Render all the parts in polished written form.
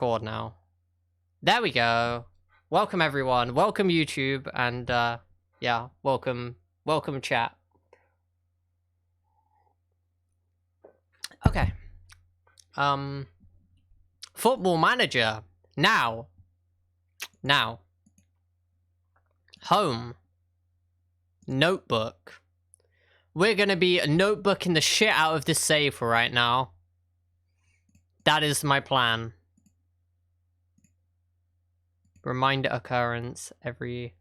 Record now. There we go. Welcome everyone. Welcome YouTube, and yeah, welcome chat. Okay. Football Manager. Now. Home. Notebook. We're gonna be notebooking the shit out of this save for right now. That is my plan. Reminder occurrence every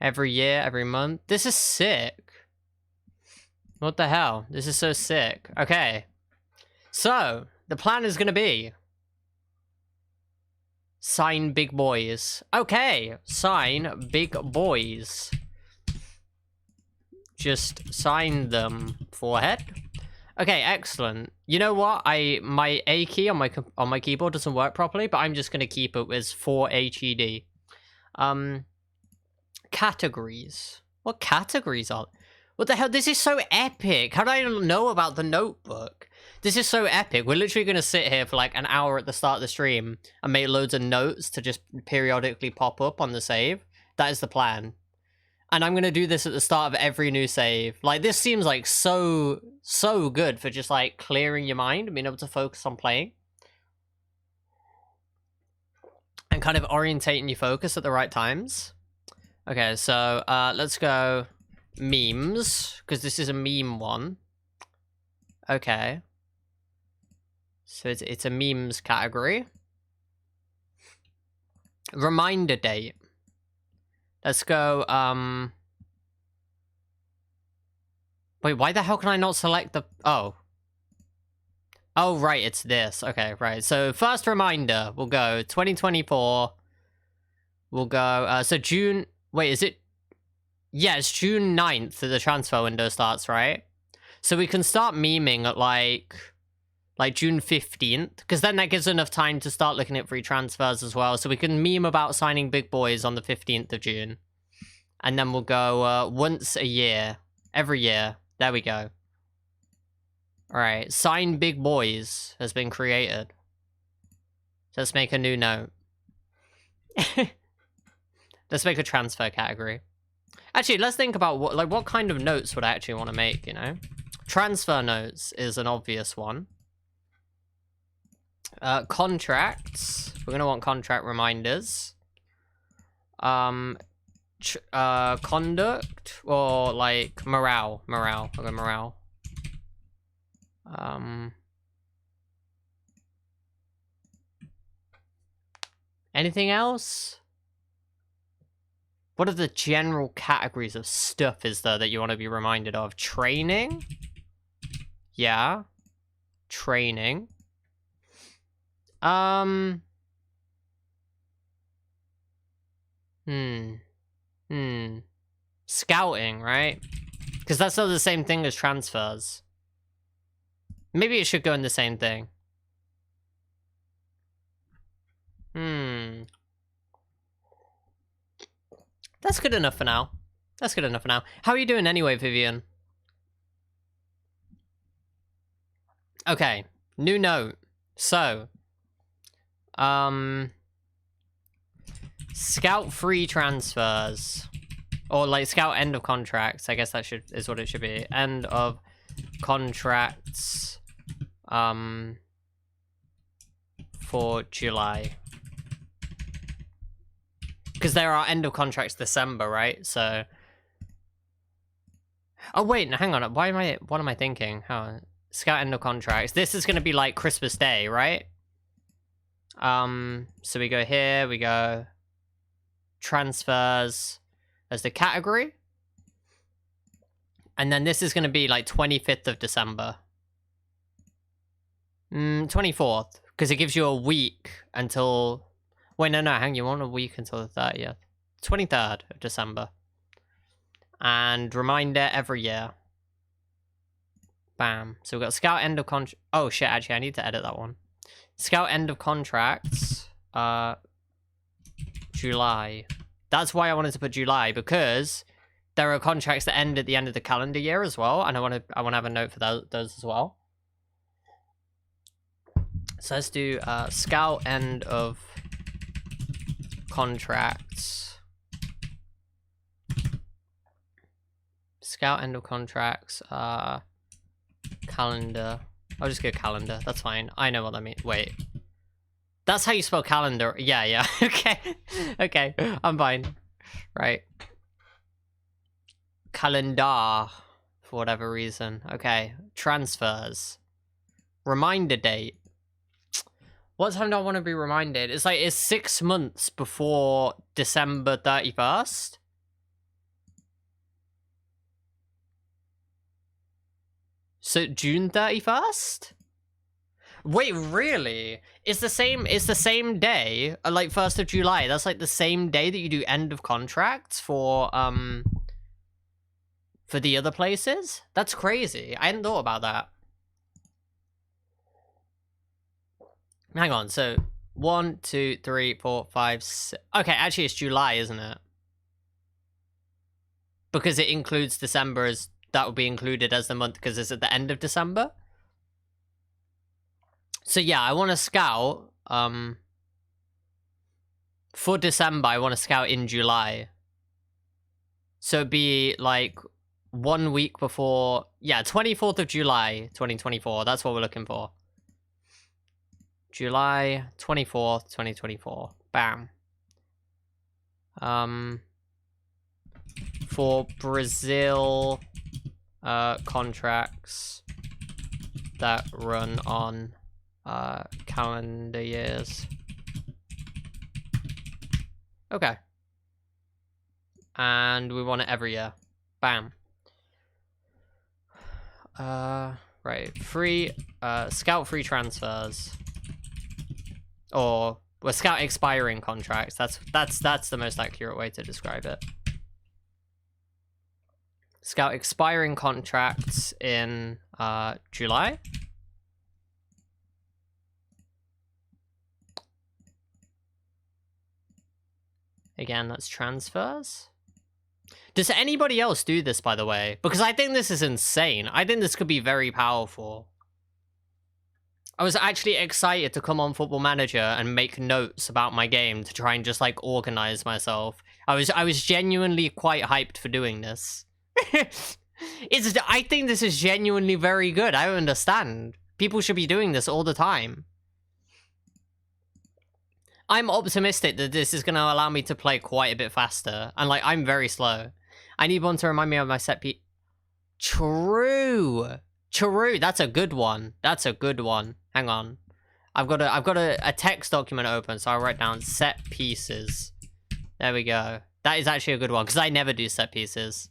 year, every month. This is sick. What the hell? This is so sick. Okay. So, the plan is gonna be sign big boys. Okay, sign big boys. Just sign them. Forehead. Okay, excellent. You know what? My A key on my keyboard doesn't work properly, but I'm just gonna keep it as 4HED. Categories. What categories are? What the hell? This is so epic. How did I know about the notebook? This is so epic. We're literally gonna sit here for like an hour at the start of the stream and make loads of notes to just periodically pop up on the save. That is the plan. And I'm going to do this at the start of every new save. Like, this seems like so good for just, like, clearing your mind and being able to focus on playing. And kind of orientating your focus at the right times. Okay, so let's go memes, because this is a meme one. Okay. So it's a memes category. Reminder date. Let's go, wait, why the hell can I not select the... Oh, right, it's this. Okay, right. So, first reminder, we'll go 2024. We'll go, so June... Wait, is it... Yeah, it's June 9th that the transfer window starts, right? So we can start memeing at, like June 15th, because then that gives enough time to start looking at free transfers as well. So we can meme about signing big boys on the 15th of June. And then we'll go once a year. Every year. There we go. Alright, sign big boys has been created. So let's make a new note. Let's make a transfer category. Actually, let's think about what kind of notes would I actually want to make, you know? Transfer notes is an obvious one. Contracts. We're gonna want contract reminders. Conduct or like morale. I'll go morale. Anything else? What are the general categories of stuff is there that you want to be reminded of? Training? Yeah. Training. Scouting, right? Because that's not the same thing as transfers. Maybe it should go in the same thing. That's good enough for now. That's good enough for now. How are you doing anyway, Vivian? Okay, new note. So, scout free transfers, or like scout end of contracts. I guess that is what it should be. End of contracts, for July, because there are end of contracts December, right? So, oh wait, hang on. What am I thinking? How scout end of contracts. This is gonna be like Christmas Day, right? So we go here, we go transfers as the category. And then this is going to be like 25th of December. 24th, because it gives you a week until... Wait, no, hang, you want a week until the 30th. 23rd of December. And reminder every year. Bam. So we've got scout end of contract. Oh shit, actually I need to edit that one. Scout end of contracts, July. That's why I wanted to put July, because there are contracts that end at the end of the calendar year as well, and I want to have a note for those as well. So let's do scout end of contracts. Scout end of contracts. Calendar. I'll just go calendar. That's fine. I know what that means. Wait. That's how you spell calendar. Yeah, yeah. Okay. Okay. I'm fine. Right. Calendar. For whatever reason. Okay. Transfers. Reminder date. What time do I want to be reminded? It's like, it's 6 months before December 31st. So June 31st? Wait, really? It's the same day, like 1st of July. That's like the same day that you do end of contracts for the other places? That's crazy. I hadn't thought about that. Hang on, so 1, 2, 3, 4, 5, 6. Okay, actually it's July, isn't it? Because it includes December as that would be included as the month because it's at the end of December. So yeah, I want to scout for December. I want to scout in July. So it'd be like 1 week before, yeah, 24th of July, 2024. That's what we're looking for. July 24th, 2024. Bam. For Brazil contracts that run on calendar years. Okay. And we want it every year. Bam. Right. Free scout free transfers. Or well, scout expiring contracts. That's the most accurate way to describe it. Scout expiring contracts in July. Again, that's transfers. Does anybody else do this, by the way? Because I think this is insane. I think this could be very powerful. I was actually excited to come on Football Manager and make notes about my game to try and just like organize myself. I was genuinely quite hyped for doing this. I think this is genuinely very good. I don't understand. People should be doing this all the time. I'm optimistic that this is going to allow me to play quite a bit faster. And like, I'm very slow. I need one to remind me of my set piece. True. True. That's a good one. That's a good one. Hang on. I've got a text document open, so I'll write down set pieces. There we go. That is actually a good one, because I never do set pieces.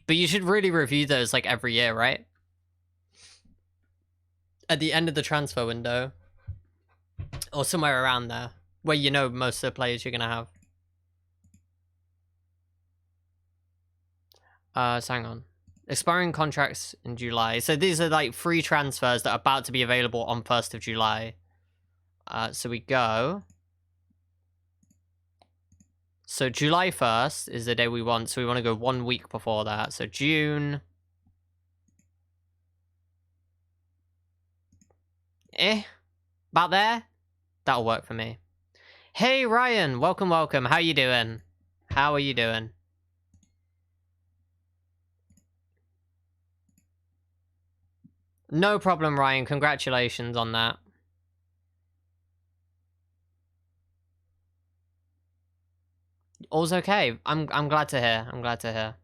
But you should really review those like every year, right? At the end of the transfer window. Or somewhere around there. Where you know most of the players you're going to have. So hang on. Expiring contracts in July. So these are like free transfers that are about to be available on 1st of July. So we go. So July 1st is the day we want. So we want to go 1 week before that. So June. About there? That'll work for me. Hey Ryan, welcome, welcome. How you doing? How are you doing? No problem, Ryan. Congratulations on that. All's okay. I'm glad to hear. I'm glad to hear.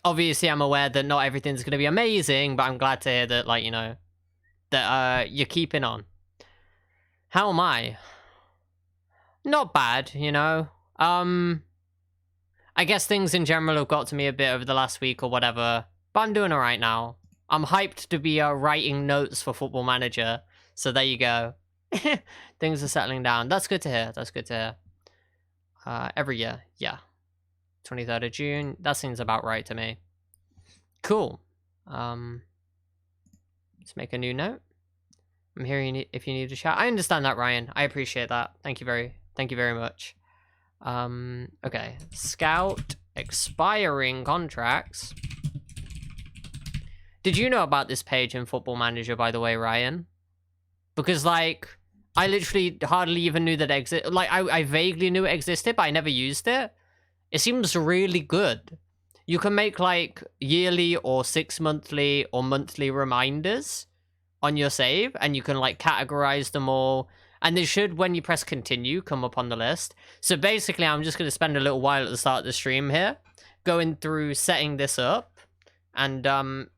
Obviously, I'm aware that not everything's going to be amazing, but I'm glad to hear that, like, you know, that you're keeping on. How am I? Not bad, you know. I guess things in general have got to me a bit over the last week or whatever. But I'm doing alright now. I'm hyped to be writing notes for Football Manager. So there you go. Things are settling down. That's good to hear. That's good to hear. Every year. Yeah. 23rd of June. That seems about right to me. Cool. Let's make a new note. I'm here if you need a chat. I understand that, Ryan. I appreciate that. Thank you very much. Okay. Scout expiring contracts. Did you know about this page in Football Manager, by the way, Ryan? Because, like, I literally hardly even knew that it existed. Like, I vaguely knew it existed, but I never used it. It seems really good. You can make, like, yearly or 6-monthly or monthly reminders on your save, and you can, like, categorize them all. And they should, when you press continue, come up on the list. So basically, I'm just going to spend a little while at the start of the stream here, going through setting this up. And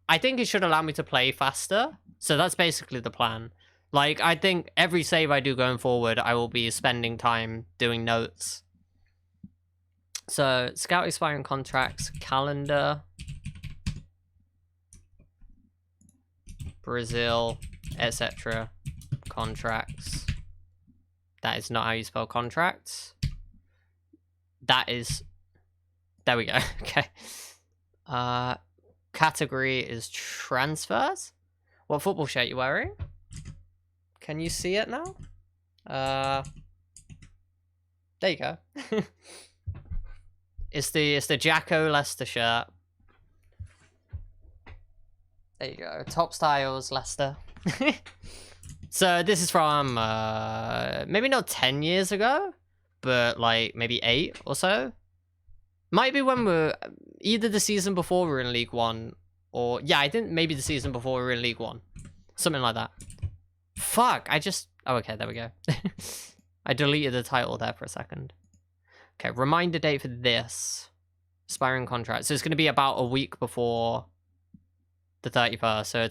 I think it should allow me to play faster. So that's basically the plan. Like, I think every save I do going forward, I will be spending time doing notes. So, scout expiring contracts, calendar, Brazil, etc. Contracts. That is not how you spell contracts. That is... There we go. Okay. Category is transfers. What football shirt are you wearing? Can you see it now? There you go. It's the Jacko Leicester shirt. There you go. Top styles Leicester. So this is from maybe not 10 years ago, but like maybe 8 or so. Might be when we're either the season before we were in League One, or yeah, I think maybe the season before we were in League One, something like that. Fuck, oh, okay, there we go. I deleted the title there for a second. Okay, reminder date for this. Expiring contract. So it's going to be about a week before the 31st, so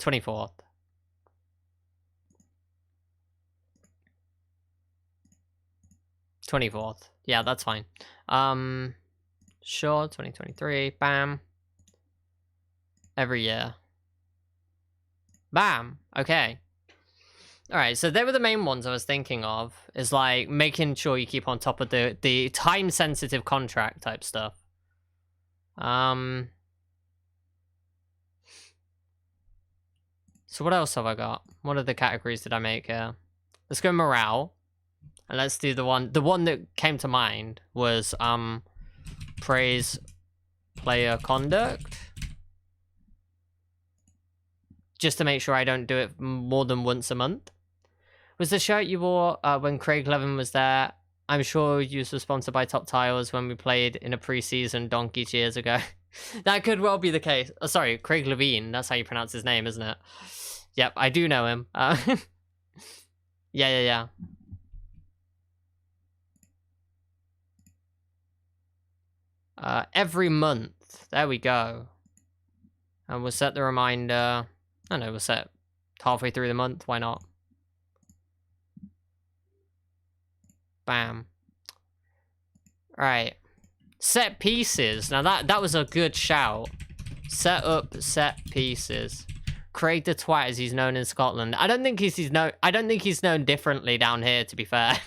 24th. Yeah, that's fine. Sure, 2023. Bam. Every year. Bam. Okay. Alright, so they were the main ones I was thinking of, is like making sure you keep on top of the time-sensitive contract type stuff. So what else have I got? What other categories did I make here? Let's go morale. And let's do the one that came to mind was praise player conduct. Just to make sure I don't do it more than once a month. Was the shirt you wore when Craig Levin was there? I'm sure you were sponsored by Top Tiles when we played in a pre-season donkeys years ago. That could well be the case. Oh, sorry, Craig Levine. That's how you pronounce his name, isn't it? Yep, I do know him. Yeah. Every month. There we go. And we'll set the reminder. I don't know, we'll set halfway through the month. Why not? Bam. Right. Set pieces. Now that was a good shout. Set up set pieces. Craig the Twat, as he's known in Scotland. I don't think he's known differently down here, to be fair.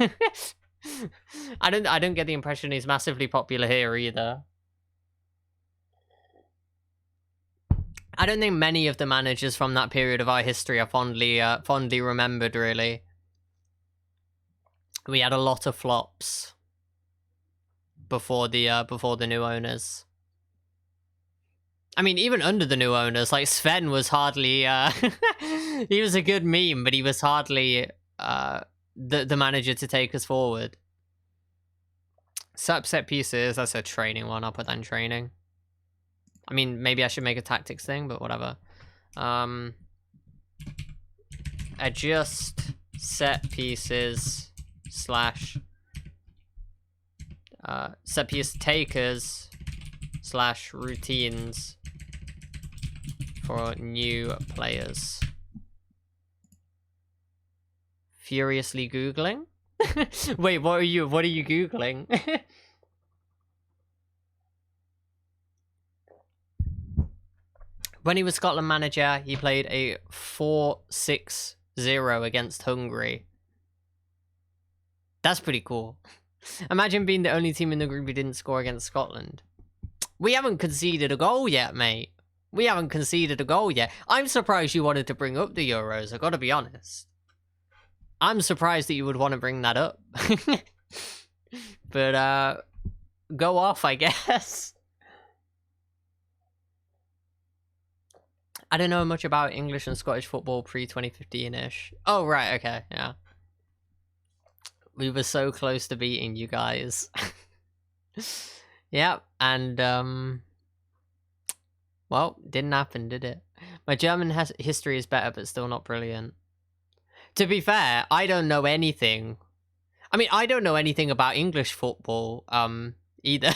I don't get the impression he's massively popular here either. I don't think many of the managers from that period of our history are fondly remembered, really. We had a lot of flops before the new owners. I mean, even under the new owners, like Sven was hardly he was a good meme, but he was hardly the manager to take us forward. Set pieces, that's a training one. I'll put that in training. I mean, maybe I should make a tactics thing, but whatever. Adjust set pieces / set piece takers / routines for new players. Furiously Googling? Wait, what are you Googling? When he was Scotland manager, he played a 4-6-0 against Hungary. That's pretty cool. Imagine being the only team in the group who didn't score against Scotland. We haven't conceded a goal yet, mate. We haven't conceded a goal yet. I'm surprised you wanted to bring up the Euros, I gotta be honest. I'm surprised that you would want to bring that up. But, go off, I guess. I don't know much about English and Scottish football pre-2015-ish. Oh, right, okay, yeah. We were so close to beating you guys. Yep, and, well, didn't happen, did it? My German history is better, but still not brilliant. To be fair, I don't know anything. I mean, I don't know anything about English football, either.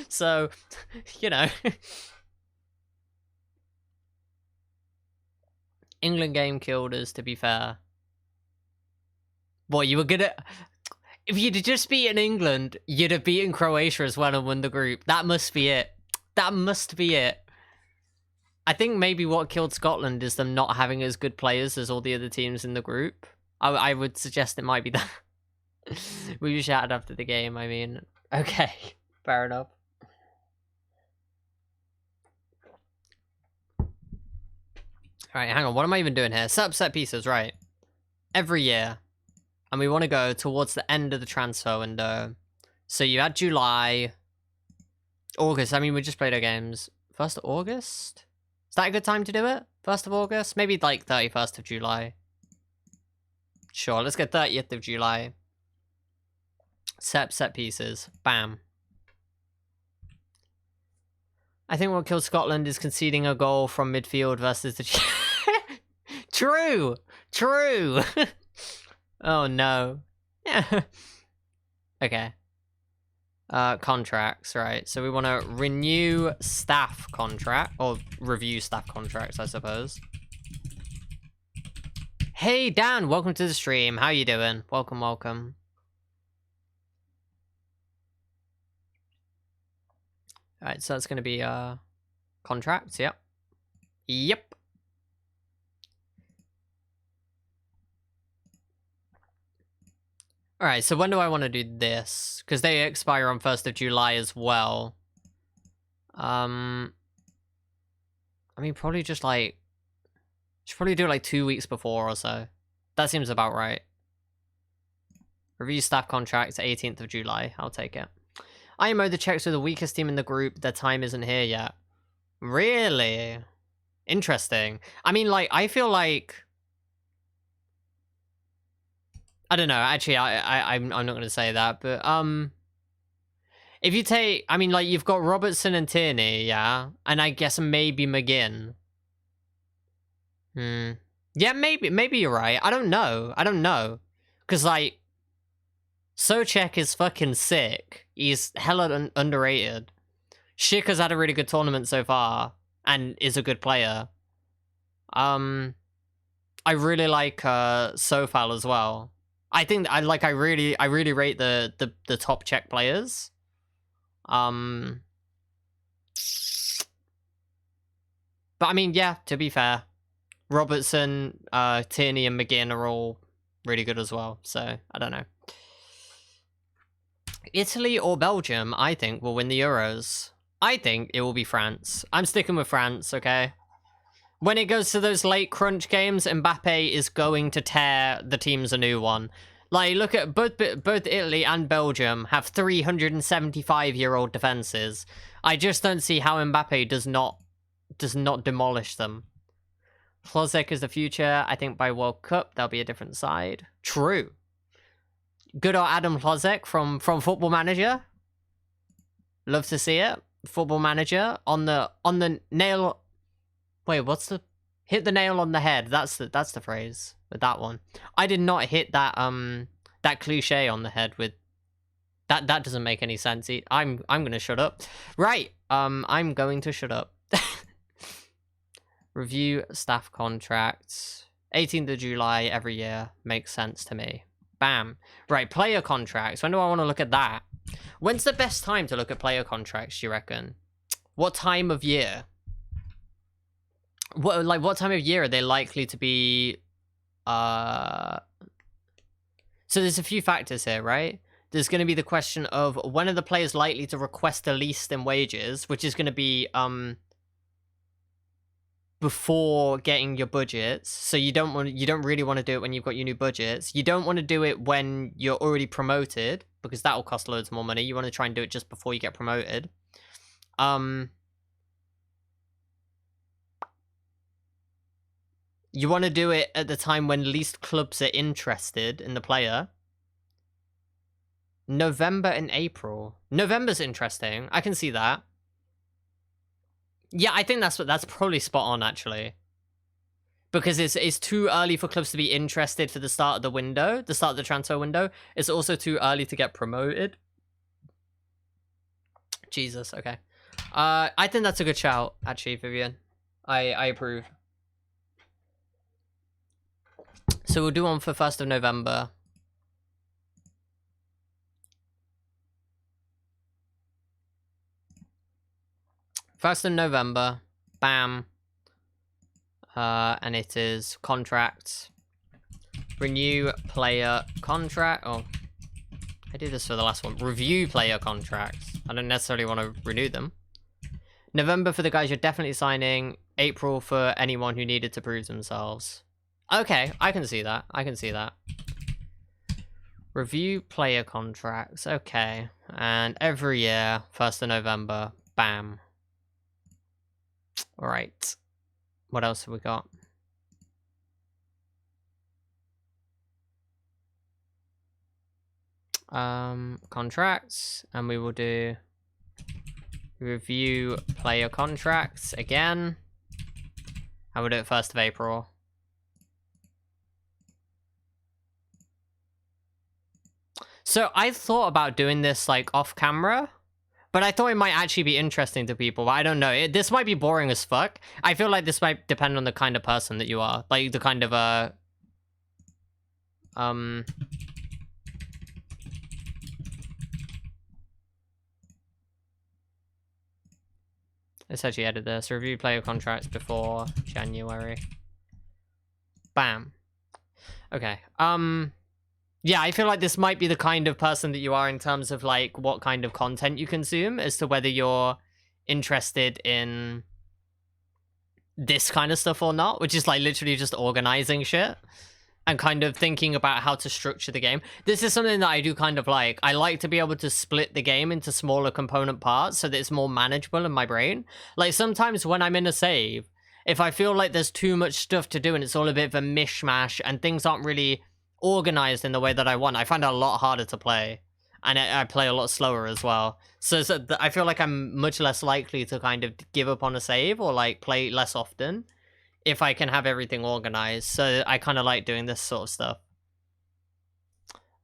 So, you know. England game killed us, to be fair. What, you were gonna... If you'd just beaten England, you'd have beaten Croatia as well and won the group. That must be it. That must be it. I think maybe what killed Scotland is them not having as good players as all the other teams in the group. I would suggest it might be that. We chatted after the game, I mean. Okay, fair enough. Alright, hang on, what am I even doing here? Set up set pieces, right. Every year. And we want to go towards the end of the transfer window. So you had July, August. I mean, we just played our games. 1st of August? Is that a good time to do it? 1st of August? Maybe like 31st of July. Sure, let's get 30th of July. Set pieces. Bam. I think what killed Scotland is conceding a goal from midfield versus the... True! True! Oh no. Yeah. Okay. Contracts, right. So we want to renew staff contract, or review staff contracts, I suppose. Hey, Dan, welcome to the stream. How you doing? Welcome, welcome. All right, so that's going to be contracts, yep. Yep. All right, so when do I want to do this? Because they expire on 1st of July as well. I mean, probably just like... Should probably do it like 2 weeks before or so. That seems about right. Review staff contracts, 18th of July. I'll take it. IMO, the Czechs are the weakest team in the group. Their time isn't here yet. Really? Interesting. I mean, like, I feel like... I don't know. Actually, I'm not going to say that, but if you take, I mean, like, you've got Robertson and Tierney, yeah, and I guess maybe McGinn. Yeah, maybe you're right. I don't know, because like, Souček is fucking sick. He's hella underrated. Schick has had a really good tournament so far and is a good player. I really like Sofal as well. I think I really rate the top Czech players. But I mean, yeah, to be fair, Robertson, Tierney and McGinn are all really good as well. So I don't know. Italy or Belgium, I think, will win the Euros. I think it will be France. I'm sticking with France, okay? When it goes to those late crunch games, Mbappe is going to tear the teams a new one. Like, look at both Italy and Belgium have 375-year-old defenses. I just don't see how Mbappe does not demolish them. Klozek is the future. I think by World Cup, there'll be a different side. True. Good old Adam Klozek from Football Manager. Love to see it. Football Manager on the nail. Wait, what's the hit the nail on the head? That's the phrase with that one. I did not hit that that cliche on the head with that. That doesn't make any sense. I'm gonna shut up. Right. I'm going to shut up. Review staff contracts. 18th of July every year makes sense to me. Bam. Right, player contracts. When do I want to look at that? When's the best time to look at player contracts, do you reckon? What time of year? What time of year are they likely to be so there's a few factors here, right? There's going to be the question of when are the players likely to request the least in wages, which is going to be before getting your budgets. So you don't really want to do it when you've got your new budgets. You don't want to do it when you're already promoted, because that will cost loads more money. You want to try and do it just before you get promoted. You want to do it at the time when least clubs are interested in the player. November and April. November's interesting. I can see that. Yeah, I think that's probably spot on, actually. Because it's too early for clubs to be interested for the start of the window, the start of the transfer window. It's also too early to get promoted. Jesus, okay. I think that's a good shout, actually, Vivian. I approve. So we'll do one for 1st of November. First of November, bam. And it is contract. Renew player contract. Oh, I did this for the last one. Review player contracts. I don't necessarily want to renew them. November for the guys you're definitely signing. April for anyone who needed to prove themselves. Okay, I can see that. I can see that. Review player contracts. Okay. And every year, 1st of November, bam. All right. What else have we got? Contracts, and we will do review player contracts again. I will do it 1st of April. So I thought about doing this like off camera, but I thought it might actually be interesting to people, but I don't know. This might be boring as fuck. I feel like this might depend on the kind of person that you are. Like the kind of let's actually edit this. Review player contracts before January. Bam. Okay. Yeah, I feel like this might be the kind of person that you are in terms of like what kind of content you consume as to whether you're interested in this kind of stuff or not, which is like literally just organizing shit and kind of thinking about how to structure the game. This is something that I do kind of like. I like to be able to split the game into smaller component parts so that it's more manageable in my brain. Like sometimes when I'm in a save, if I feel like there's too much stuff to do and it's all a bit of a mishmash and things aren't really organized in the way that I want, I find it a lot harder to play, and I play a lot slower as well. So I feel like I'm much less likely to kind of give up on a save or like play less often if I can have everything organized. So I kind of like doing this sort of stuff.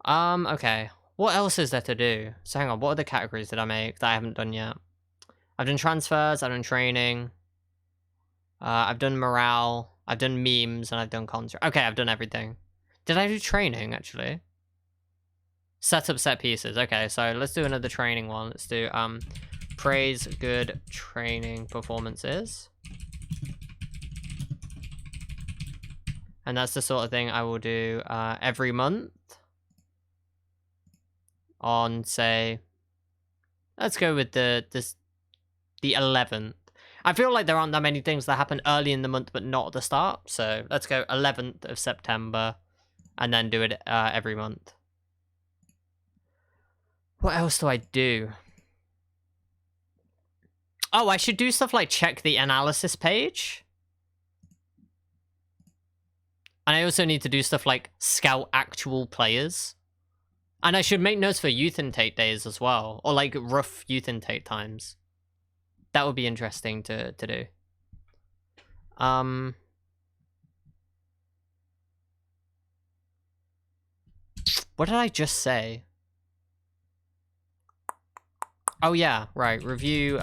Okay. What else is there to do? So hang on, what other categories did I make that I haven't done yet? I've done transfers, I've done training, I've done morale, I've done memes, and I've done contract. Okay, I've done everything. Did I do training, actually? Set up set pieces. Okay, so let's do another training one. Let's do praise good training performances. And that's the sort of thing I will do every month. On, say, let's go with the 11th. I feel like there aren't that many things that happen early in the month but not at the start. So let's go 11th of September. And then do it every month. What else do I do? Oh, I should do stuff like check the analysis page. And I also need to do stuff like scout actual players. And I should make notes for youth intake days as well. Or like rough youth intake times. That would be interesting to do. What did I just say? Oh yeah, right. Review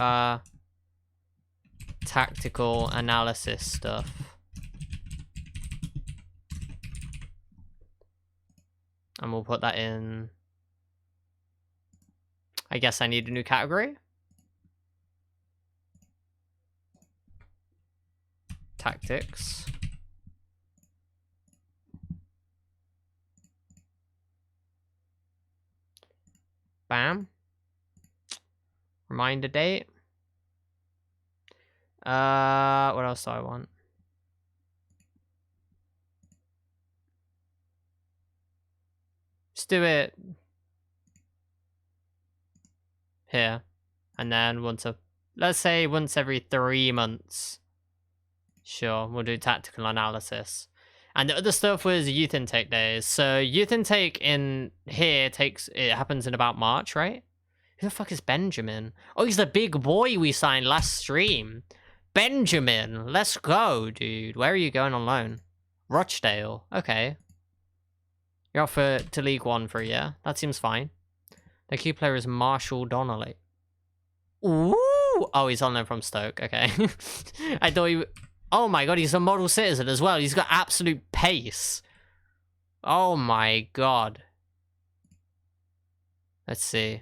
tactical analysis stuff. And we'll put that in. I guess I need a new category. Tactics. Bam. Reminder date. What else do I want? Just do it here. And then let's say once every 3 months. Sure, we'll do tactical analysis. And the other stuff was youth intake days. So youth intake in here happens in about March, right? Who the fuck is Benjamin? Oh, he's the big boy we signed last stream. Benjamin, let's go, dude. Where are you going on loan? Rochdale. Okay. You're off to League One for a year. That seems fine. The key player is Marshall Donnelly. Ooh! Oh, he's on loan from Stoke. Okay. I thought he... Oh my god, he's a model citizen as well. He's got absolute pace. Oh my god. Let's see.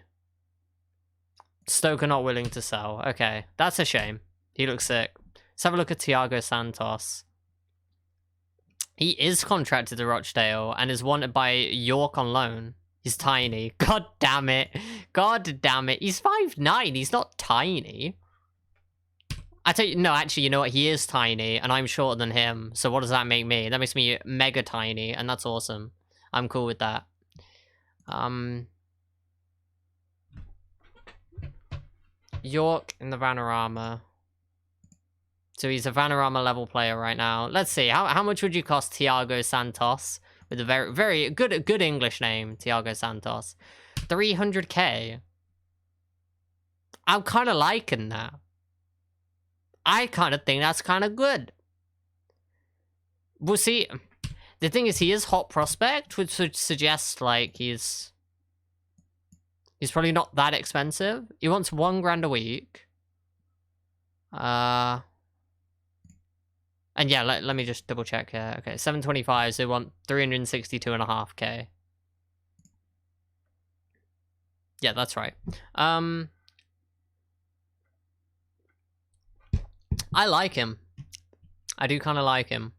Stoke are not willing to sell. Okay, that's a shame. He looks sick. Let's have a look at Thiago Santos. He is contracted to Rochdale and is wanted by York on loan. He's tiny. God damn it. God damn it. He's 5'9". He's not tiny. I tell you, no, actually, you know what? He is tiny, and I'm shorter than him. So what does that make me? That makes me mega tiny, and that's awesome. I'm cool with that. York in the Vanarama. So he's a Vanarama level player right now. Let's see. How much would you cost Thiago Santos? With a very good English name, Thiago Santos. 300k. I'm kind of liking that. I kind of think that's kind of good. We'll see. The thing is, he is hot prospect, which would suggest, like, he's probably not that expensive. He wants $1,000 a week. And yeah, let me just double check here. Okay, 725, so they want 362.5k. Yeah, that's right. I like him. I do kind of like him.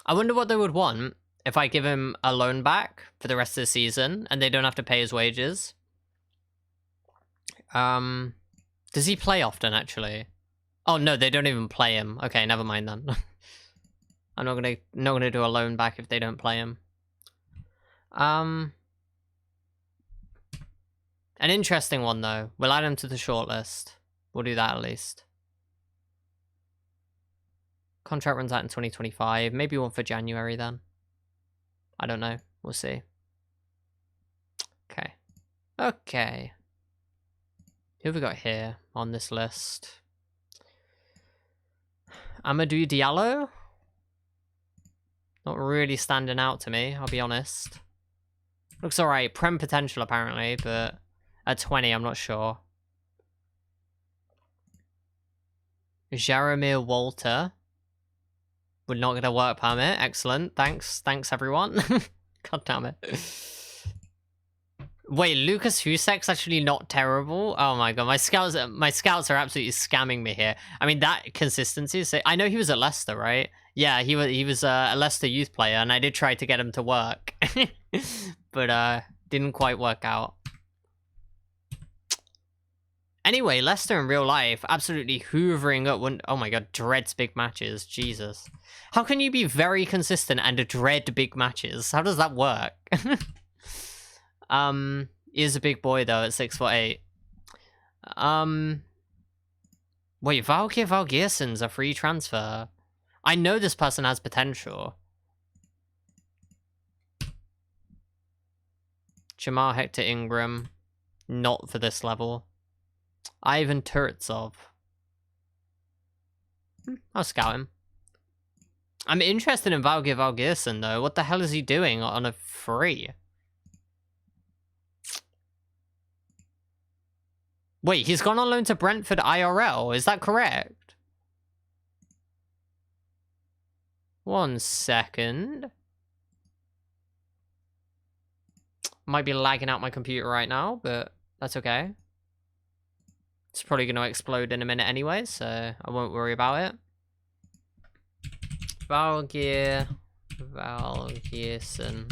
I wonder what they would want if I give him a loan back for the rest of the season and they don't have to pay his wages. Does he play often, actually? Oh, no, they don't even play him. Okay, never mind then. I'm not gonna do a loan back if they don't play him. An interesting one, though. We'll add him to the shortlist. We'll do that at least. Contract runs out in 2025. Maybe one for January then. I don't know. We'll see. Okay. Okay. Who have we got here on this list? Amadou Diallo? Not really standing out to me, I'll be honest. Looks alright. Prem potential apparently, but at 20 I'm not sure. Jaromir Walter. Would not get a work permit. Excellent. Thanks everyone. God damn it. Wait, Lucas Husek's actually not terrible. Oh my god, my scouts are absolutely scamming me here. I mean, that consistency. So I know he was at Leicester, right? Yeah, he was a Leicester youth player, and I did try to get him to work, but didn't quite work out. Anyway, Leicester in real life, absolutely hoovering up. Oh my god, dreads big matches. Jesus, how can you be very consistent and dread big matches? How does that work? He is a big boy though at 6'8". Wait, Valkyr Valgeirsson's a free transfer. I know this person has potential. Jamar Hector Ingram, not for this level. Ivan Turtsov. I'll scout him. I'm interested in Valkyr Valgeirssson though. What the hell is he doing on a free? Wait, he's gone on loan to Brentford IRL. Is that correct? 1 second. Might be lagging out my computer right now, but that's okay. It's probably going to explode in a minute anyway, so I won't worry about it. Valkyr Valgeirssson.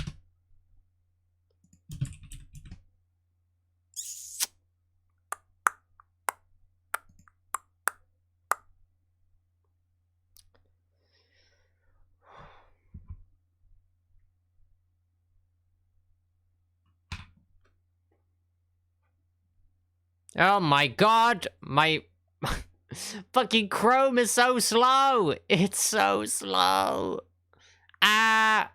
Oh my god, my Fucking Chrome is so slow. It's so slow. Ah.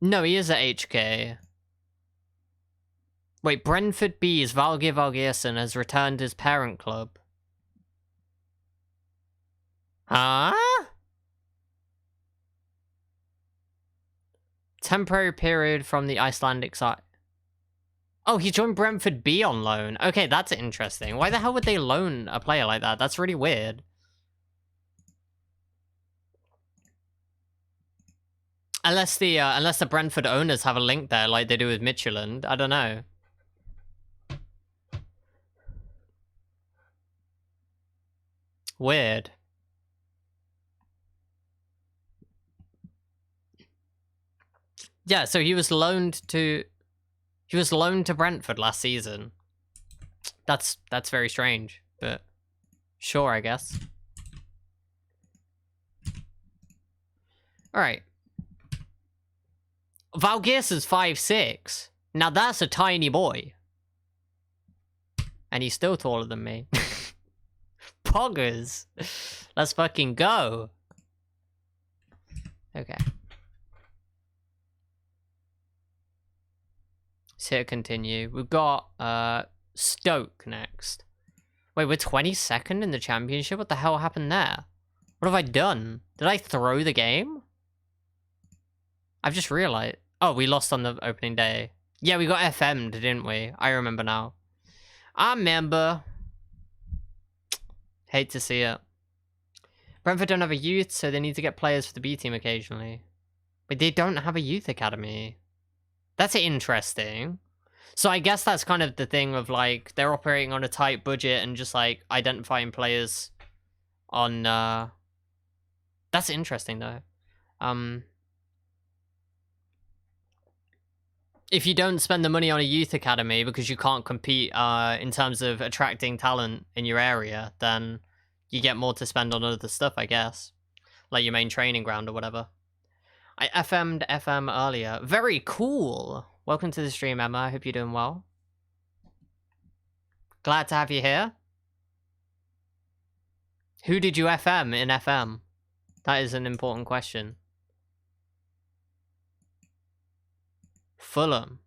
No, he is at HK. Wait, Brentford B's Valgeir Valgeirsson has returned his parent club. Huh? Temporary period from the Icelandic side. Oh, he joined Brentford B on loan. Okay, that's interesting. Why the hell would they loan a player like that? That's really weird. Unless the Brentford owners have a link there like they do with Midtjylland. I don't know. Weird. Yeah, so he was loaned to Brentford last season. That's very strange, but sure, I guess. All right. Valgeirson's 5'6". Now that's a tiny boy. And he's still taller than me. Poggers. Let's fucking go. Okay. So continue. We've got Stoke next. Wait, we're 22nd in the championship? What the hell happened there? What have I done? Did I throw the game? I've just realized. Oh, we lost on the opening day. Yeah, we got FM'd, didn't we? I remember now. I remember. Hate to see it. Brentford don't have a youth, so they need to get players for the B team occasionally. But they don't have a youth academy. That's interesting. So I guess that's kind of the thing of, like, they're operating on a tight budget and just, like, identifying players on, That's interesting, though. If you don't spend the money on a youth academy because you can't compete in terms of attracting talent in your area, then you get more to spend on other stuff, I guess. Like your main training ground or whatever. I FM'd FM earlier. Very cool. Welcome to the stream, Emma. I hope you're doing well. Glad to have you here. Who did you FM in FM? That is an important question. Fulham.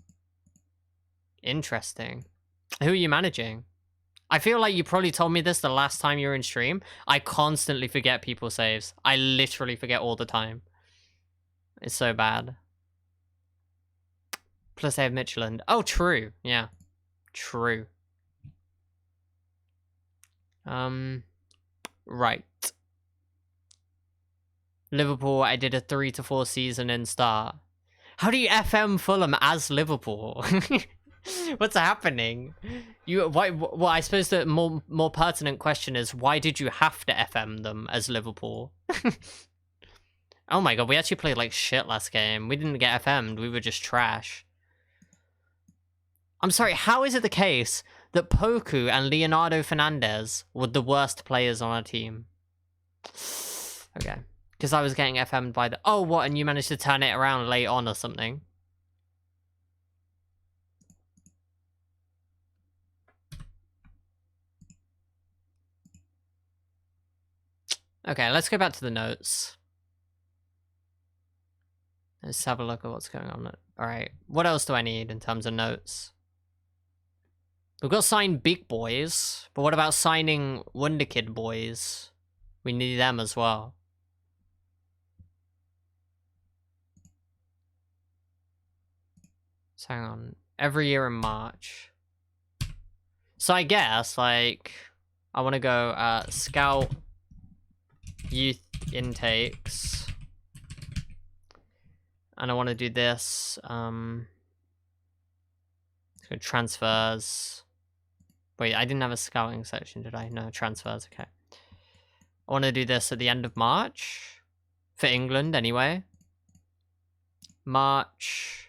Interesting. Who are you managing? I feel like you probably told me this the last time you were in stream. I constantly forget people's saves. I literally forget all the time. It's so bad. Plus they have Midtjylland. Oh, true. Yeah. True. Right. Liverpool, I did a 3 to 4 season in start. How do you FM Fulham as Liverpool? What's happening? Well, I suppose the more pertinent question is, why did you have to FM them as Liverpool? Oh my god, we actually played like shit last game. We didn't get FM'd, we were just trash. I'm sorry, how is it the case that Poku and Leonardo Fernandez were the worst players on our team? Okay. Because I was getting FM'd by the... Oh, what? And you managed to turn it around late on or something? Okay, let's go back to the notes. Let's have a look at what's going on. Alright, what else do I need in terms of notes? We've got to sign big boys, but what about signing Wonderkid boys? We need them as well. So hang on. Every year in March. So I guess, like, I want to go scout youth intakes. And I want to do this. Let's go transfers. Wait, I didn't have a scouting section, did I? No, transfers, okay. I want to do this at the end of March. For England, anyway. March...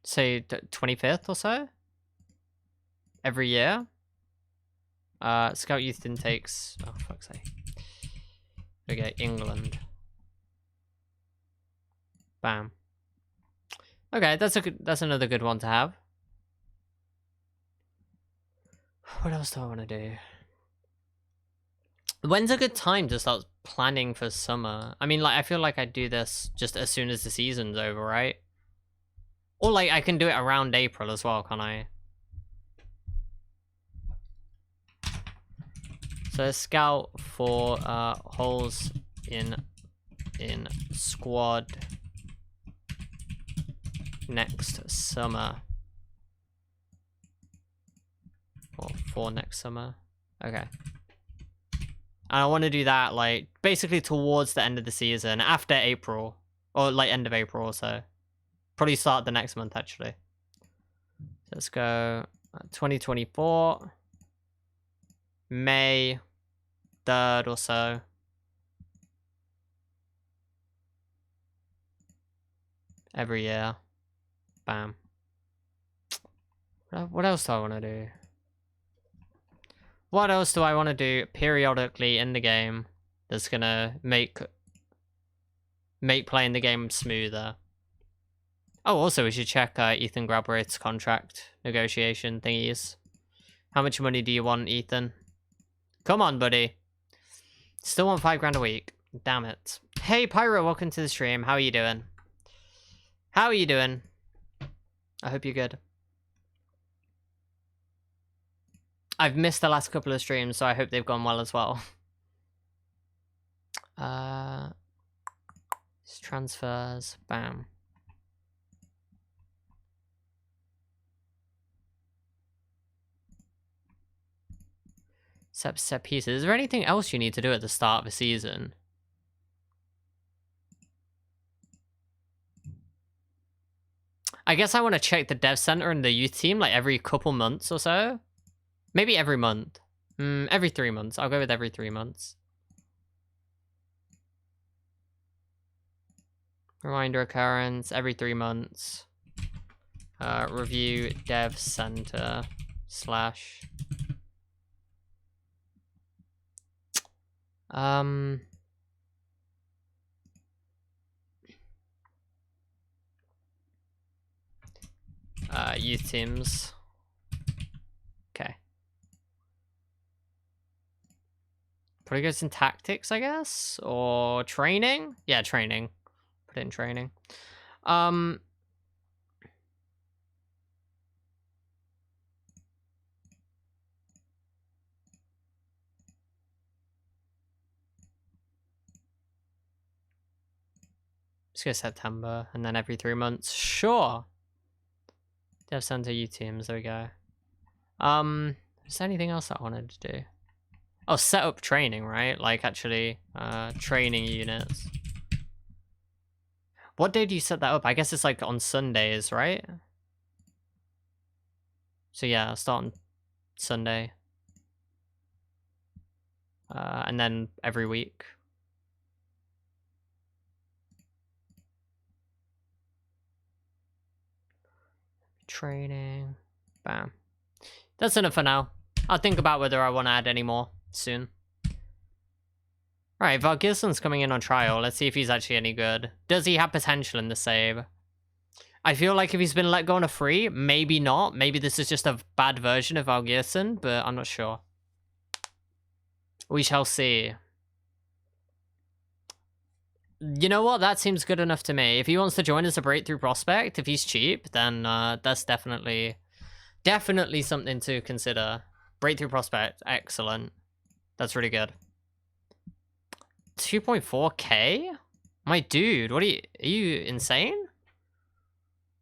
say 25th or so every year. Scout youth intakes. Oh, fuck's sake. Okay, England. Bam. Okay, that's another good one to have. What else do I want to do? When's a good time to start planning for summer? I mean, like, I feel like I do this just as soon as the season's over, right? Or, like, I can do it around April as well, can't I? So, scout for holes in squad next summer. Or for next summer. Okay. And I want to do that, like, basically towards the end of the season, after April. Or, like, end of April or so. Probably start the next month, actually. Let's go 2024. May 3rd or so. Every year. Bam. What else do I want to do? What else do I want to do periodically in the game that's gonna make playing the game smoother? Oh, also we should check Ethan Grabraith's contract negotiation thingies. How much money do you want, Ethan? Come on, buddy. Still want 5 grand a week. Damn it. Hey, Pyro, welcome to the stream. How are you doing? How are you doing? I hope you're good. I've missed the last couple of streams, so I hope they've gone well as well. Transfers. Bam. Set pieces. Is there anything else you need to do at the start of a season? I guess I want to check the dev center and the youth team like every couple months or so. Maybe every month. Every 3 months. I'll go with every 3 months. Reminder occurrence every 3 months. Review dev center / youth teams. Okay. Probably goes in tactics, I guess, or training. Yeah, training. Put it in training. Let's go September, and then every 3 months. Sure. Dev Center U teams. There we go. Is there anything else that I wanted to do? Oh, set up training, right? Like actually, training units. What day do you set that up? I guess it's like on Sundays, right? So yeah, I'll start on Sunday. And then every week. Training. Bam. That's enough for now. I'll think about whether I want to add any more soon. Alright, Vargison's coming in on trial. Let's see if he's actually any good. Does he have potential in the save? I feel like if he's been let go on a free, maybe not. Maybe this is just a bad version of Vargison, but I'm not sure. We shall see. You know what? That seems good enough to me. If he wants to join as a breakthrough prospect, if he's cheap, then that's definitely something to consider. Breakthrough prospect, excellent. That's really good. 2.4k? My dude, are you insane?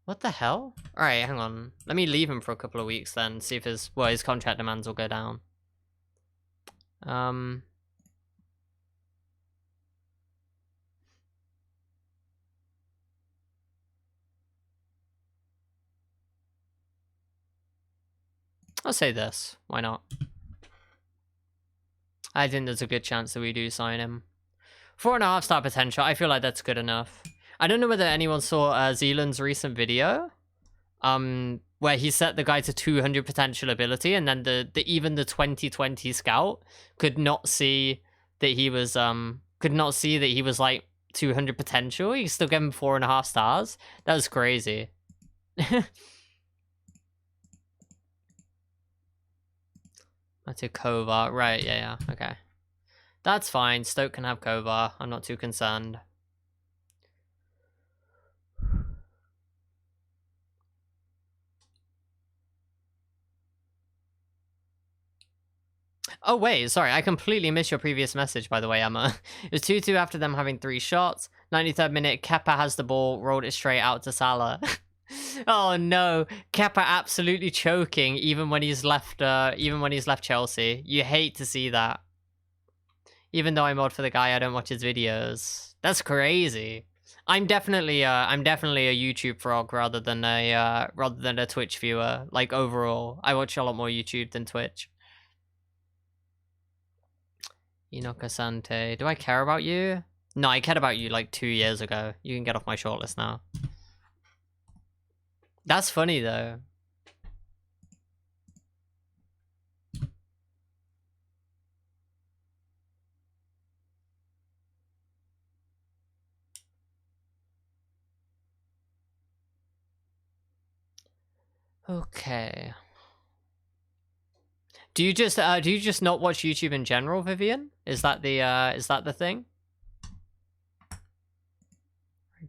What the hell? Alright, hang on. Let me leave him for a couple of weeks then, see if his contract demands will go down. I'll say this. Why not? I think there's a good chance that we do sign him. 4.5 star potential. I feel like that's good enough. I don't know whether anyone saw Zealand's recent video, where he set the guy to 200 potential ability, and then even the 2020 scout could not see that he was like 200 potential. He still gave him 4.5 stars. That was crazy. That's a Kova. Right, yeah, okay. That's fine. Stoke can have Kova. I'm not too concerned. Oh, wait, sorry. I completely missed your previous message, by the way, Emma. It was 2-2 after them having 3 shots. 93rd minute, Kepa has the ball, rolled it straight out to Salah. Oh, no. Kepa absolutely choking even when he's left Chelsea. You hate to see that. Even though I mod for the guy, I don't watch his videos. That's crazy. I'm definitely a YouTube frog rather than a Twitch viewer. Like overall, I watch a lot more YouTube than Twitch. Enoch Asante. Do I care about you? No, I cared about you like 2 years ago. You can get off my shortlist now. That's funny though. Okay. Do you just not watch YouTube in general, Vivian? Is that the thing?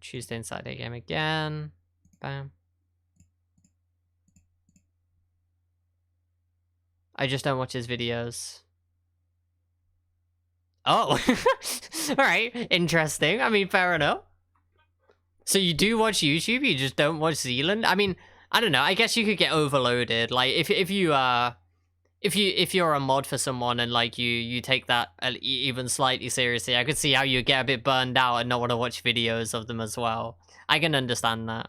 Tuesday and Saturday game again. Bam. I just don't watch his videos. Oh. Alright, interesting. I mean, fair enough. So you do watch YouTube, you just don't watch Zealand? I mean, I don't know, I guess you could get overloaded. Like, if you're a mod for someone and like you take that even slightly seriously, I could see how you get a bit burned out and not want to watch videos of them as well. I can understand that.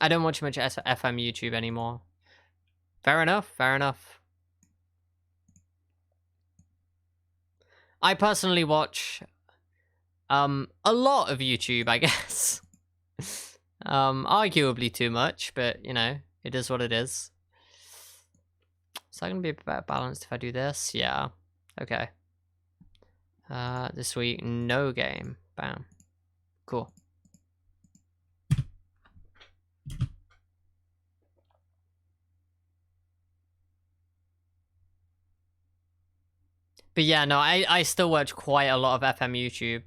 I don't watch much FM YouTube anymore. Fair enough, fair enough. I personally watch a lot of YouTube, I guess. Arguably too much, but you know, it is what it is. Is that gonna be a bit better balanced if I do this? Yeah. Okay. This week, no game. Bam. Cool. But yeah, no, I still watch quite a lot of FM YouTube.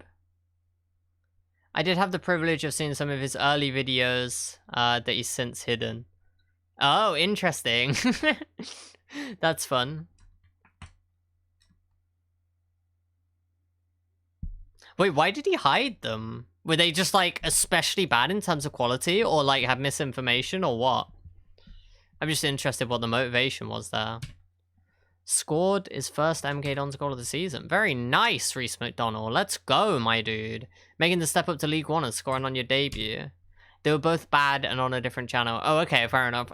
I did have the privilege of seeing some of his early videos that he's since hidden. Oh, interesting. That's fun. Wait, why did he hide them? Were they just like especially bad in terms of quality or like have misinformation or what? I'm just interested what the motivation was there. Scored his first MK Dons goal of the season. Very nice, Reece McDonald. Let's go, my dude. Making the step up to League One and scoring on your debut. They were both bad and on a different channel. Oh, okay, fair enough.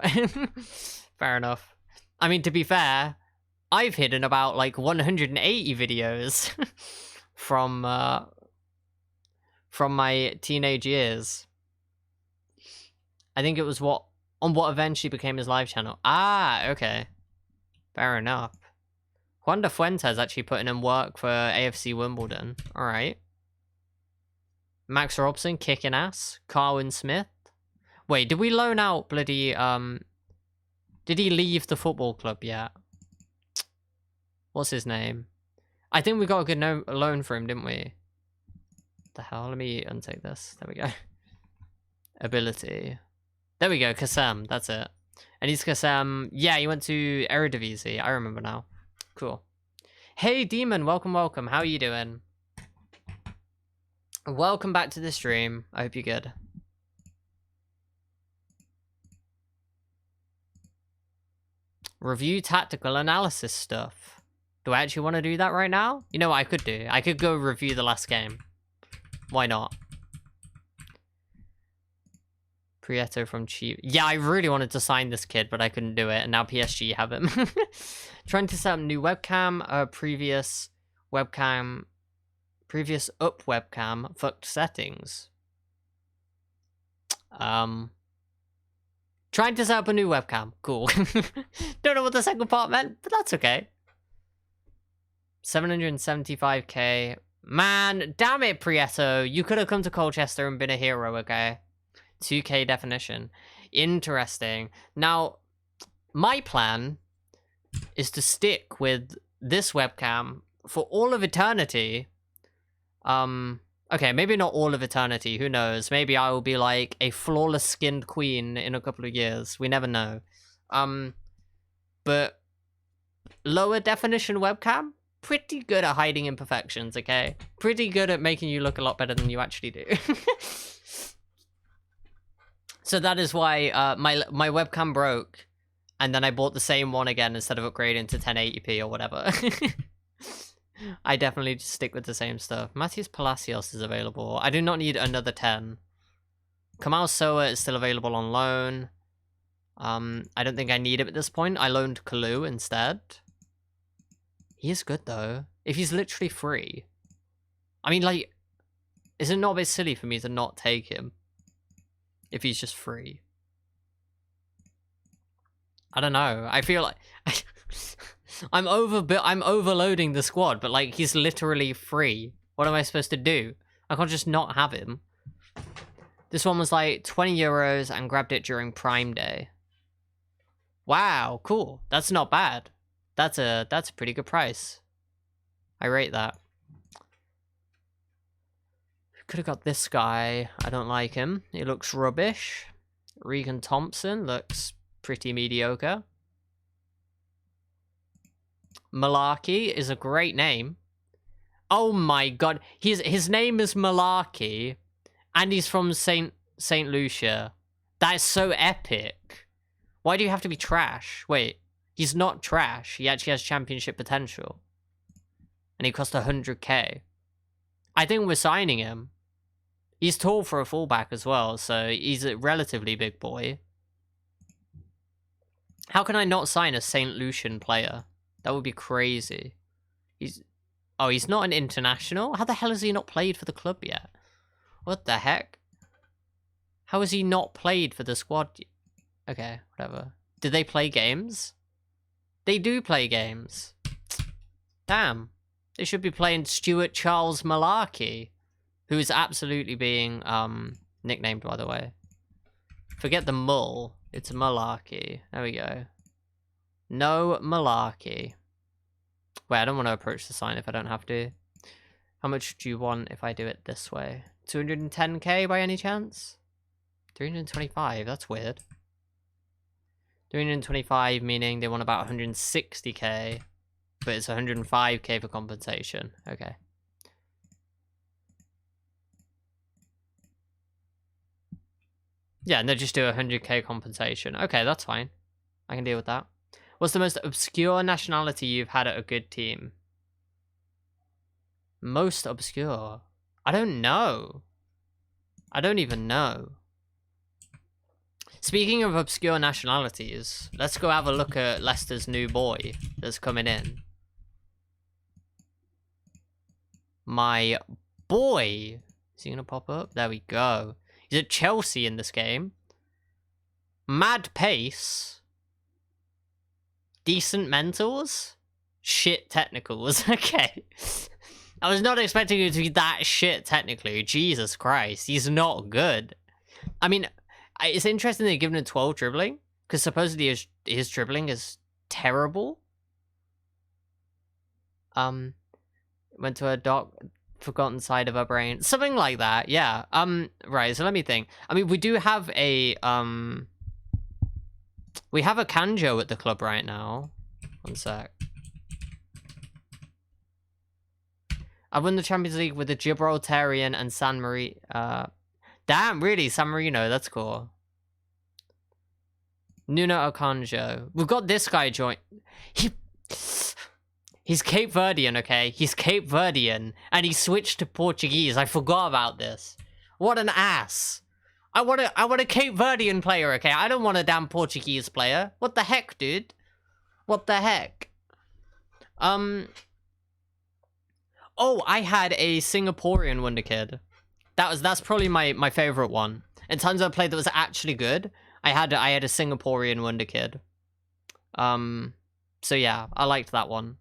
Fair enough. I mean, to be fair, I've hidden about like 180 videos from my teenage years. I think it was what eventually became his live channel. Ah, okay. Fair enough. Juan de Fuentes actually putting in work for AFC Wimbledon. Alright. Max Robson kicking ass. Carwin Smith. Wait, did we loan out bloody, did he leave the football club yet? What's his name? I think we got a good loan for him, didn't we? What the hell? Let me untake this. There we go. Ability. There we go, Kassem. That's it. And he's Kassem. Yeah, he went to Eredivisie. I remember now. Cool. Hey, Demon. Welcome, welcome. How are you doing? Welcome back to the stream. I hope you're good. Review tactical analysis stuff. Do I actually want to do that right now? You know what I could do? I could go review the last game. Why not? Prieto from Cheap. Yeah, I really wanted to sign this kid, but I couldn't do it, and now PSG have him. Trying to set up new webcam. Previous up webcam fucked settings. Trying to set up a new webcam. Cool. Don't know what the second part meant, but that's okay. 775k. Man, damn it, Prieto. You could have come to Colchester and been a hero, okay? 2K definition. Interesting. Now, my plan is to stick with this webcam for all of eternity. Okay, maybe not all of eternity. Who knows? Maybe I will be like a flawless skinned queen in a couple of years. We never know. But lower definition webcam, pretty good at hiding imperfections, okay? Pretty good at making you look a lot better than you actually do. So that is why my webcam broke, and then I bought the same one again instead of upgrading to 1080p or whatever. I definitely just stick with the same stuff. Matias Palacios is available. I do not need another 10. Kamal Soa is still available on loan. I don't think I need him at this point. I loaned Kalu instead. He is good, though. If he's literally free. I mean, like, is it not a bit silly for me to not take him? If he's just free. I don't know. I feel like... I'm overloading the squad, but, like, he's literally free. What am I supposed to do? I can't just not have him. This one was, like, 20 euros and grabbed it during Prime Day. Wow, cool. That's not bad. That's a pretty good price. I rate that. Could have got this guy. I don't like him. He looks rubbish. Regan Thompson looks pretty mediocre. Malarkey is a great name. Oh my god. His name is Malarkey, and he's from Saint Lucia. That is so epic. Why do you have to be trash? Wait. He's not trash. He actually has championship potential. And he cost 100k. I think we're signing him. He's tall for a fullback as well, so he's a relatively big boy. How can I not sign a St. Lucian player? That would be crazy. He's not an international? How the hell has he not played for the club yet? What the heck? How has he not played for the squad? Okay, whatever. Did they play games? They do play games. Damn. They should be playing Stuart Charles Malarkey, who is absolutely being nicknamed, by the way. Forget the Mull. It's Malarkey. There we go. No Malarkey. Wait, I don't want to approach the sign if I don't have to. How much do you want if I do it this way? 210k by any chance? 325, that's weird. 325 meaning they want about 160k, but it's 105k for compensation. Okay. Yeah, and they'll just do 100k compensation. Okay, that's fine. I can deal with that. What's the most obscure nationality you've had at a good team? Most obscure? I don't know. I don't even know. Speaking of obscure nationalities, let's go have a look at Leicester's new boy that's coming in. My boy! Is he gonna pop up? There we go. He's at Chelsea in this game. Mad pace. Decent mentals. Shit technicals. Okay. I was not expecting him to be that shit technically. Jesus Christ. He's not good. I mean, it's interesting they're giving him 12 dribbling, because supposedly his dribbling is terrible. Went to a dark, forgotten side of our brain. Something like that, yeah. Right, so let me think. I mean, we do have a, we have a Kanjo at the club right now. One sec. I won the Champions League with the Gibraltarian and San Marino. Damn, really? San Marino, that's cool. Nuno Akanjo. We've got this guy join. He's Cape Verdean, okay? He's Cape Verdean, and he switched to Portuguese. I forgot about this. What an ass. I want a Cape Verdean player, okay? I don't want a damn Portuguese player. What the heck, dude? What the heck? Oh, I had a Singaporean Wonder Kid. That's probably my favorite one. In terms of a play that was actually good, I had a Singaporean Wonder Kid. So yeah, I liked that one.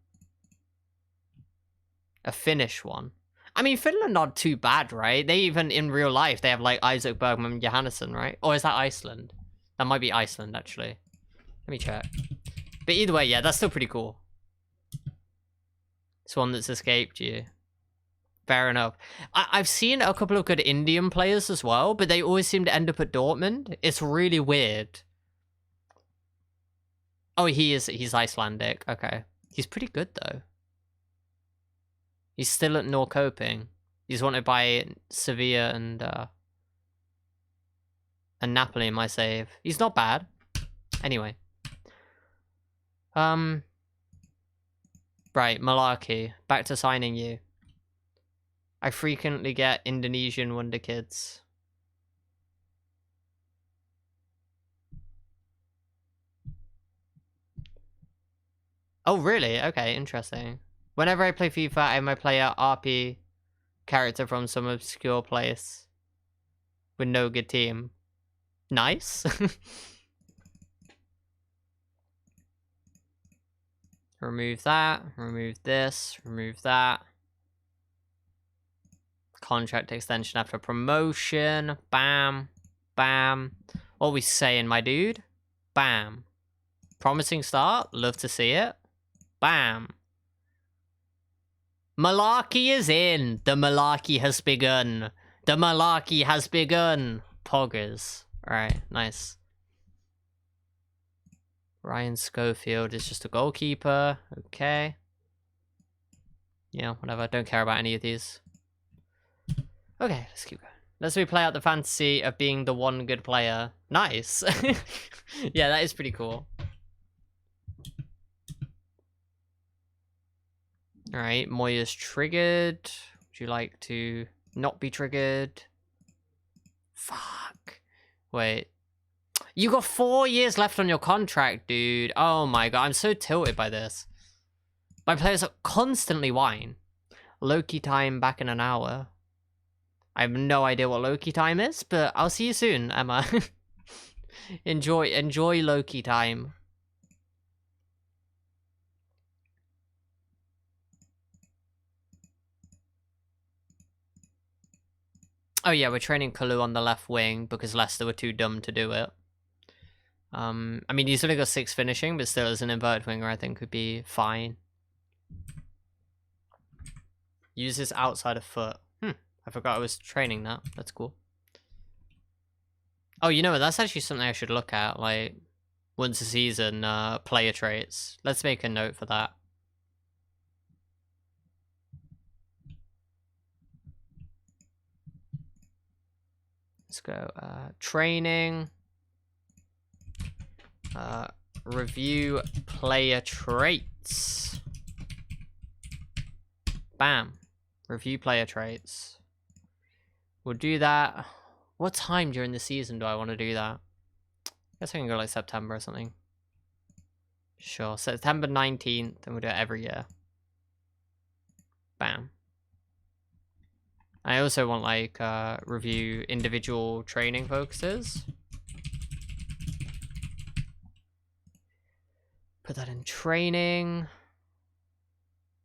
A Finnish one. I mean, Finland not too bad, right? They even, in real life, they have, like, Isaac Bergman Johannesson, right? Or is that Iceland? That might be Iceland, actually. Let me check. But either way, yeah, that's still pretty cool. It's one that's escaped you. Fair enough. I've seen a couple of good Indian players as well, but they always seem to end up at Dortmund. It's really weird. Oh, he's Icelandic. Okay. He's pretty good, though. He's still at Norrköping. He's wanted by Sevilla and Napoli in my save. He's not bad. Anyway. Right, Malarkey. Back to signing you. I frequently get Indonesian wonder kids. Oh, really? Okay, interesting. Whenever I play FIFA, I have my player RP character from some obscure place with no good team. Nice. Remove that. Remove this. Remove that. Contract extension after promotion. Bam. Bam. What are we saying, my dude? Bam. Promising start. Love to see it. Bam. Malarkey is in. The malarkey has begun. The malarkey has begun. Poggers. Alright, nice. Ryan Schofield is just a goalkeeper. Okay. Yeah, whatever. Don't care about any of these. Okay, let's keep going. Let's play out the fantasy of being the one good player. Nice. Yeah, that is pretty cool. Alright, Moya's triggered. Would you like to not be triggered? Fuck. Wait. You got 4 years left on your contract, dude. Oh my god, I'm so tilted by this. My players are constantly whine. Loki time back in an hour. I have no idea what Loki time is, but I'll see you soon, Emma. Enjoy Loki time. Oh yeah, we're training Kalu on the left wing because Leicester were too dumb to do it. I mean, he's only got 6 finishing, but still as an inverted winger, I think would be fine. Use his outside of foot. I forgot I was training that. That's cool. Oh, you know what? That's actually something I should look at, like, once a season, player traits. Let's make a note for that. Let's go, training. Review player traits. Bam. Review player traits. We'll do that. What time during the season do I want to do that? I guess I can go like September or something. Sure. September 19th, and we'll do it every year. Bam. I also want like review individual training focuses. Put that in training.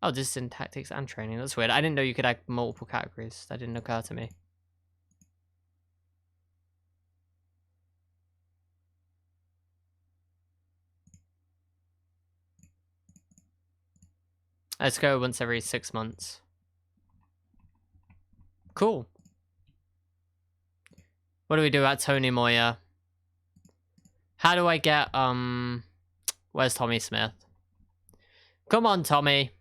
Oh, this is in tactics and training. That's weird. I didn't know you could add multiple categories. That didn't occur to me. Let's go once every 6 months. Cool. What do we do about Tony Moya? How do I get, where's Tommy Smith? Come on, Tommy.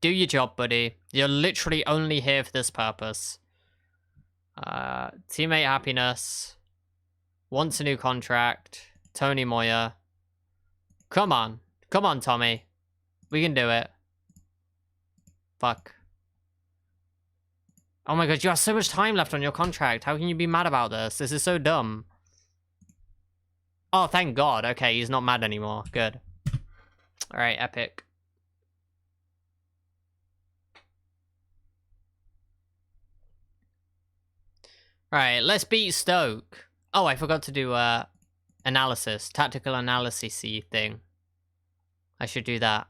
Do your job, buddy. You're literally only here for this purpose. Teammate happiness. Wants a new contract. Tony Moya. Come on. Come on, Tommy. We can do it. Fuck. Oh my god, you have so much time left on your contract. How can you be mad about this? This is so dumb. Oh, thank god. Okay, he's not mad anymore. Good. Alright, epic. Alright, let's beat Stoke. Oh, I forgot to do analysis. Tactical analysis-y thing. I should do that.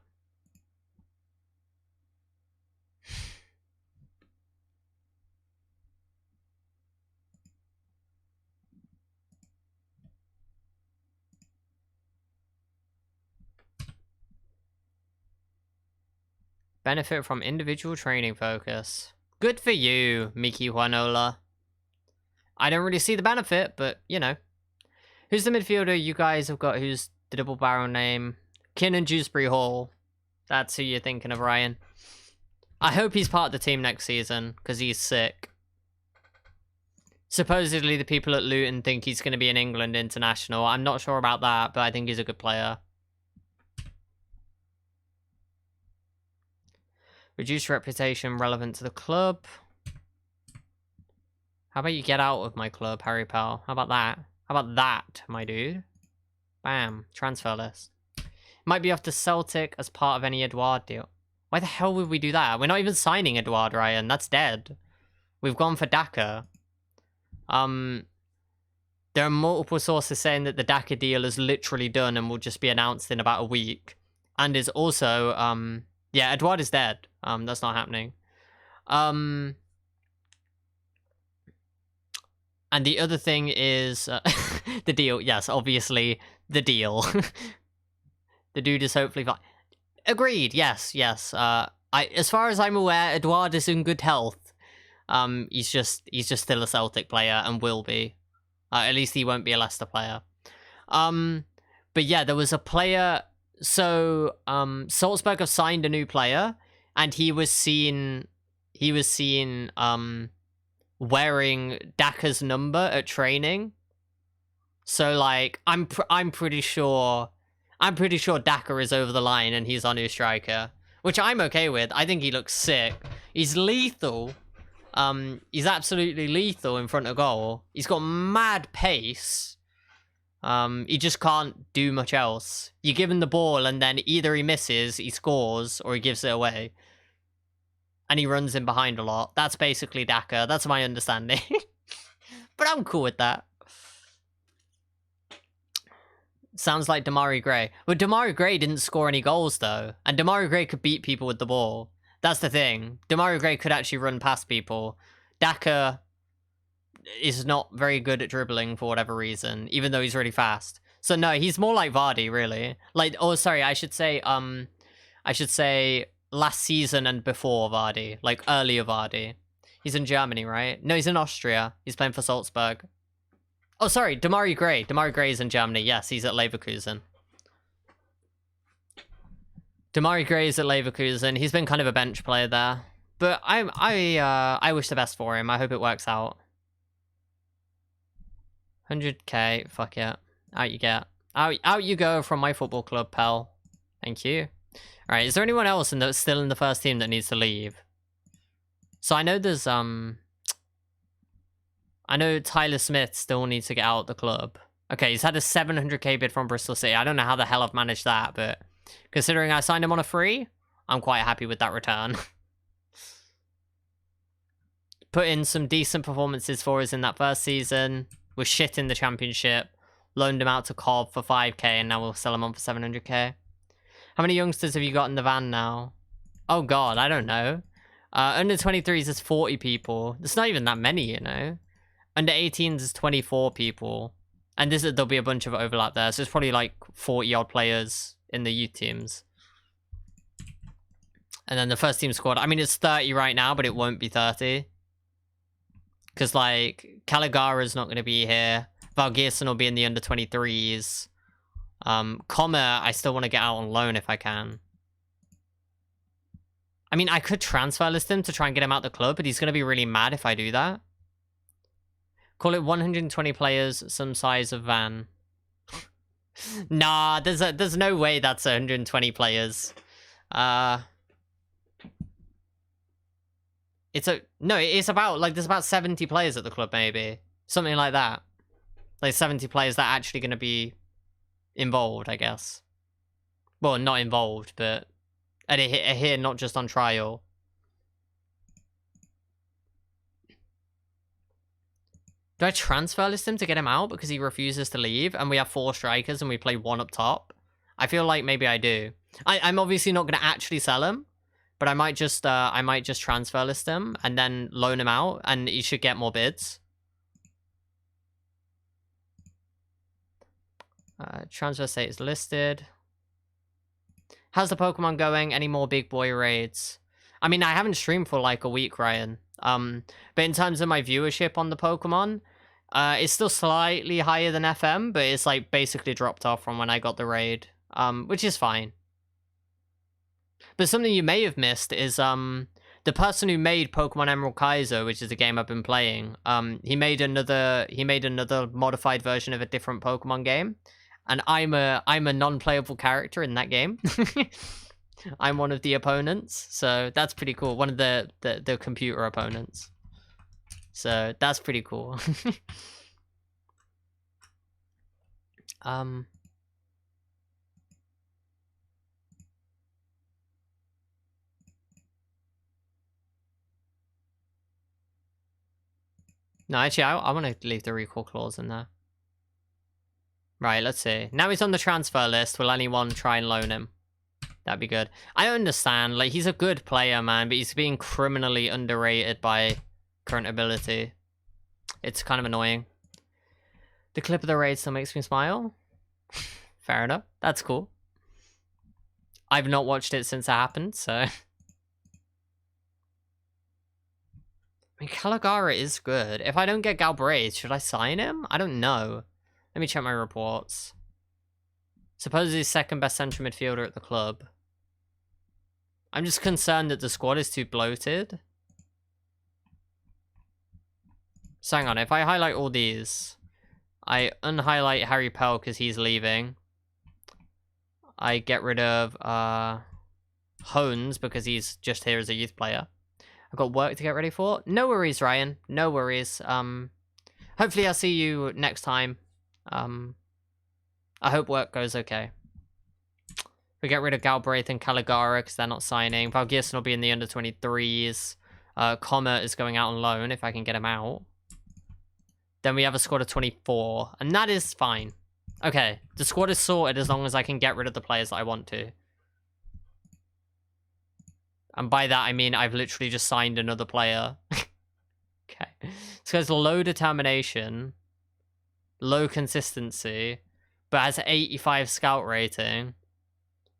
Benefit from individual training focus. Good for you, Miki Juanola. I don't really see the benefit, but, you know. Who's the midfielder you guys have got who's the double barrel name? Kinnan Dewsbury Hall. That's who you're thinking of, Ryan. I hope he's part of the team next season, because he's sick. Supposedly the people at Luton think he's going to be an England international. I'm not sure about that, but I think he's a good player. Reduced reputation relevant to the club. How about you get out of my club, Harry Powell? How about that? How about that, my dude? Bam. Transfer list. Might be off to Celtic as part of any Edouard deal. Why the hell would we do that? We're not even signing Edouard, Ryan. That's dead. We've gone for Daka. There are multiple sources saying that the Daka deal is literally done and will just be announced in about a week. And is also, yeah, Edouard is dead. That's not happening. And the other thing is the deal. Yes, obviously the deal. The dude is hopefully fine. Agreed. Yes, yes. As far as I'm aware, Edouard is in good health. He's just still a Celtic player and will be. At least he won't be a Leicester player. But yeah, there was a player. So Salzburg have signed a new player, and he was seen wearing Daka's number at training. So like I'm pretty sure Daka is over the line and he's our new striker, which I'm okay with. I think he looks sick. He's lethal. He's absolutely lethal in front of goal. He's got mad pace. He just can't do much else. You give him the ball and then either he misses, he scores, or he gives it away. And he runs in behind a lot. That's basically Daka. That's my understanding. But I'm cool with that. Sounds like Damari Gray. But Damari Gray didn't score any goals, though. And Damari Gray could beat people with the ball. That's the thing. Damari Gray could actually run past people. Daka is not very good at dribbling for whatever reason, even though he's really fast. So no, he's more like Vardy, really. Like, oh, sorry, I should say last season and before Vardy, like earlier Vardy. He's in Germany, right? No, he's in Austria. He's playing for Salzburg. Oh, sorry, Damari Gray. Damari Gray is in Germany. Yes, he's at Leverkusen. Damari Gray is at Leverkusen. He's been kind of a bench player there. But I wish the best for him. I hope it works out. 100k, fuck yeah. Out you get. Out you go from my football club, pal. Thank you. Alright, is there anyone else that's still in the first team that needs to leave? So I know there's, I know Tyler Smith still needs to get out of the club. Okay, he's had a 700k bid from Bristol City. I don't know how the hell I've managed that, but considering I signed him on a free, I'm quite happy with that return. Put in some decent performances for us in that first season. Was shit in the championship. Loaned him out to Cobb for 5k, and now we'll sell him on for 700k. How many youngsters have you got in the van now? Oh god, I don't know. Under 23s is 40 people. There's not even that many, you know. Under 18s is 24 people. And there'll be a bunch of overlap there, so it's probably like 40 odd players in the youth teams. And then the first team squad, I mean, it's 30 right now, but it won't be 30. Because, like, Caligara's not going to be here. Valgeirson will be in the under 23s. Comer, I still want to get out on loan if I can. I mean, I could transfer list him to try and get him out the club, but he's going to be really mad if I do that. Call it 120 players, some size of van. Nah, there's no way that's 120 players. It's about, like, there's about 70 players at the club, maybe. Something like that. Like, 70 players that are actually going to be involved, I guess. Well, not involved, but are here not just on trial. Do I transfer list him to get him out because he refuses to leave and we have 4 strikers and we play 1 up top? I feel like maybe I do. I'm obviously not going to actually sell him, but I might just transfer list him and then loan him out and he should get more bids. Transfer status listed. How's the Pokemon going? Any more big boy raids? I mean, I haven't streamed for like a week, Ryan. But in terms of my viewership on the Pokemon, it's still slightly higher than FM, but it's like basically dropped off from when I got the raid, which is fine. But something you may have missed is the person who made Pokemon Emerald Kaiser, which is a game I've been playing. He made another modified version of a different Pokemon game, and I'm a non-playable character in that game. I'm one of the opponents, so that's pretty cool. One of the computer opponents. So that's pretty cool. No, actually, I want to leave the recall clause in there. Right, let's see. Now he's on the transfer list. Will anyone try and loan him? That'd be good. I understand, like, he's a good player, man, but he's being criminally underrated by current ability. It's kind of annoying. The clip of the raid still makes me smile. Fair enough. That's cool. I've not watched it since it happened, so... I mean, Caligara is good. If I don't get Galbraith, should I sign him? I don't know. Let me check my reports. Supposedly second best central midfielder at the club. I'm just concerned that the squad is too bloated. So hang on, if I highlight all these, I unhighlight Harry Pell because he's leaving. I get rid of Hones because he's just here as a youth player. I've got work to get ready for. No worries, Ryan. No worries. Hopefully I'll see you next time. I hope work goes okay. We get rid of Galbraith and Caligara because they're not signing. Valgearson will be in the under-23s. Comet is going out on loan if I can get him out. Then we have a squad of 24. And that is fine. Okay, the squad is sorted as long as I can get rid of the players that I want to. And by that, I mean I've literally just signed another player. Okay. So there's low determination, low consistency, but has 85 scout rating,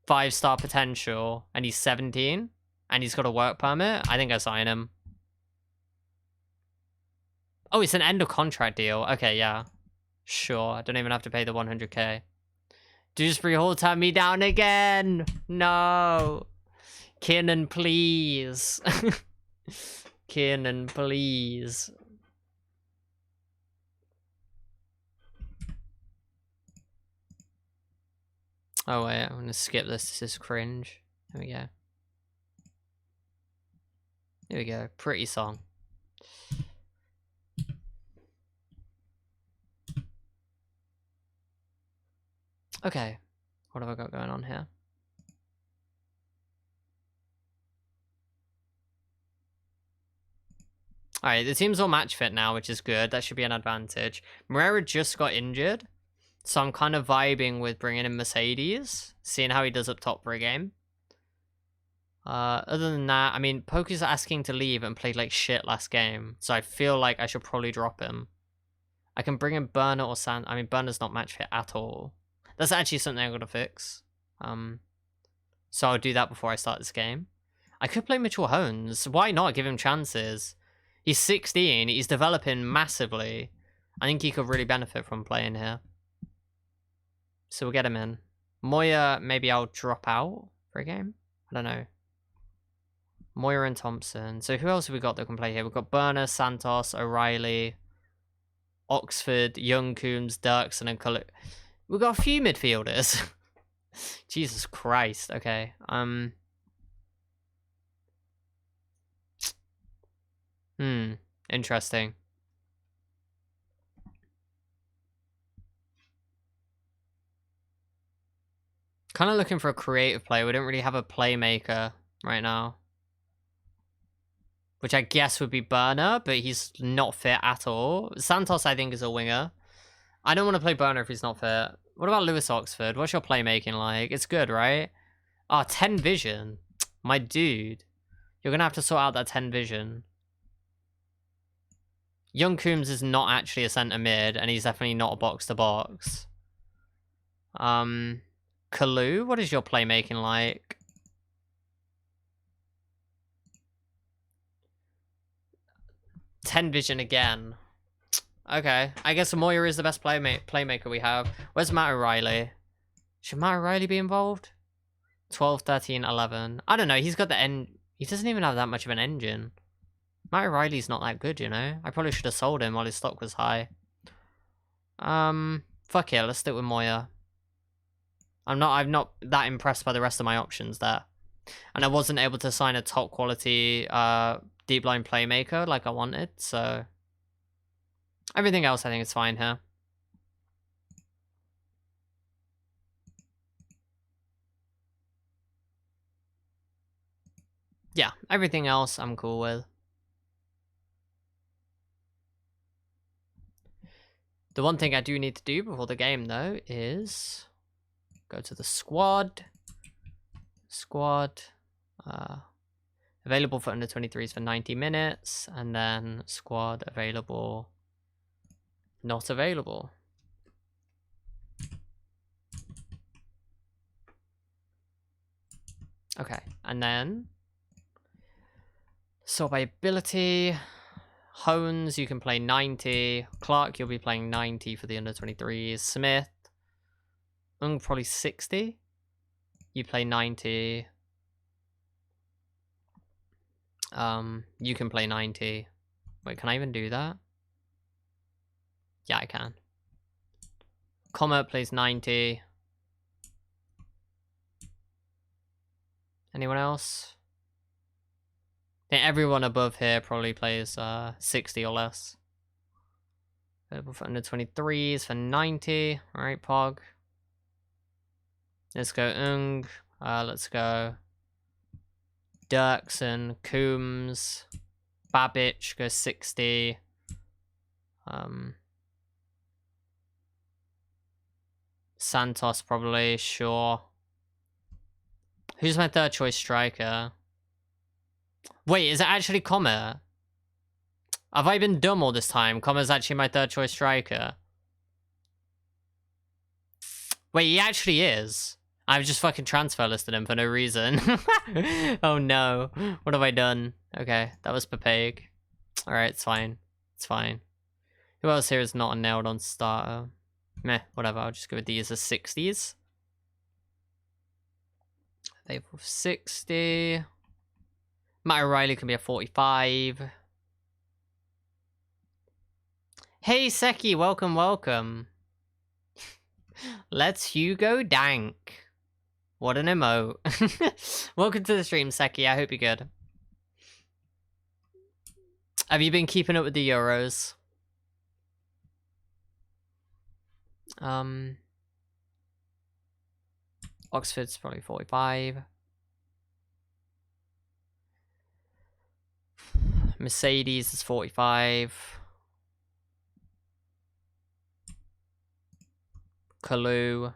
5-star potential, and he's 17, and he's got a work permit. I think I sign him. Oh, it's an end of contract deal. Okay, yeah. Sure, I don't even have to pay the 100k. Dewsbury Hall turned me down again. No. Kiernan, please. Kiernan, please. Oh wait, I'm gonna skip this. This is cringe. There we go. Here we go. Pretty song. Okay. What have I got going on here? Alright, the team's all match fit now, which is good. That should be an advantage. Moreira just got injured, so I'm kind of vibing with bringing in Mercedes, seeing how he does up top for a game. Other than that, I mean, Poke's asking to leave and played like shit last game, so I feel like I should probably drop him. I can bring in Burner or Sand. I mean, Burner's not match fit at all. That's actually something I'm gonna fix. So I'll do that before I start this game. I could play Mitchell Hones. Why not give him chances? He's 16. He's developing massively. I think he could really benefit from playing here. So we'll get him in. Moya, maybe I'll drop out for a game. I don't know. Moya and Thompson. So who else have we got that can play here? We've got Burner, Santos, O'Reilly, Oxford, Young, Coombs, Dirksen, and Cullen. We've got a few midfielders. Jesus Christ. Okay. Interesting. Kind of looking for a creative player. We don't really have a playmaker right now. Which I guess would be Burner, but he's not fit at all. Santos, I think, is a winger. I don't want to play Burner if he's not fit. What about Lewis Oxford? What's your playmaking like? It's good, right? Oh, 10 vision. My dude. You're going to have to sort out that 10 vision. Young Coombs is not actually a centre mid, and he's definitely not a box-to-box. Kalu, what is your playmaking like? Ten vision again. Okay, I guess Moya is the best playmaker we have. Where's Matt O'Reilly? Should Matt O'Reilly be involved? 12, 13, 11. I don't know, he's got the he doesn't even have that much of an engine. Matt O'Reilly's not that good, you know? I probably should have sold him while his stock was high. Fuck it, let's stick with Moya. I'm not that impressed by the rest of my options there. And I wasn't able to sign a top quality deep line playmaker like I wanted, so everything else I think is fine here. Yeah, everything else I'm cool with. The one thing I do need to do before the game, though, is go to the squad. Available for under 23s for 90 minutes, and then squad available, not available. Okay, and then sort by ability. Hones, you can play 90. Clark, you'll be playing 90 for the under 23s. Smith, probably 60. You play 90. You can play 90. Wait, can I even do that? Yeah, I can. Comet plays 90. Anyone else? I think everyone above here probably plays 60 or less. Available for under 23s for 90. Alright, Pog. Let's go let's go Dirksen, Coombs, Babbage goes 60. Santos probably, sure. Who's my third choice striker? Wait, is it actually Comet? Have I been dumb all this time? Comet's actually my third choice striker. Wait, he actually is. I've just fucking transfer listed him for no reason. Oh no. What have I done? Okay, that was Papeg. Alright, it's fine. It's fine. Who else here is not a nailed on starter? Meh, whatever. I'll just go with these as 60s. They've 60. Matt O'Reilly can be a 45. Hey, Seki, welcome, welcome. Let's Hugo Dank. What an emote. Welcome to the stream, Seki. I hope you're good. Have you been keeping up with the Euros? Oxford's probably 45. Mercedes is 45. Kalu.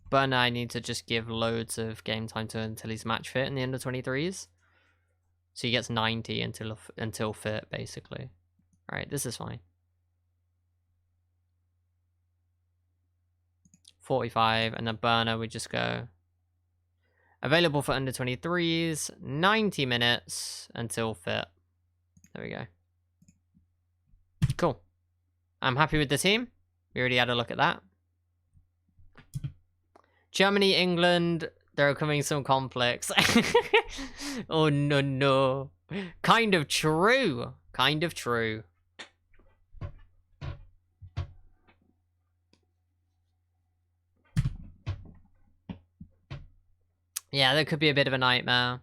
Burner, I need to just give loads of game time to until he's match fit in the under 23s. So he gets 90 until fit, basically. Alright, this is fine. 45, and then Burner, we just go available for under 23s, 90 minutes until fit. There we go. Cool. I'm happy with the team. We already had a look at that. Germany, England, there are coming some conflicts. Oh, no, no. Kind of true. Kind of true. Yeah, that could be a bit of a nightmare.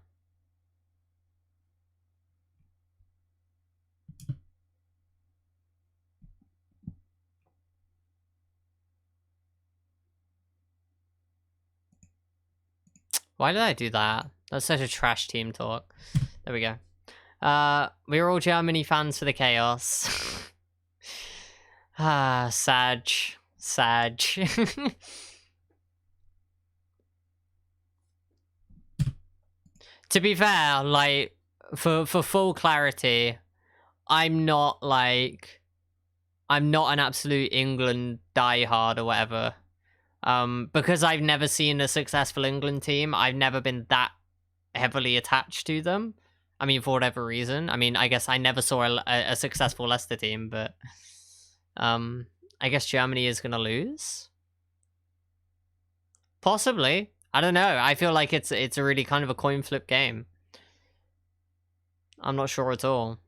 Why did I do that? That's such a trash team talk. There we go. We're all Germany fans for the chaos. Sag. To be fair, like, for full clarity, I'm not an absolute England diehard or whatever. Because I've never seen a successful England team, I've never been that heavily attached to them. I mean, for whatever reason. I mean, I guess I never saw a successful Leicester team, but I guess Germany is gonna lose. Possibly. I don't know. I feel like it's a really kind of a coin flip game. I'm not sure at all.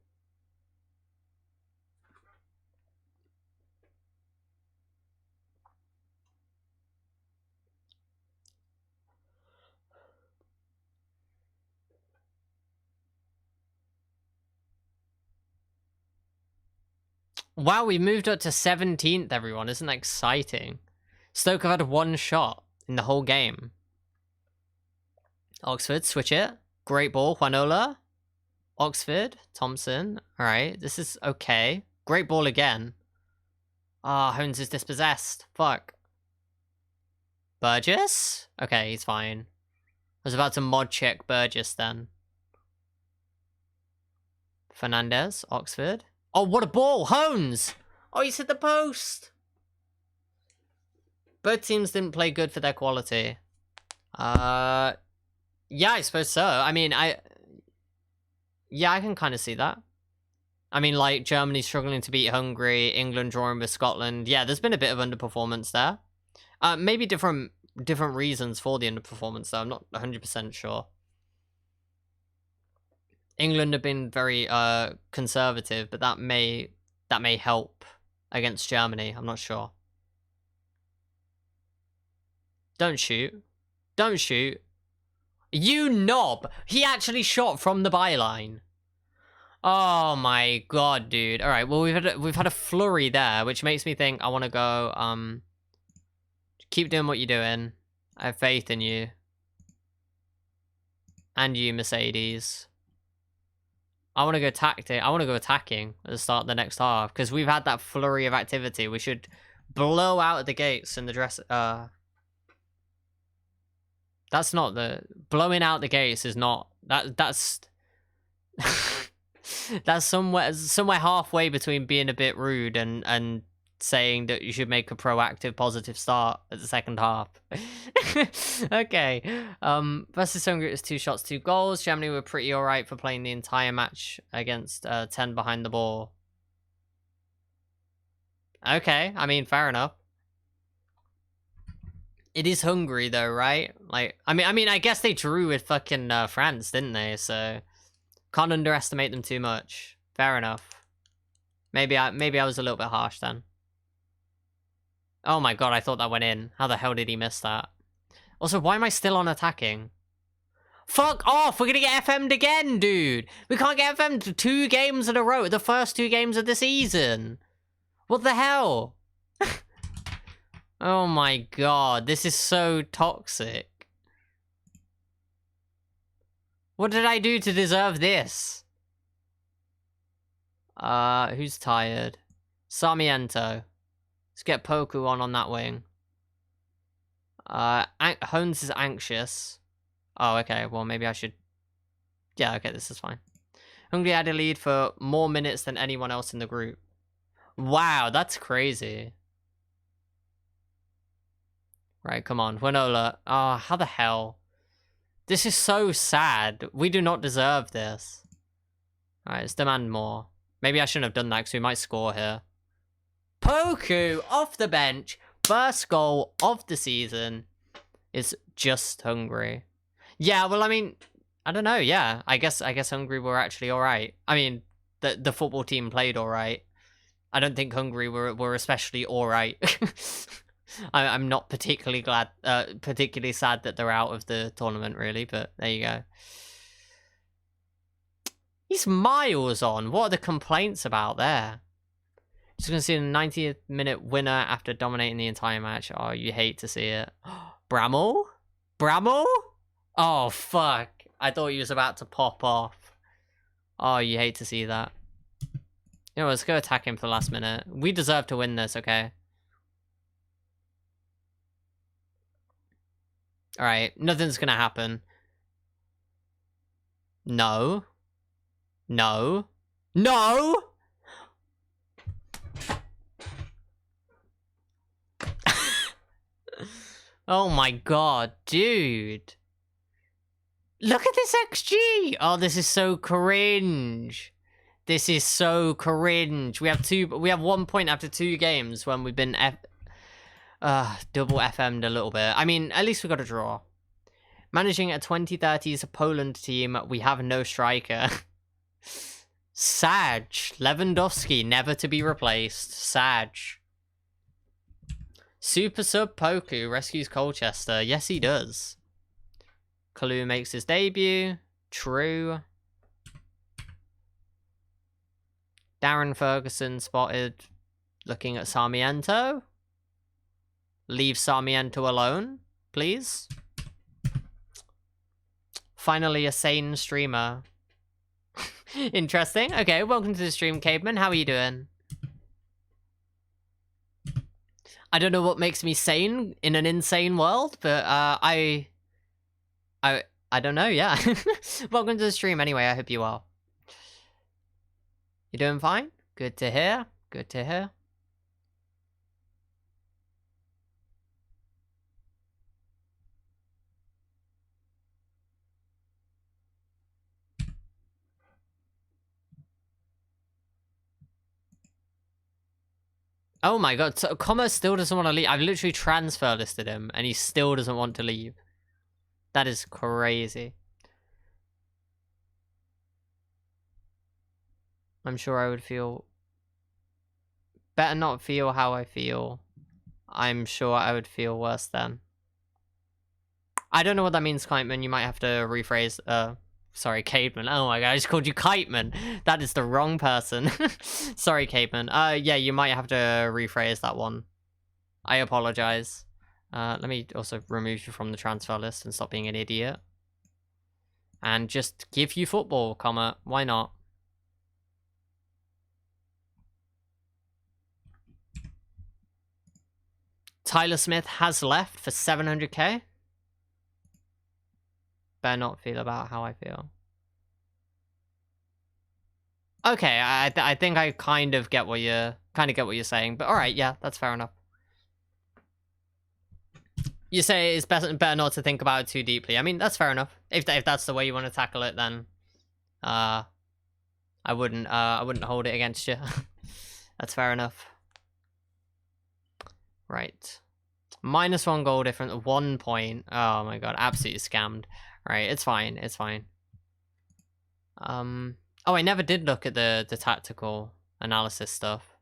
Wow, we moved up to 17th, everyone. Isn't that exciting? Stoke have had one shot in the whole game. Oxford, switch it. Great ball, Juanola. Oxford, Thompson. All right, this is okay. Great ball again. Ah, Holmes is dispossessed. Fuck. Burgess? Okay, he's fine. I was about to mod check Burgess then. Fernandez, Oxford. Oh, what a ball! Hones! Oh, he's hit the post! Both teams didn't play good for their quality. Yeah, I suppose so. I mean, yeah, I can kind of see that. I mean, like, Germany struggling to beat Hungary, England drawing with Scotland. Yeah, there's been a bit of underperformance there. Maybe different reasons for the underperformance, though. I'm not 100% sure. England have been very conservative, but that may help against Germany. I'm not sure. Don't shoot. Don't shoot. You knob! He actually shot from the byline. Oh my god, dude. All right, well we've had a flurry there, which makes me think I want to go. Keep doing what you're doing. I have faith in you. And you, Mercedes. I want to go attacking at the start of the next half because we've had that flurry of activity. We should blow out the gates in the dress. That's not the blowing out the gates is not that's that's somewhere halfway between being a bit rude and saying that you should make a proactive positive start at the second half. Okay. Versus Hungary, it was 2 shots, 2 goals. Germany were pretty alright for playing the entire match against 10 behind the ball. Okay, I mean, fair enough. It is Hungary though, right? Like, I mean, I guess they drew with fucking France, didn't they? So can't underestimate them too much. Fair enough. Maybe I was a little bit harsh then. Oh my god, I thought that went in. How the hell did he miss that? Also, why am I still on attacking? Fuck off! We're gonna get FM'd again, dude! We can't get FM'd 2 games in a row, the first 2 games of the season! What the hell? Oh my god, this is so toxic. What did I do to deserve this? Who's tired? Sarmiento. Let's get Poku on that wing. Hones is anxious. Oh, okay. Well, maybe I should... Yeah, okay, this is fine. Hungary had a lead for more minutes than anyone else in the group. Wow, that's crazy. Right, come on. Juanola. Oh, how the hell? This is so sad. We do not deserve this. Alright, let's demand more. Maybe I shouldn't have done that because we might score here. Poku off the bench. First goal of the season is just Hungary. Yeah, well, I mean, I don't know. Yeah, I guess Hungary were actually all right. I mean, the football team played all right. I don't think Hungary were especially all right. I'm not particularly sad that they're out of the tournament, really. But there you go. He's miles on. What are the complaints about there? Just gonna see a 90th minute winner after dominating the entire match. Oh, you hate to see it. Bramall? Bramall? Oh, fuck. I thought he was about to pop off. Oh, you hate to see that. You know, let's go attack him for the last minute. We deserve to win this, okay? Alright, nothing's gonna happen. No. No. No! Oh my god, dude. Look at this XG! Oh, this is so cringe. This is so cringe. We have 1 point after 2 games when we've been double FM'd a little bit. I mean, at least we got a draw. Managing a 2030s Poland team, we have no striker. Sag. Lewandowski, never to be replaced. Sag. Super sub Poku rescues Colchester. Yes, he does. Kalu makes his debut. True. Darren Ferguson spotted looking at Sarmiento. Leave Sarmiento alone, please. Finally, a sane streamer. Interesting. Okay, welcome to the stream, Caveman. How are you doing? I don't know what makes me sane in an insane world, but I don't know, yeah. Welcome to the stream anyway, I hope you are. You doing fine? Good to hear. Good to hear. Oh my god, so Commerce still doesn't want to leave. I've literally transfer listed him, and he still doesn't want to leave. That is crazy. I'm sure I would feel... Better not feel how I feel. I'm sure I would feel worse then. I don't know what that means, Kiteman. You might have to rephrase... Sorry, Cademan. Oh my god, I just called you Kiteman. That is the wrong person. Sorry, Cademan. Yeah, you might have to rephrase that one. I apologize. Let me also remove you from the transfer list and stop being an idiot. And just give you football, comma. Why not? Tyler Smith has left for 700k. Better not feel about how I feel. Okay, I think I kind of get what you're saying, but all right, yeah, that's fair enough. You say it's better not to think about it too deeply. I mean, that's fair enough. If that's the way you want to tackle it, then I wouldn't hold it against you. That's fair enough. Right. -1 goal difference, 1 point. Oh my god, absolutely scammed. Right, it's fine. It's fine. Oh, I never did look at the tactical analysis stuff.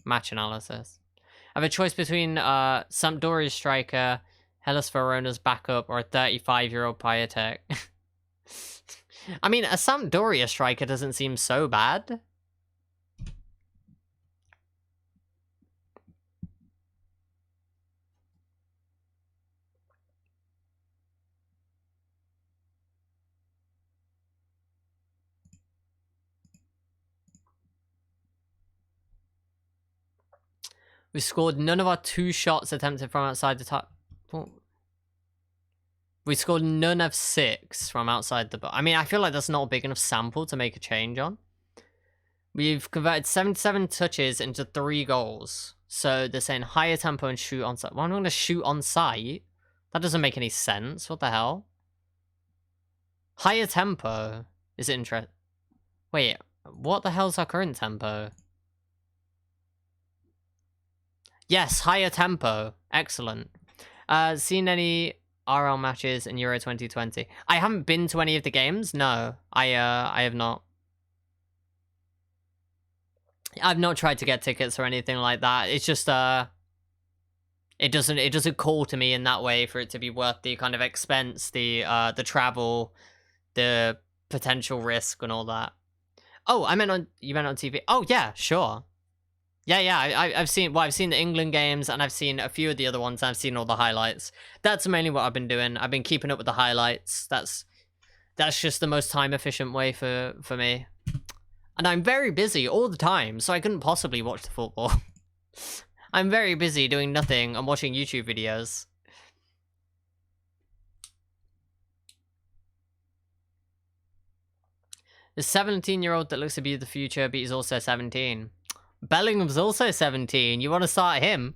Match analysis. I have a choice between Sampdoria's striker, Hellas Verona's backup, or a 35-year-old Piatek. I mean, a Sampdoria striker doesn't seem so bad. We scored none of our 2 shots attempted from outside the top. We scored none of 6 from outside the box. I mean, I feel like that's not a big enough sample to make a change on. We've converted 77 touches into 3 goals. So they're saying higher tempo and shoot on site. Well, I'm going to shoot on site. That doesn't make any sense. What the hell? Higher tempo is interesting. Wait, what the hell's our current tempo? Yes, higher tempo. Excellent. Seen any RL matches in Euro 2020? I haven't been to any of the games. No, I have not. I've not tried to get tickets or anything like that. It's just it doesn't call to me in that way for it to be worth the kind of expense, the travel, the potential risk and all that. Oh, you meant on TV. Oh yeah, sure. Yeah, I've seen the England games, and I've seen a few of the other ones, and I've seen all the highlights. That's mainly what I've been doing. I've been keeping up with the highlights. That's just the most time efficient way for me. And I'm very busy all the time, so I couldn't possibly watch the football. I'm very busy doing nothing and watching YouTube videos. The 17-year-old that looks to be the future, but he's also 17. Bellingham's also 17. You want to start him?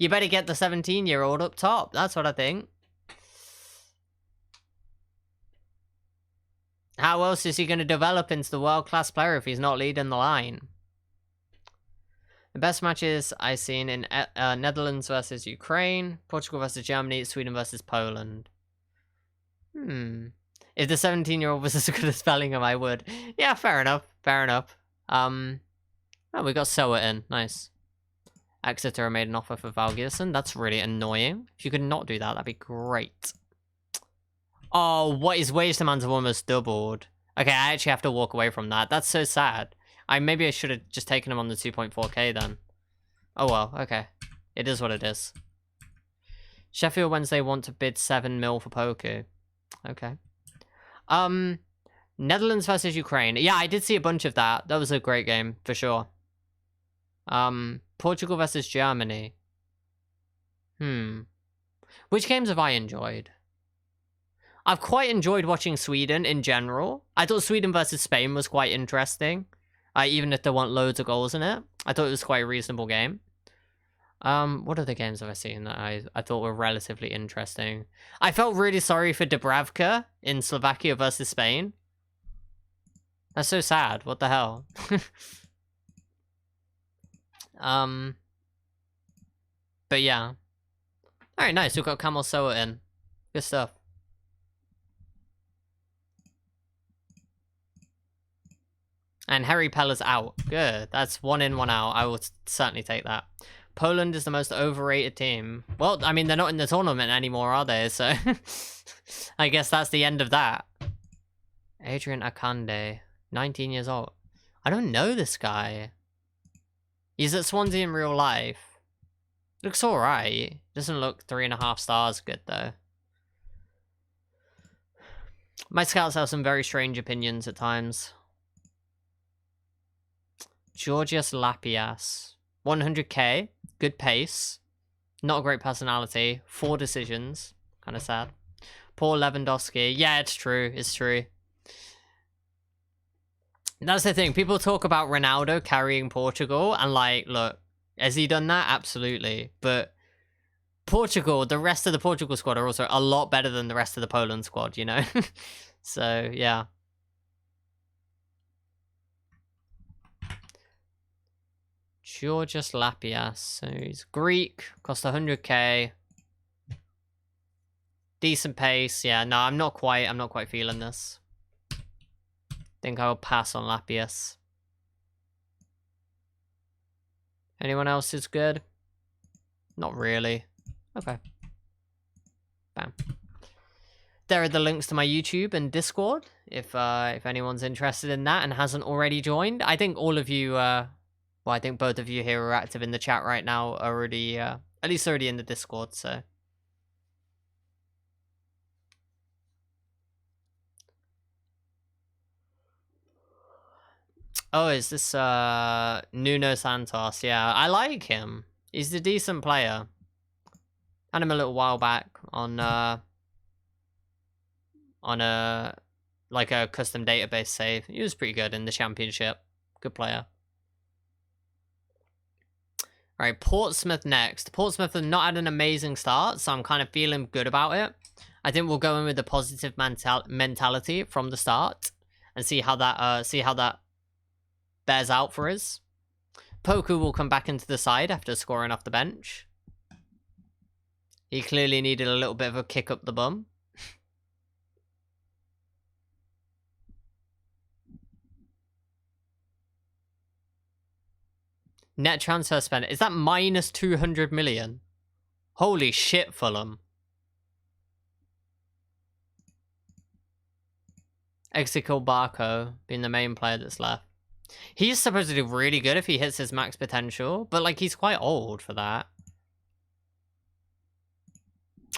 You better get the 17-year-old up top. That's what I think. How else is he going to develop into the world-class player if he's not leading the line? The best matches I've seen in Netherlands versus Ukraine, Portugal versus Germany, Sweden versus Poland. If the 17-year-old was as good as Bellingham, I would. Yeah, fair enough. Fair enough. Oh, we got Soa in. Nice. Exeter made an offer for Valgeirson. That's really annoying. If you could not do that, that'd be great. Oh, what his wage demands have almost doubled. Okay, I actually have to walk away from that. That's so sad. Maybe I should have just taken him on the 2.4k then. Oh well, okay. It is what it is. Sheffield Wednesday want to bid 7 mil for Poku. Okay. Netherlands versus Ukraine. Yeah, I did see a bunch of that. That was a great game, for sure. Portugal versus Germany. Which games have I enjoyed? I've quite enjoyed watching Sweden in general. I thought Sweden versus Spain was quite interesting. Even if there weren't loads of goals in it. I thought it was quite a reasonable game. What other games have I seen that I thought were relatively interesting? I felt really sorry for Dubravka in Slovakia versus Spain. That's so sad. What the hell? But yeah. Alright, nice. We've got Camel Soa in. Good stuff. And Harry Peller's out. Good. That's 1 in, 1 out. I will certainly take that. Poland is the most overrated team. Well, I mean, they're not in the tournament anymore, are they? So, I guess that's the end of that. Adrian Akande, 19 years old. I don't know this guy. He's at Swansea in real life. Looks alright. Doesn't look 3.5 stars good, though. My scouts have some very strange opinions at times. Georgios Lapias. 100k. Good pace. Not a great personality. 4 decisions. Kind of sad. Poor Lewandowski. Yeah, it's true. It's true. That's the thing. People talk about Ronaldo carrying Portugal. And like, look. Has he done that? Absolutely. But Portugal, the rest of the Portugal squad are also a lot better than the rest of the Poland squad, you know? So, yeah. Georgios Lapias. So he's Greek. Cost 100k. Decent pace. Yeah, no, I'm not quite feeling this. Think I'll pass on Lapias. Anyone else is good? Not really. Okay. Bam. There are the links to my YouTube and Discord if anyone's interested in that and hasn't already joined. I think all of you, well, I think both of you here are active in the chat right now already, at least already in the Discord, so. Oh, is this Nuno Santos? Yeah, I like him. He's a decent player. Had him a little while back on a like a custom database save. He was pretty good in the championship. Good player. All right, Portsmouth next. Portsmouth have not had an amazing start, so I'm kind of feeling good about it. I think we'll go in with a positive mentality from the start and see how that bears out for us. Poku will come back into the side after scoring off the bench. He clearly needed a little bit of a kick up the bum. Net transfer spend. Is that minus 200 million? Holy shit, Fulham. Ezequiel Barco being the main player that's left. He's supposedly really good if he hits his max potential, but like he's quite old for that.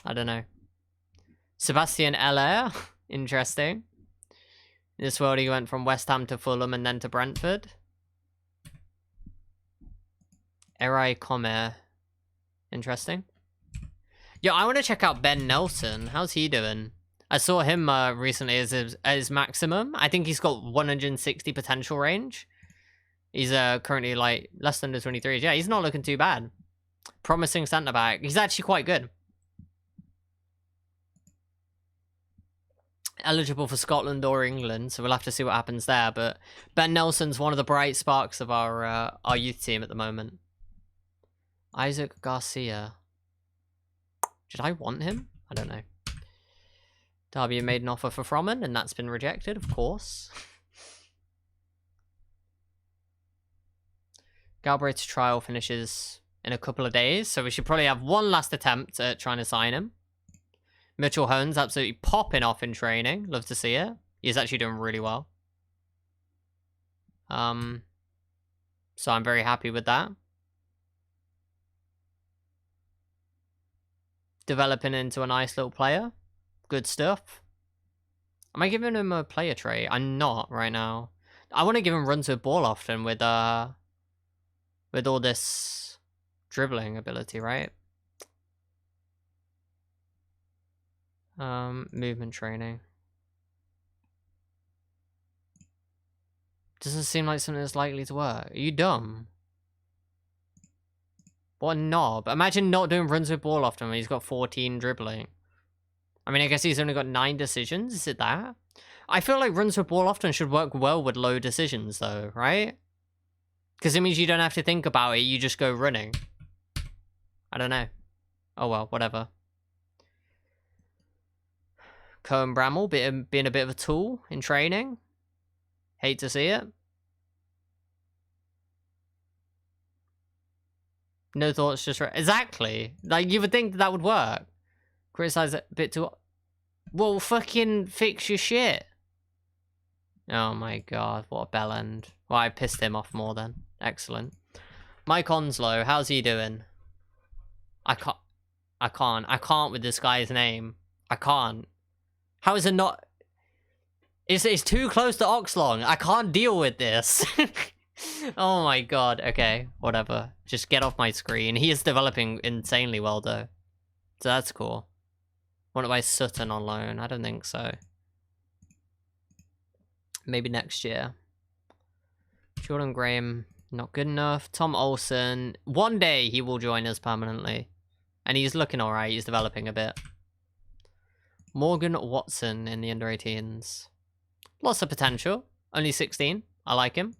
I don't know. Sebastian Aller, interesting. In this world he went from West Ham to Fulham and then to Brentford. Erai Comer, interesting. Yo, I want to check out Ben Nelson. How's he doing? I saw him recently as his maximum. I think he's got 160 potential range. He's currently like less than the 23s. Yeah, he's not looking too bad. Promising centre-back. He's actually quite good. Eligible for Scotland or England, so we'll have to see what happens there. But Ben Nelson's one of the bright sparks of our youth team at the moment. Isaac Garcia. Did I want him? I don't know. Derby made an offer for Fromman, and that's been rejected, of course. Galbraith's trial finishes in a couple of days, so we should probably have one last attempt at trying to sign him. Mitchell Hone's absolutely popping off in training. Love to see it. He's actually doing really well. So I'm very happy with that. Developing into a nice little player. Good stuff. Am I giving him a player trait? I'm not right now. I want to give him runs with ball often with all this dribbling ability, right? Movement training. Doesn't seem like something that's likely to work. Are you dumb? What a knob. Imagine not doing runs with ball often when he's got 14 dribbling. I mean, I guess he's only got 9 decisions. Is it that? I feel like runs with ball often should work well with low decisions, though, right? Because it means you don't have to think about it. You just go running. I don't know. Oh, well, whatever. Cohen Bramall being a bit of a tool in training. Hate to see it. No thoughts, just... Exactly. Like, you would think that would work. Criticize it a bit too... Well, fucking fix your shit. Oh my god, what a bell end. Well, I pissed him off more then. Excellent. Mike Onslow, how's he doing? I can't with this guy's name. I can't. How is it not... It's too close to Oxlong. I can't deal with this. Oh my god. Okay, whatever. Just get off my screen. He is developing insanely well, though. So that's cool. Want to buy Sutton on loan? I don't think so. Maybe next year. Jordan Graham, not good enough. Tom Olsen. One day he will join us permanently. And he's looking alright. He's developing a bit. Morgan Watson in the under-18s. Lots of potential. Only 16. I like him.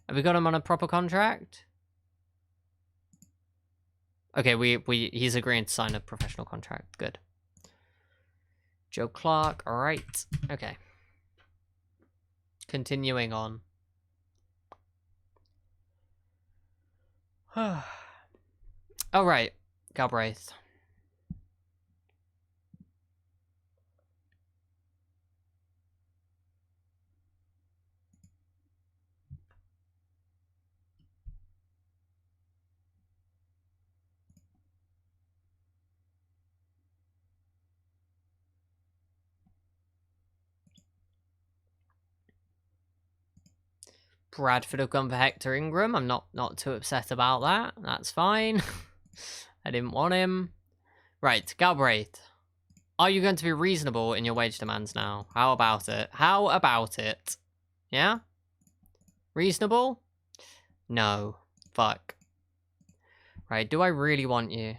Have we got him on a proper contract? Okay, he's agreeing to sign a professional contract. Good. Joe Clark. All right. Okay. Continuing on. All right. Galbraith. Bradford have gone for Hector Ingram. I'm not too upset about that. That's fine. I didn't want him. Right, Galbraith. Are you going to be reasonable in your wage demands now? How about it? How about it? Yeah? Reasonable? No. Fuck. Right, do I really want you?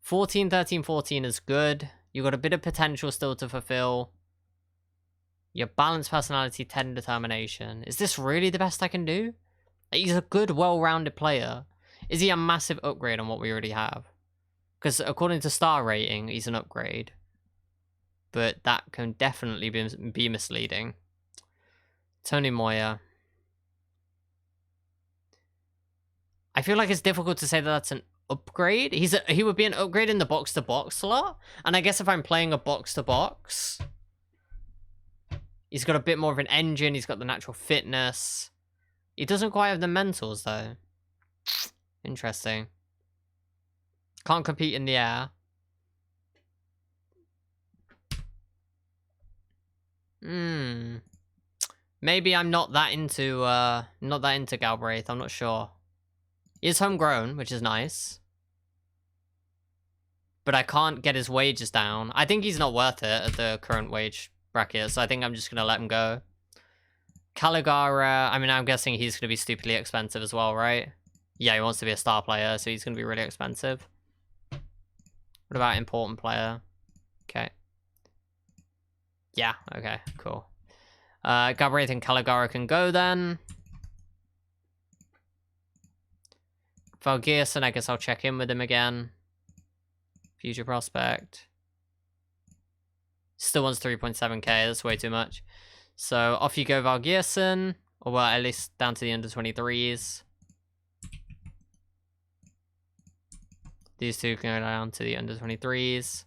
14, 13, 14 is good. You've got a bit of potential still to fulfill. Your balanced personality, 10 determination. Is this really the best I can do? He's a good, well-rounded player. Is he a massive upgrade on what we already have? Because according to star rating, he's an upgrade. But that can definitely be misleading. Tony Moyer. I feel like it's difficult to say that that's an upgrade. He would be an upgrade in the box-to-box slot. And I guess if I'm playing a box-to-box... He's got a bit more of an engine. He's got the natural fitness. He doesn't quite have the mentals, though. Interesting. Can't compete in the air. Maybe I'm not that into Galbraith. I'm not sure. He is homegrown, which is nice. But I can't get his wages down. I think he's not worth it at the current wage bracket, so I think I'm just going to let him go. Caligara, I mean, I'm guessing he's going to be stupidly expensive as well, right? Yeah, he wants to be a star player, so he's going to be really expensive. What about important player? Okay. Yeah, okay, cool. Gabriel and Caligara can go then. Valgearson, I guess I'll check in with him again. Future prospect. Still wants 3.7k, that's way too much. So off you go, Valgearson. Or well, at least down to the under 23s. These two can go down to the under 23s.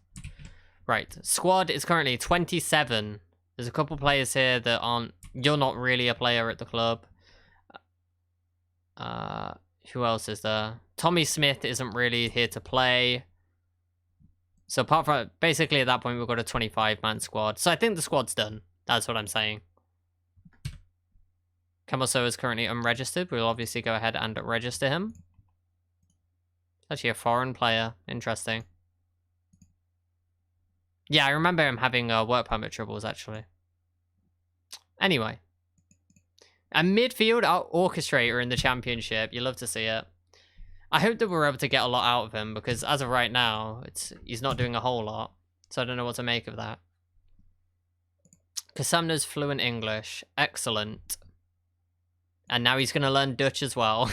Right, squad is currently 27. There's a couple players here that aren't... You're not really a player at the club. Who else is there? Tommy Smith isn't really here to play. So apart from... Basically, at that point, we've got a 25-man squad. So I think the squad's done. That's what I'm saying. Camoso is currently unregistered. We'll obviously go ahead and register him. Actually, a foreign player. Interesting. Yeah, I remember him having work permit troubles, actually. Anyway. A midfield orchestrator in the championship. You love to see it. I hope that we're able to get a lot out of him, because as of right now, he's not doing a whole lot. So I don't know what to make of that. Kasamna's fluent English. Excellent. And now he's going to learn Dutch as well.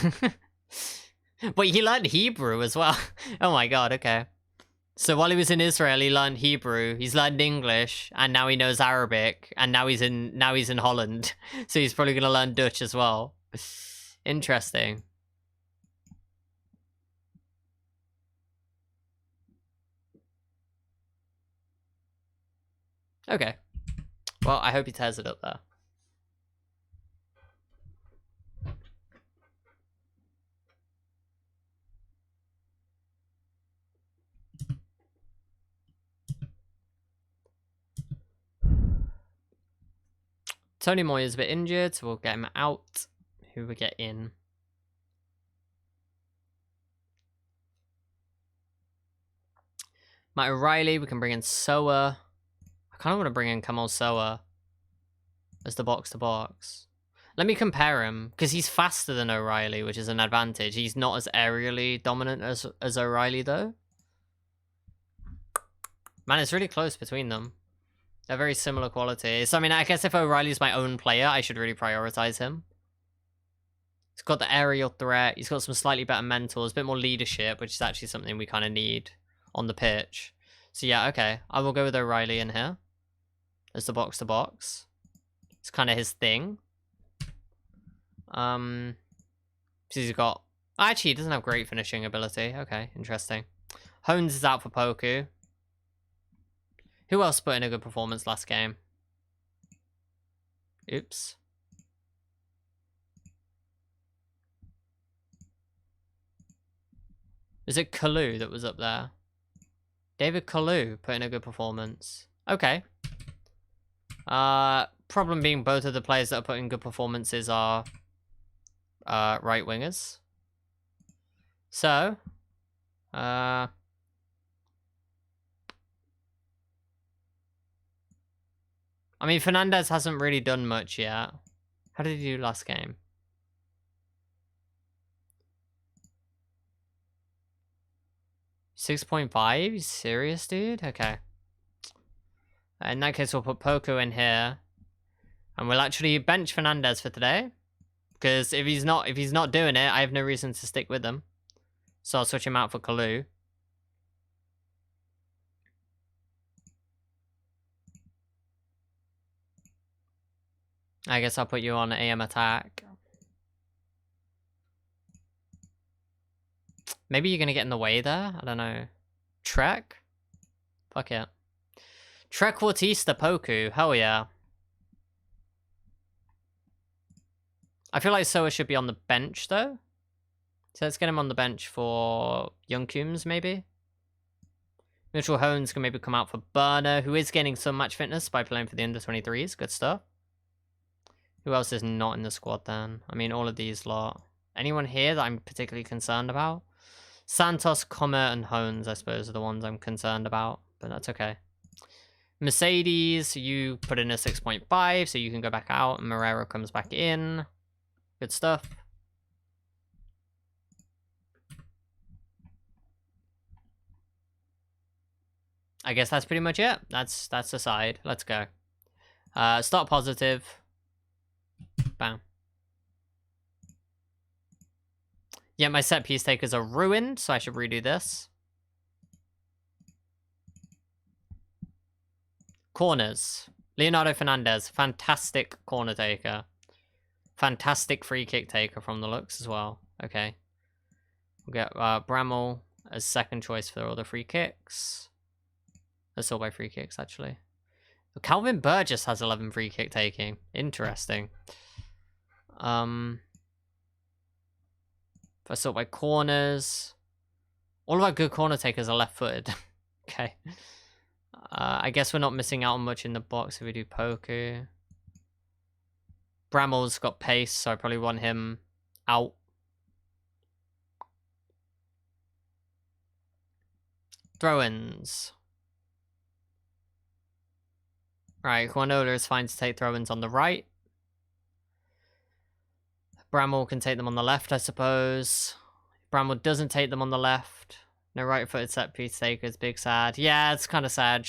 But he learned Hebrew as well. Oh my god, okay. So while he was in Israel, he learned Hebrew, he's learned English, and now he knows Arabic, and now he's in Holland. So he's probably going to learn Dutch as well. Interesting. Okay. Well, I hope he tears it up there. Tony Moyer's a bit injured, so we'll get him out. Who we get in? Matt O'Reilly, we can bring in Soa. I kind of want to bring in Kamal Soa as the box-to-box. Let me compare him, because he's faster than O'Reilly, which is an advantage. He's not as aerially dominant as O'Reilly, though. Man, it's really close between them. They're very similar quality. So, I mean, I guess if O'Reilly's my own player, I should really prioritize him. He's got the aerial threat. He's got some slightly better mentals, a bit more leadership, which is actually something we kind of need on the pitch. So, yeah, okay. I will go with O'Reilly in here as the box-to-box. It's kind of his thing. He's got... Actually, he doesn't have great finishing ability. Okay, interesting. Hones is out for Poku. Who else put in a good performance last game? Oops. Is it Kalu that was up there? David Kalu put in a good performance. Okay. Problem being both of the players that are putting good performances are right wingers. So, I mean, Fernandez hasn't really done much yet. How did he do last game? .5? You serious, dude? Okay. In that case, we'll put Poku in here. And we'll actually bench Fernandez for today. Because if he's not doing it, I have no reason to stick with him. So I'll switch him out for Kalu. I guess I'll put you on AM attack. Maybe you're going to get in the way there? I don't know. Trek? Fuck it. Trequartista Poku. Hell yeah. I feel like Soa should be on the bench, though. So let's get him on the bench for Young Coombs, maybe. Mitchell Hones can maybe come out for Burner, who is getting some match fitness by playing for the under-23s. Good stuff. Who else is not in the squad then? I mean, all of these lot. Anyone here that I'm particularly concerned about? Santos, Comer, and Hones, I suppose, are the ones I'm concerned about. But that's okay. Mercedes, you put in a 6.5, so you can go back out. And Morero comes back in. Good stuff. I guess that's pretty much it. That's the side. Let's go. Start positive. Bam. Yeah, my set piece takers are ruined, so I should redo this. Corners. Leonardo Fernandez. Fantastic corner taker. Fantastic free kick taker from the looks as well. Okay. We'll get Bramall as second choice for all the free kicks. That's all by free kicks, actually. Calvin Burgess has 11 free kick taking. Interesting. If I sort by corners, all of our good corner takers are left-footed. Okay. I guess we're not missing out on much in the box if we do Poku. Bramall's got pace, so I probably want him out. Throw-ins. Right, Juanola is fine to take throw-ins on the right. Bramall can take them on the left, I suppose. If Bramall doesn't take them on the left, no right-footed set-piece takers, big sad. Yeah, it's kind of sad.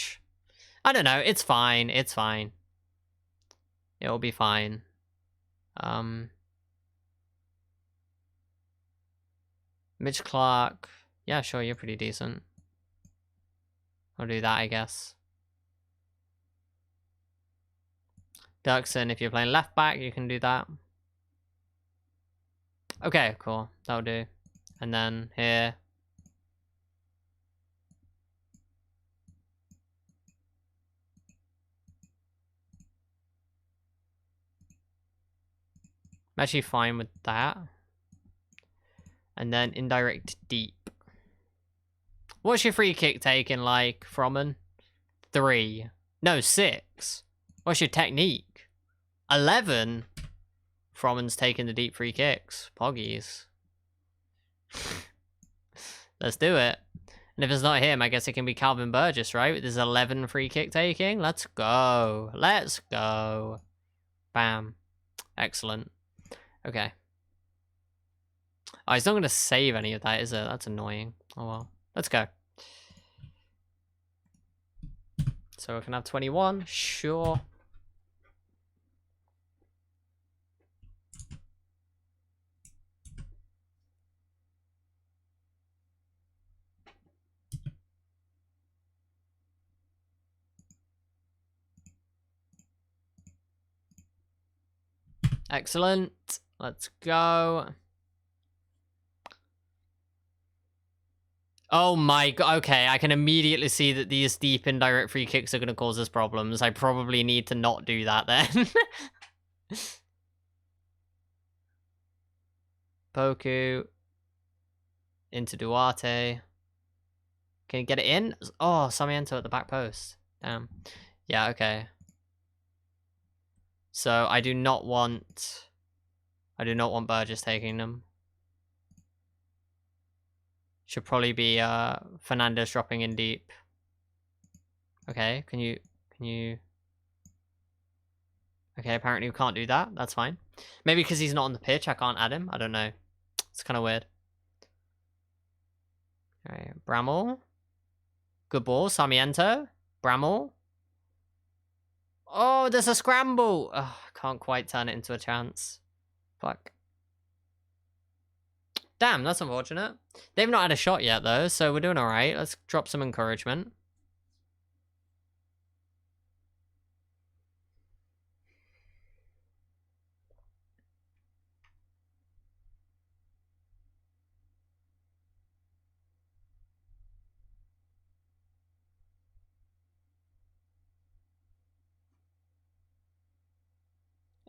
I don't know, it's fine, it's fine. It'll be fine. Mitch Clark. Yeah, sure, you're pretty decent. I'll do that, I guess. Dirksen, if you're playing left back, you can do that. Okay, cool. That'll do. And then here. I'm actually fine with that. And then indirect deep. What's your free kick taking like, Froman? 3. No, 6. What's your technique? 11? Froman's taking the deep free kicks. Poggies. Let's do it. And if it's not him, I guess it can be Calvin Burgess, right? There's 11 free kick taking. Let's go. Let's go. Bam. Excellent. Okay. Oh, he's not going to save any of that, is it? That's annoying. Oh, well. Let's go. So we can have 21. Sure. Excellent. Let's go. Oh my god, okay, I can immediately see that these deep indirect free kicks are going to cause us problems. I probably need to not do that then. Poku. Into Duarte. Can you get it in? Oh, Sarmiento at the back post. Damn. Yeah, okay. So I do not want Burgess taking them. Should probably be Fernandez dropping in deep. Okay, can you Okay, apparently we can't do that. That's fine. Maybe because he's not on the pitch, I can't add him. I don't know. It's kind of weird. Alright, Bramall. Good ball, Sarmiento. Bramall. Oh, there's a scramble. Oh, can't quite turn it into a chance. Fuck. Damn, that's unfortunate. They've not had a shot yet, though, so we're doing all right. Let's drop some encouragement.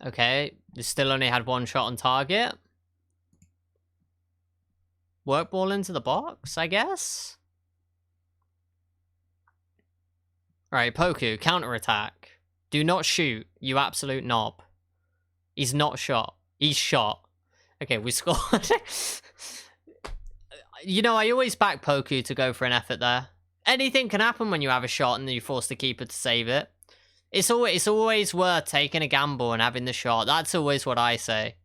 Okay, they still only had one shot on target. Work ball into the box, I guess? Alright, Poku, counter-attack. Do not shoot, you absolute knob. He's not shot. He's shot. Okay, we scored. You know, I always back Poku to go for an effort there. Anything can happen when you have a shot and you force the keeper to save it. It's always worth taking a gamble and having the shot. That's always what I say.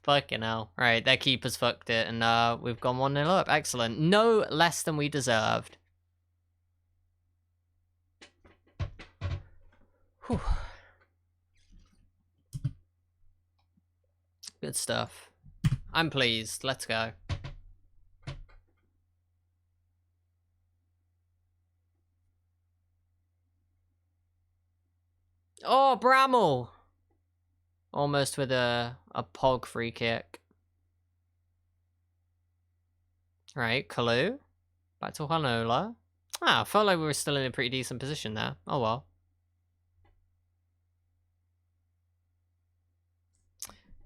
Fucking hell. Right, their keeper's fucked it, and we've gone 1-0 up. Excellent. No less than we deserved. Whew. Good stuff. I'm pleased. Let's go. Oh, Bramall! Almost with a pog free kick. Right, Kalu. Back to Hanola. Ah, I felt like we were still in a pretty decent position there. Oh well.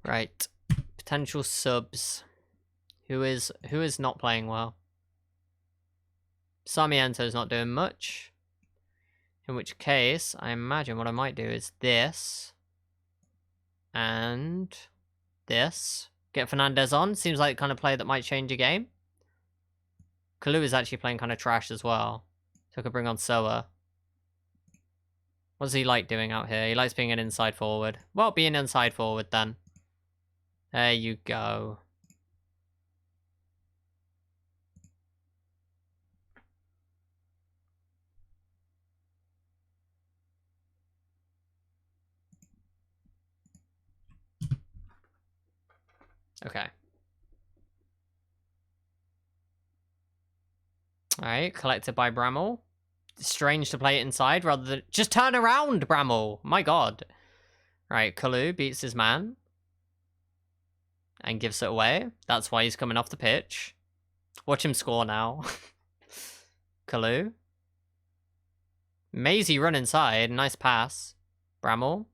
Right. Potential subs. Who is not playing well? Sarmiento's not doing much. In which case, I imagine what I might do is this. And this. Get Fernandez on. Seems like the kind of play that might change a game. Kalu is actually playing kind of trash as well. So I could bring on Soa. What does he like doing out here? He likes being an inside forward. Well, be an inside forward then. There you go. Okay. Alright, collected by Bramall. Strange to play it inside rather than... Just turn around, Bramall! My god. Right, Kalu beats his man. And gives it away. That's why he's coming off the pitch. Watch him score now. Kalu. Maisie run inside. Nice pass. Bramall.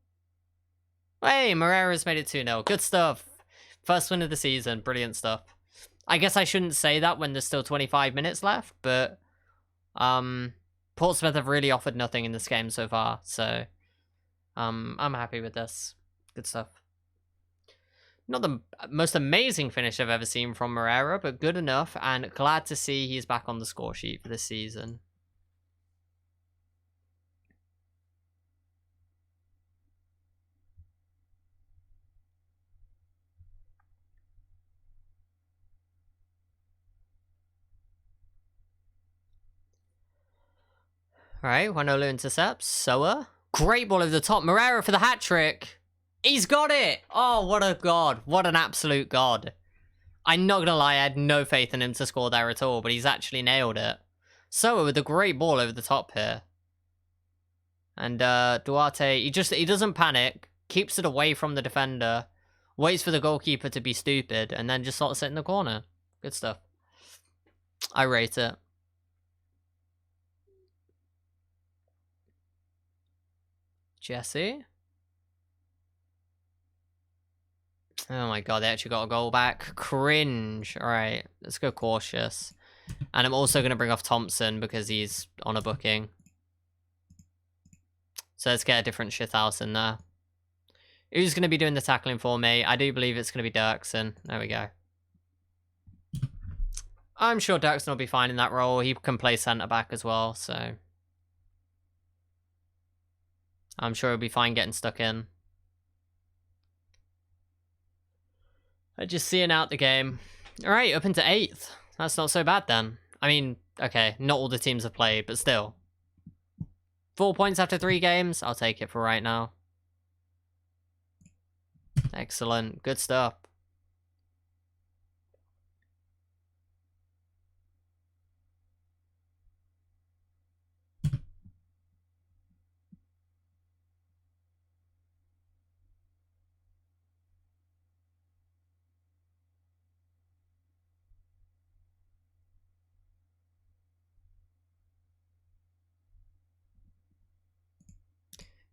Hey, Moreira's made it 2-0. Good stuff. First win of the season. Brilliant stuff. I guess I shouldn't say that when there's still 25 minutes left, but Portsmouth have really offered nothing in this game so far, so I'm happy with this. Good stuff. Not the most amazing finish I've ever seen from Moreira, but good enough, and glad to see he's back on the score sheet for this season. Alright, Wanolu intercepts. Soa. Great ball over the top. Moreira for the hat-trick. He's got it! Oh, what a god. What an absolute god. I'm not gonna lie, I had no faith in him to score there at all, but he's actually nailed it. Soa with a great ball over the top here. And Duarte, he doesn't panic. Keeps it away from the defender. Waits for the goalkeeper to be stupid, and then just slots it in the corner. Good stuff. I rate it. Jesse. Oh my god, they actually got a goal back. Cringe. Alright, let's go cautious. And I'm also going to bring off Thompson because he's on a booking. So let's get a different shithouse in there. Who's going to be doing the tackling for me? I do believe it's going to be Dirksen. There we go. I'm sure Dirksen will be fine in that role. He can play centre-back as well, so... I'm sure he'll be fine getting stuck in. Just seeing out the game. Alright, up into 8th. That's not so bad then. I mean, okay, not all the teams have played, but still. 4 points after 3 games? I'll take it for right now. Excellent. Good stuff.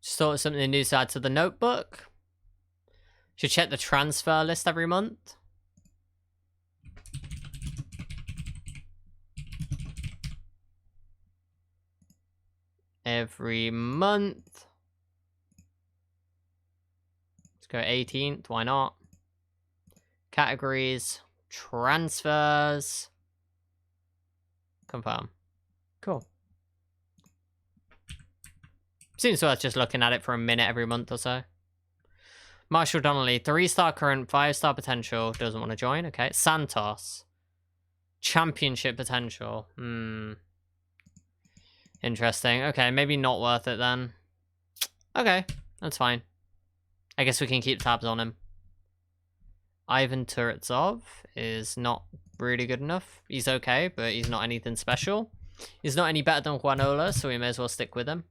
Just thought of something new to add to the notebook. Should check the transfer list every month. Every month. Let's go 18th. Why not? Categories. Transfers. Confirm. Cool. Seems worth just looking at it for a minute every month or so. Marshall Donnelly, 3-star current, 5-star potential. Doesn't want to join. Okay. Santos. Championship potential. Interesting. Okay, maybe not worth it then. Okay, that's fine. I guess we can keep tabs on him. Ivan Turetsov is not really good enough. He's okay, but he's not anything special. He's not any better than Juanola, so we may as well stick with him.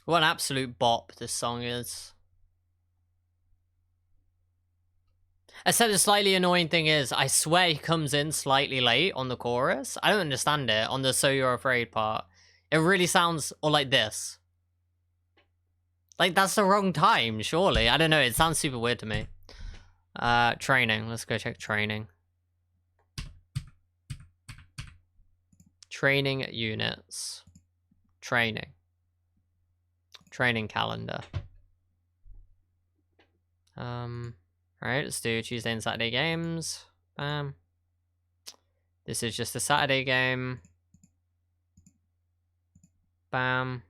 What an absolute bop this song is. Except the slightly annoying thing is, I swear he comes in slightly late on the chorus. I don't understand it on the So You're Afraid part. It really sounds all like this. Like, that's the wrong time, surely. I don't know, it sounds super weird to me. Training. Let's go check training. Training units. Training. Training calendar. Alright, let's do Tuesday and Saturday games. Bam. This is just a Saturday game. Bam.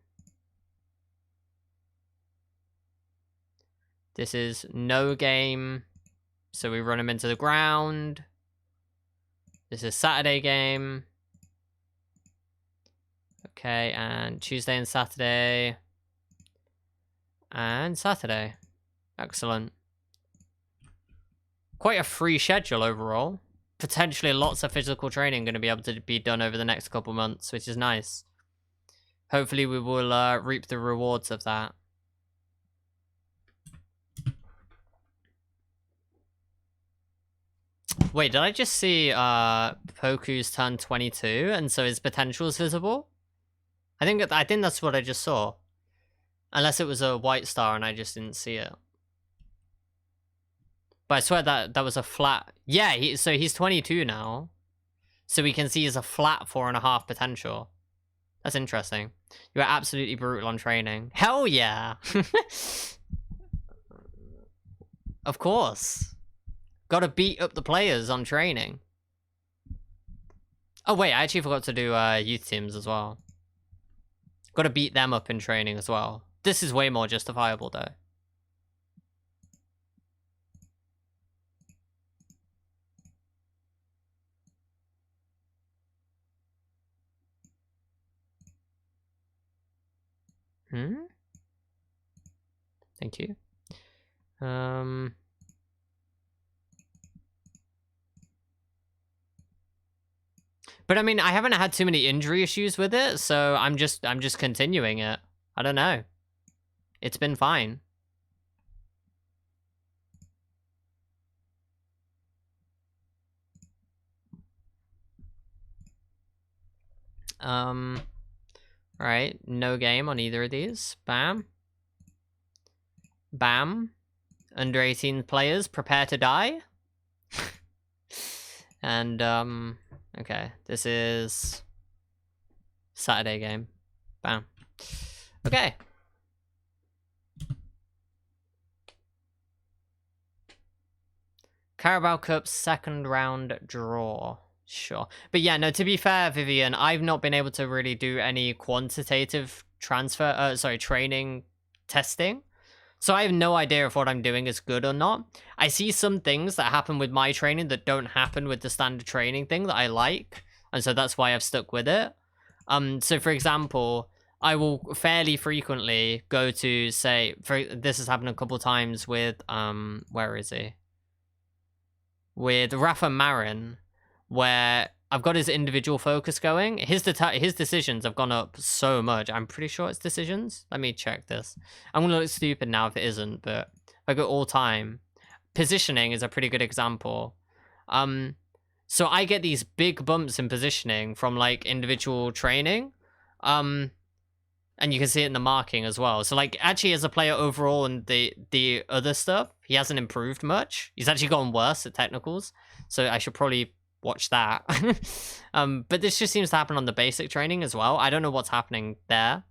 This is no game. So we run him into the ground. This is Saturday game. Okay, and Tuesday and Saturday. And Saturday. Excellent. Quite a free schedule overall. Potentially lots of physical training going to be able to be done over the next couple months, which is nice. Hopefully we will reap the rewards of that. Wait, did I just see Poku's turned 22 and so his potential is visible? I think that's what I just saw. Unless it was a white star and I just didn't see it. But I swear that was a flat. Yeah, so he's 22 now. So we can see he's a flat 4.5 potential. That's interesting. You are absolutely brutal on training. Hell yeah! Of course. Gotta beat up the players on training. Oh wait, I actually forgot to do youth teams as well. Gotta beat them up in training as well. This is way more justifiable though. Thank you. But I mean, I haven't had too many injury issues with it, so I'm just continuing it. I don't know. It's been fine. Right, no game on either of these. Bam. Bam. Under 18 players, prepare to die. And, okay, this is Saturday game. Bam. Okay. Carabao Cup second round draw. Sure. But yeah, no, to be fair, Vivian, I've not been able to really do any quantitative training testing. So I have no idea if what I'm doing is good or not. I see some things that happen with my training that don't happen with the standard training thing that I like. And so that's why I've stuck with it. So for example, I will fairly frequently go to say, this has happened a couple of times with, where is he? With Rafa Marin, where I've got his individual focus going. His decisions have gone up so much. I'm pretty sure it's decisions. Let me check this. I'm going to look stupid now if it isn't, but if I go all time, positioning is a pretty good example. So I get these big bumps in positioning from like individual training. And you can see it in the marking as well. So like actually as a player overall and the other stuff, he hasn't improved much. He's actually gotten worse at technicals. So I should probably watch that. But this just seems to happen on the basic training as well. I don't know what's happening there.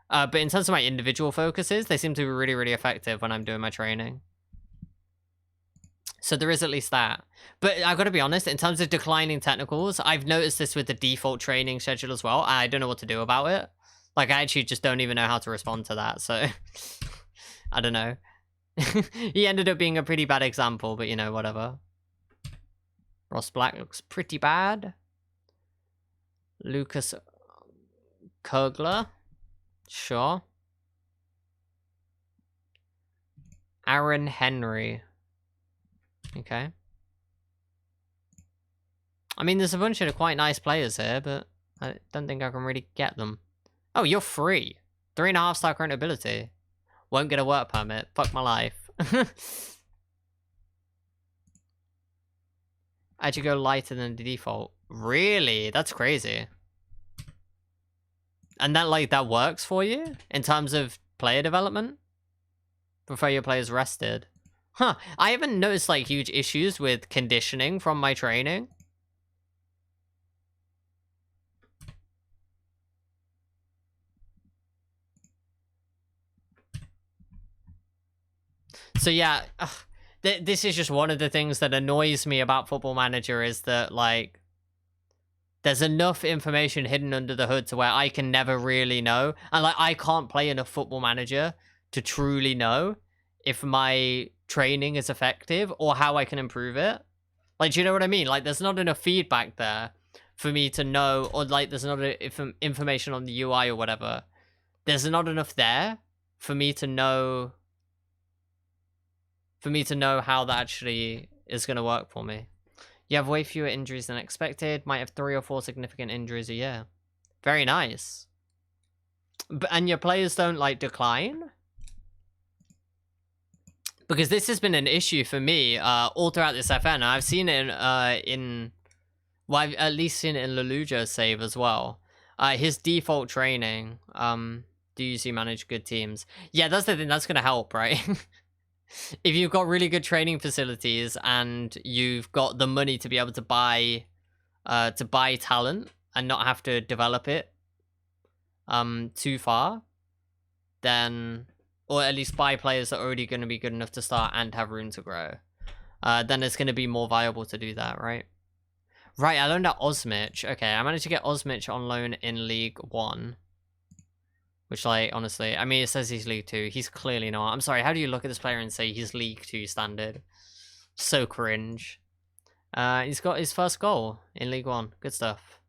But in terms of my individual focuses, they seem to be really, really effective when I'm doing my training. So there is at least that. But I gotta be honest, in terms of declining technicals, I've noticed this with the default training schedule as well. I don't know what to do about it. Like, I actually just don't even know how to respond to that, so... I don't know. He ended up being a pretty bad example, but, you know, whatever. Ross Black looks pretty bad. Lucas Kugler. Sure. Aaron Henry. Okay. I mean, there's a bunch of quite nice players here, but I don't think I can really get them. Oh, you're free. 3.5-star current ability. Won't get a work permit. Fuck my life. I should go lighter than the default. Really? That's crazy. And that, like, that works for you? In terms of player development? Prefer your players rested. Huh. I haven't noticed, like, huge issues with conditioning from my training. So yeah, this is just one of the things that annoys me about Football Manager is that, like, there's enough information hidden under the hood to where I can never really know. And, like, I can't play enough Football Manager to truly know if my training is effective or how I can improve it. Like, do you know what I mean? Like, there's not enough feedback there for me to know, or, like, there's not enough information on the UI or whatever. There's not enough there for me to know... how that actually is going to work for me. You have way fewer injuries than expected. Might have 3 or 4 significant injuries a year. Very nice. And your players don't, like, decline? Because this has been an issue for me all throughout this FN. I've seen it well, I've at least seen it in Leluja's save as well. His default training, do you usually manage good teams? Yeah, that's the thing. That's going to help, right? If you've got really good training facilities and you've got the money to be able to buy talent and not have to develop it too far, then, or at least buy players that are already going to be good enough to start and have room to grow, then it's going to be more viable to do that, right? Right, I learned out Osmich. Okay, I managed to get Osmich on loan in League 1. Which, like, honestly, I mean, it says he's League 2. He's clearly not. I'm sorry, how do you look at this player and say he's League 2 standard? So cringe. He's got his first goal in League 1. Good stuff.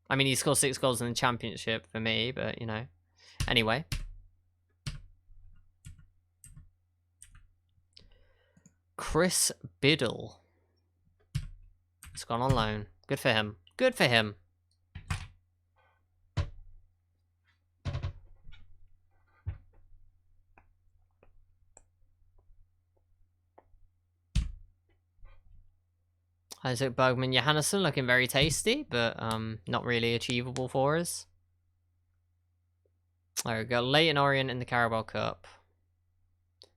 I mean, he scored 6 goals in the championship for me, but, you know. Anyway. Chris Biddle. He's gone on loan. Good for him. Good for him. Isaac Bergman Johannesson looking very tasty, but not really achievable for us. There we go. Leighton Orient in the Carabao Cup.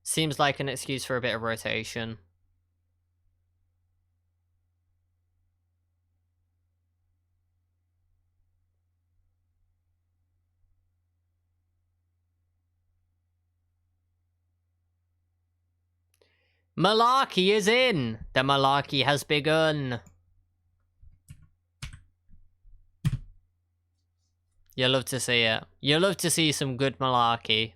Seems like an excuse for a bit of rotation. Malarkey is in! The malarkey has begun. You love to see it. You love to see some good malarkey.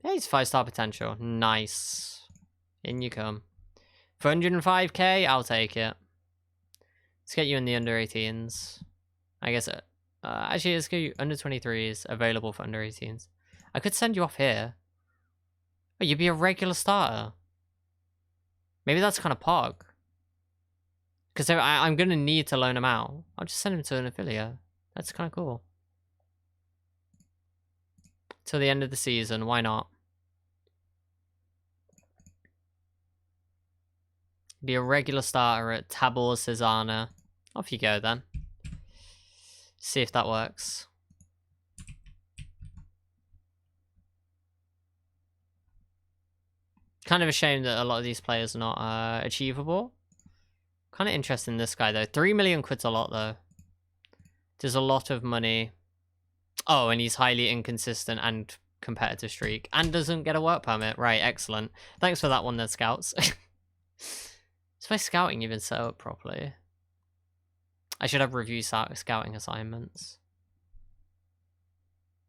Yeah, he's 5-star potential. Nice. In you come. For 105k, I'll take it. Let's get you in the under 18s. I guess actually, let's get you under 23s available for under 18s. I could send you off here. Oh, you'd be a regular starter. Maybe that's kind of pog. Because I'm going to need to loan him out. I'll just send him to an affiliate. That's kind of cool. Till the end of the season, why not? Be a regular starter at Tabor Cesana. Off you go then. See if that works. Kind of a shame that a lot of these players are not achievable. Kind of interested in this guy though. 3 million quid's a lot though. There's a lot of money. Oh, and he's highly inconsistent and competitive streak. And doesn't get a work permit. Right, excellent. Thanks for that one then, scouts. Is my scouting even set up properly? I should have review scouting assignments.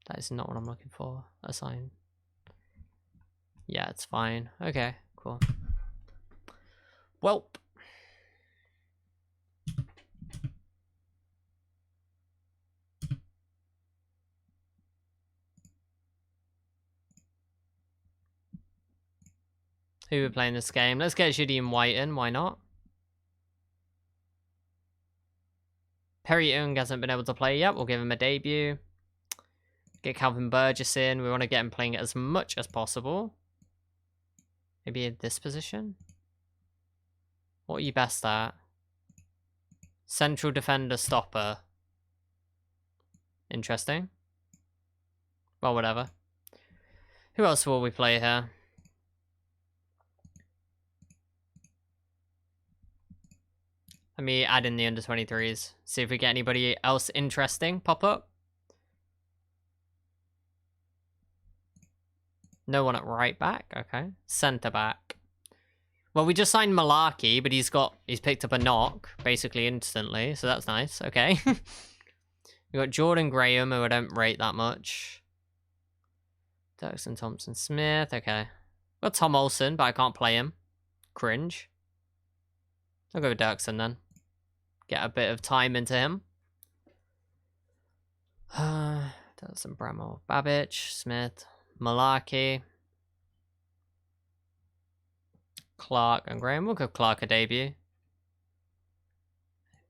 That is not what I'm looking for. Assign. Yeah, it's fine. Okay, cool. Welp. Who are playing this game? Let's get Judy and White in. Why not? Perry Young hasn't been able to play yet. We'll give him a debut. Get Calvin Burgess in. We want to get him playing as much as possible. Maybe in this position? What are you best at? Central defender stopper. Interesting. Well, whatever. Who else will we play here? Let me add in the under-23s. See if we get anybody else interesting pop up. No one at right back. Okay. Centre back. Well, we just signed Malarkey, but he's picked up a knock basically instantly, so that's nice. Okay. We got Jordan Graham, who I don't rate that much. Dirksen Thompson Smith. Okay. Got Tom Olsen, but I can't play him. Cringe. I'll go with Dirksen then. Get a bit of time into him. Dirksen, Bramall, Babbage, Smith, Malarkey, Clark, and Graham. We'll give Clark a debut.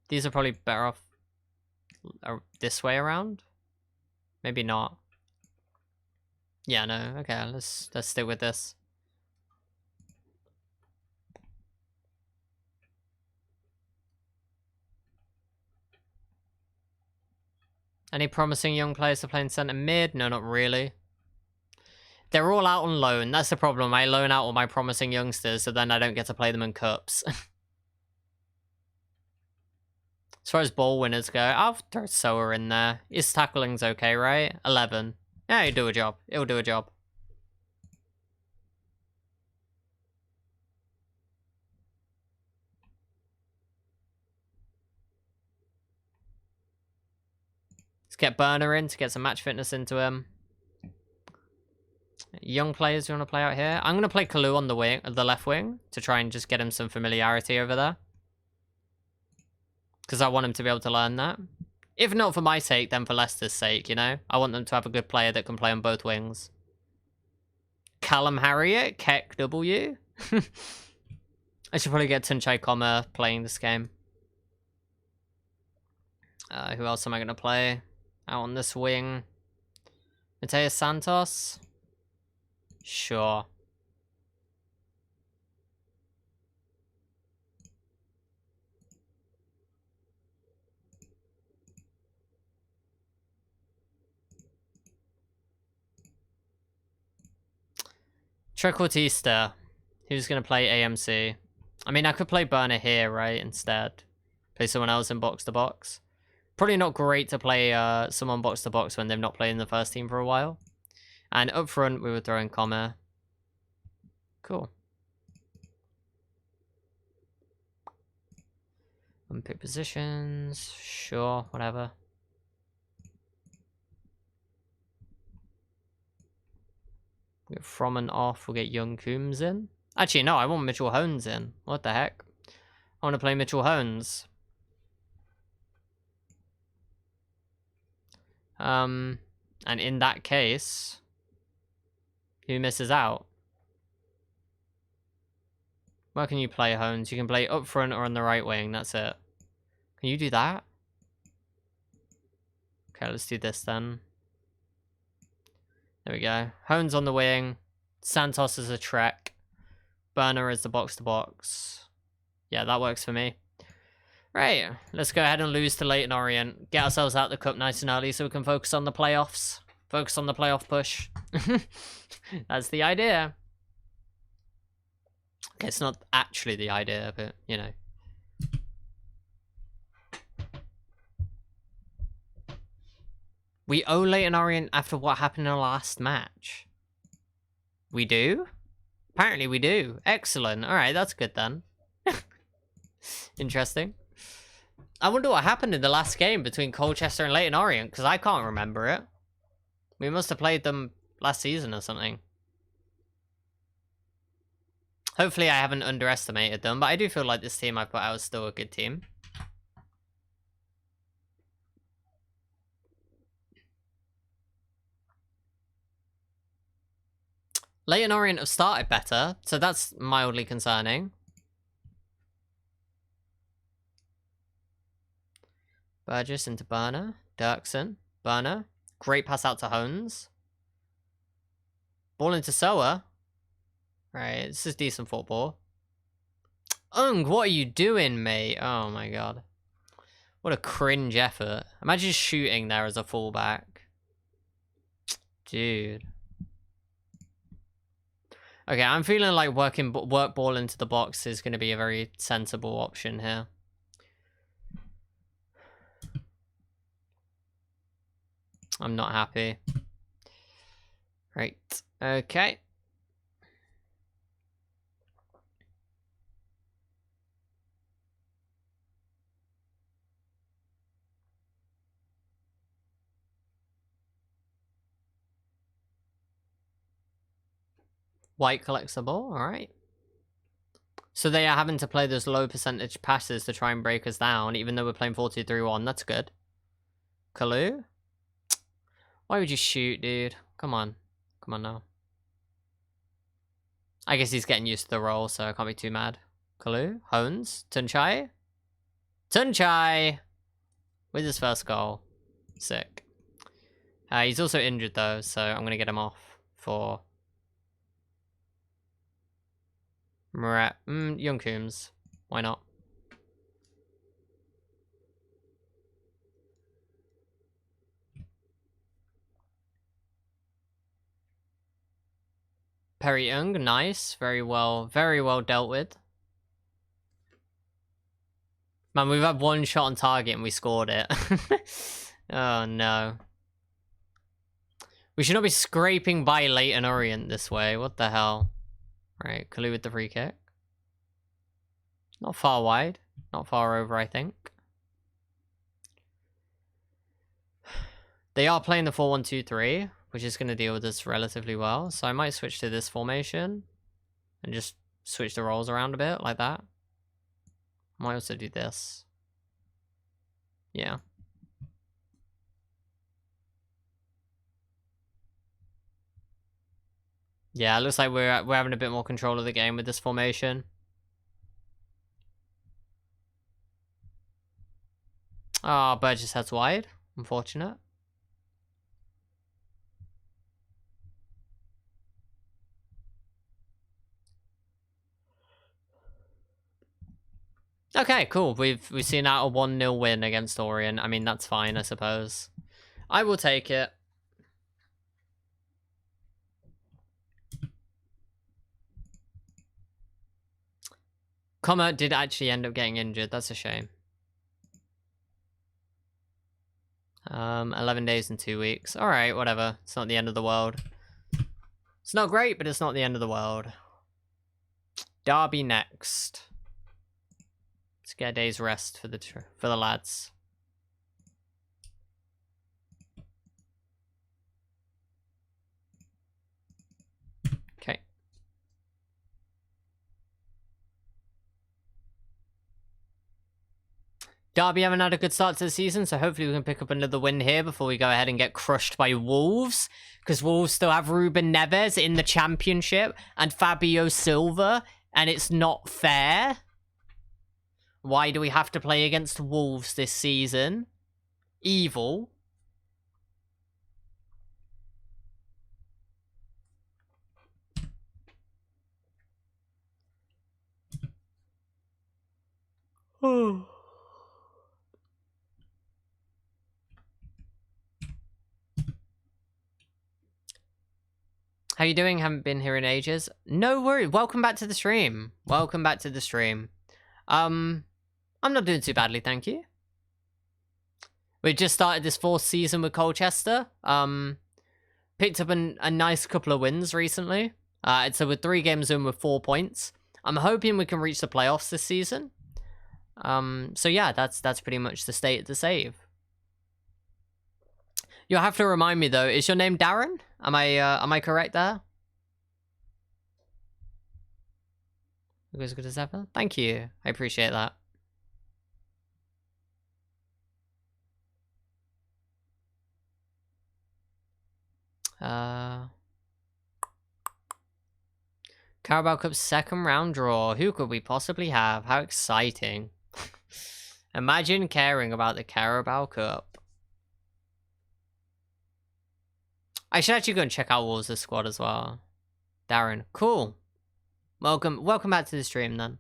These are probably better off this way around. Maybe not. Yeah, no. Okay, let's stick with this. Any promising young players to play in centre mid? No, not really. They're all out on loan. That's the problem. I loan out all my promising youngsters, so then I don't get to play them in cups. As far as ball winners go, I'll throw Soa in there. His tackling's okay, right? 11. Yeah, he'll do a job. It'll do a job. Let's get Burner in to get some match fitness into him. Young players you want to play out here? I'm going to play Kalu on the left wing to try and just get him some familiarity over there. Because I want him to be able to learn that. If not for my sake, then for Leicester's sake, you know? I want them to have a good player that can play on both wings. Callum Harriott, Keck W. I should probably get Tunchai Comer playing this game. Who else am I going to play out on this wing? Mateus Santos? Sure. Trequartista. Who's going to play AMC? I mean, I could play Burner here, right, instead. Play someone else in box-to-box. Probably not great to play someone box-to-box when they've not played in the first team for a while. And up front, we were throwing Comer. Cool. Unpick positions. Sure, whatever. We'll get From and off. We'll get Young Coombs in. Actually, no, I want Mitchell Hones in. What the heck? I want to play Mitchell Hones. And in that case, who misses out? Where can you play Hones? You can play up front or on the right wing. That's it. Can you do that? Okay, let's do this then. There we go. Hones on the wing. Santos is a Trek. Burner is the box-to-box. Yeah, that works for me. Right, let's go ahead and lose to Leyton Orient. Get ourselves out the cup nice and early so we can focus on the playoffs. Focus on the playoff push. That's the idea. Okay, it's not actually the idea, but, you know. We owe Leyton Orient after what happened in the last match. We do? Apparently we do. Excellent. Alright, that's good then. Interesting. I wonder what happened in the last game between Colchester and Leyton Orient, because I can't remember it. We must have played them last season or something. Hopefully I haven't underestimated them, but I do feel like this team I put out is still a good team. Leyton Orient have started better, so that's mildly concerning. Burgess into Burner. Dirksen. Burner. Great pass out to Hones. Ball into Soa. Right, this is decent football. Ung, what are you doing, mate? Oh my god. What a cringe effort. Imagine shooting there as a fullback. Dude. Okay, I'm feeling like work ball into the box is going to be a very sensible option here. I'm not happy. Right, okay. White collects the ball, alright. So they are having to play those low percentage passes to try and break us down, even though we're playing 4-2-3-1. That's good. Kalu? Why would you shoot, dude? Come on. Come on now. I guess he's getting used to the role, so I can't be too mad. Kalu? Hones? Tunchai? Tunchai! With his first goal. Sick. He's also injured, though, so I'm going to get him off for... Young Coombs. Why not? Perry Young, nice. Very well dealt with. Man, we've had one shot on target and we scored it. Oh no. We should not be scraping by Leyton Orient this way. What the hell? Right, Kalu with the free kick. Not far wide. Not far over, I think. They are playing the 4-1-2-3, which is going to deal with this relatively well. So I might switch to this formation and just switch the roles around a bit like that. I might also do this. Yeah. Yeah, it looks like we're having a bit more control of the game with this formation. Oh, Burgess heads wide. Unfortunate. Okay, cool. We've seen out a 1-0 win against Orient. I mean, that's fine, I suppose. I will take it. Comer did actually end up getting injured. That's a shame. 11 days and 2 weeks. All right, whatever. It's not the end of the world. It's not great, but it's not the end of the world. Derby next. Let's get a day's rest for the lads. Okay. Derby haven't had a good start to the season, so hopefully we can pick up another win here before we go ahead and get crushed by Wolves. Because Wolves still have Ruben Neves in the championship and Fabio Silva, and it's not fair. Why do we have to play against Wolves this season? Evil. Oh. How you doing? Haven't been here in ages. No worries. Welcome back to the stream. Welcome back to the stream. I'm not doing too badly, thank you. We just started this 4th season with Colchester. Picked up a nice couple of wins recently. So we're 3 games in with 4 points. I'm hoping we can reach the playoffs this season. So yeah, that's pretty much the state of the save. You'll have to remind me though. Is your name Darren? Am I correct there? As good as ever. Thank you. I appreciate that. Carabao Cup 2nd round draw. Who could we possibly have? How exciting. Imagine caring about the Carabao Cup. I should actually go and check out Wolves' squad as well. Darren. Cool. Welcome back to the stream then.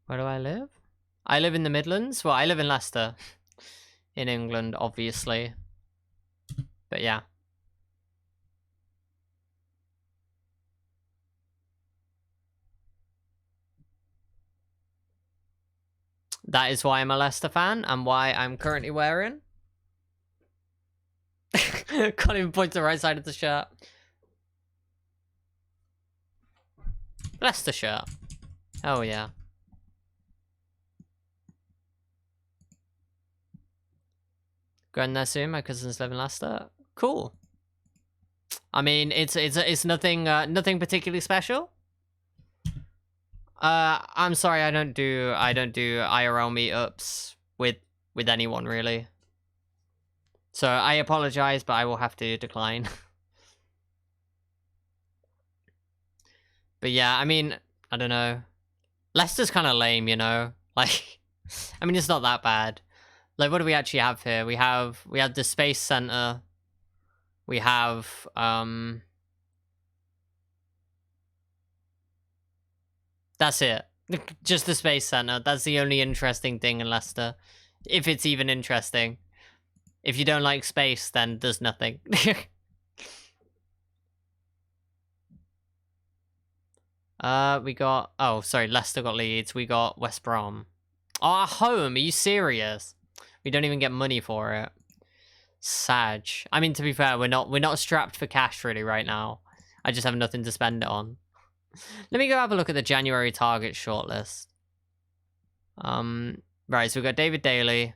Where do I live? I live in the Midlands. Well, I live in Leicester. In England, obviously. But yeah. That is why I'm a Leicester fan and why I'm currently wearing. Can't even point to the right side of the shirt. Leicester shirt. Oh yeah. Going there soon. My cousins live in Leicester. Cool. I mean, it's nothing nothing particularly special. I'm sorry, I don't do IRL meetups with anyone really. So I apologize, but I will have to decline. But yeah, I mean, I don't know. Leicester's kind of lame, you know. Like, I mean, it's not that bad. Like, what do we actually have here? We have the Space Center. We have that's it. Just the Space Center. That's the only interesting thing in Leicester. If it's even interesting. If you don't like space, then there's nothing. We got... Oh, sorry. Leicester got Leeds. We got West Brom. Oh, our home. Are you serious? We don't even get money for it. Sag. I mean, to be fair, we're not strapped for cash really right now. I just have nothing to spend it on. Let me go have a look at the January target shortlist. Right, so we've got David Daly.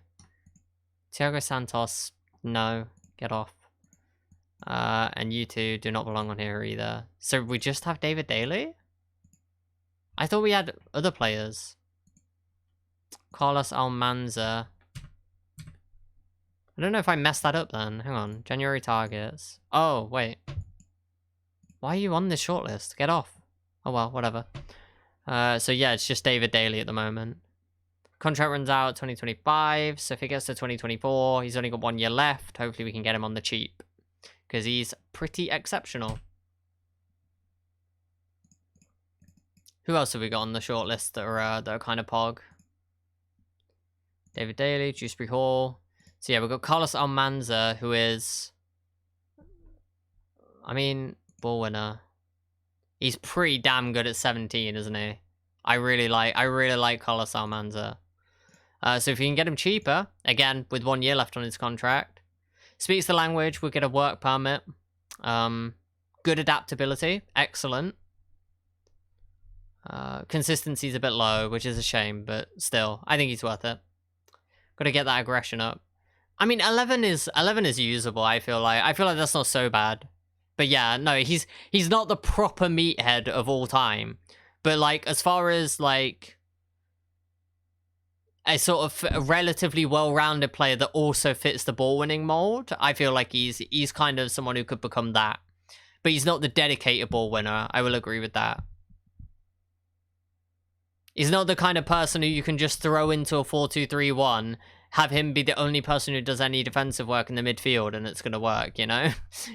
Thiago Santos. No, get off. And you two do not belong on here either. So we just have David Daly? I thought we had other players. Carlos Almanza. I don't know if I messed that up then. Hang on. January targets. Oh, wait. Why are you on this shortlist? Get off. Oh, well, whatever. So, yeah, it's just David Daly at the moment. Contract runs out 2025. So, if it gets to 2024, he's only got 1 year left. Hopefully, we can get him on the cheap. Because he's pretty exceptional. Who else have we got on the shortlist that are kind of pog? David Daly, Dewsbury Hall. So yeah, we've got Carlos Almanza, who is, I mean, ball winner. He's pretty damn good at 17, isn't he? I really like Carlos Almanza. So if you can get him cheaper, again, with 1 year left on his contract, speaks the language, we'll get a work permit. Good adaptability, excellent. Consistency's a bit low, which is a shame, but still, I think he's worth it. Got to get that aggression up. I mean, 11 is usable. I feel like that's not so bad. But yeah, no, he's not the proper meathead of all time. But like, as far as like a sort of a relatively well-rounded player that also fits the ball-winning mold, I feel like he's kind of someone who could become that. But he's not the dedicated ball winner. I will agree with that. He's not the kind of person who you can just throw into a 4-2-3-1, have him be the only person who does any defensive work in the midfield and it's gonna work, you know?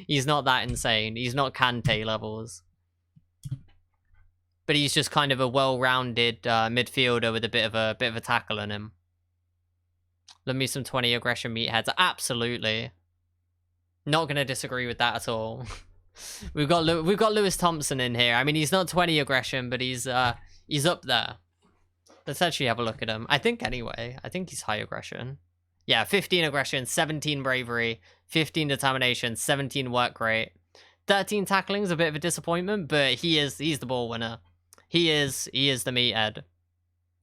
He's not that insane. He's not Kante levels. But he's just kind of a well-rounded midfielder with a bit of a tackle in him. Love me some 20 aggression meatheads. Absolutely. Not gonna disagree with that at all. we've got Lewis Thompson in here. I mean, he's not 20 aggression, but he's up there. Let's actually have a look at him. I think anyway. I think he's high aggression. Yeah, 15 aggression, 17 bravery, 15 determination, 17 work rate. 13 tackling's a bit of a disappointment, but he's the ball winner. He is the meathead.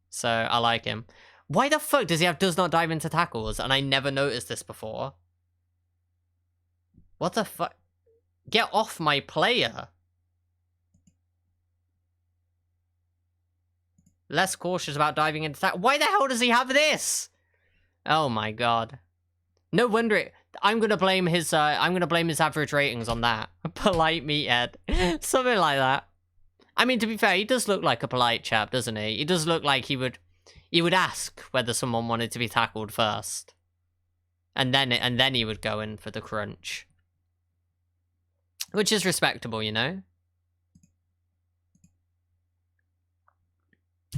So I like him. Why the fuck does he have does not dive into tackles? And I never noticed this before. What the fuck? Get off my player. Less cautious about diving into tackle. Why the hell does he have this? Oh my god. No wonder I'm gonna blame his average ratings on that. A polite meathead. Something like that. I mean, to be fair, he does look like a polite chap, doesn't he? He does look like he would ask whether someone wanted to be tackled first. And then he would go in for the crunch. Which is respectable, you know?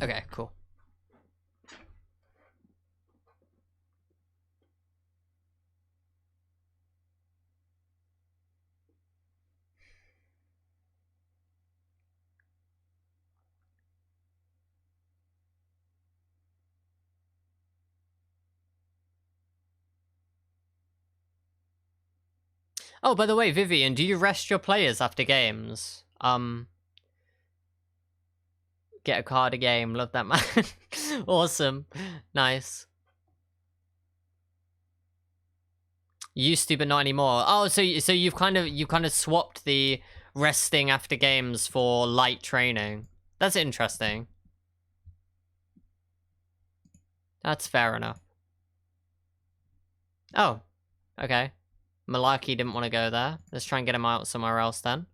Okay, cool. Oh, by the way, Vivian, do you rest your players after games? Get a card a game. Love that, man. Awesome. Nice. Used to, but not anymore. Oh, so you've kind of swapped the resting after games for light training. That's interesting. That's fair enough. Oh, okay. Malarkey didn't want to go there. Let's try and get him out somewhere else then.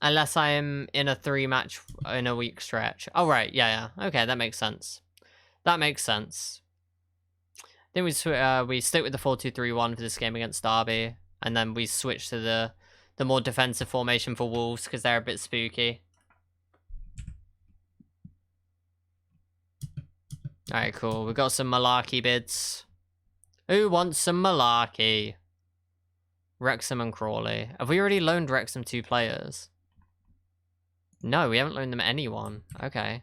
Unless I am in a 3-match in a week stretch. Oh, right. Yeah. Okay, that makes sense. That makes sense. Then we stick with the 4-2-3-1 for this game against Derby. And then we switch to the more defensive formation for Wolves because they're a bit spooky. Alright, cool. We've got some Malarkey bids. Who wants some Malarkey? Wrexham and Crawley. Have we already loaned Wrexham 2 players? No, we haven't loaned them anyone. Okay.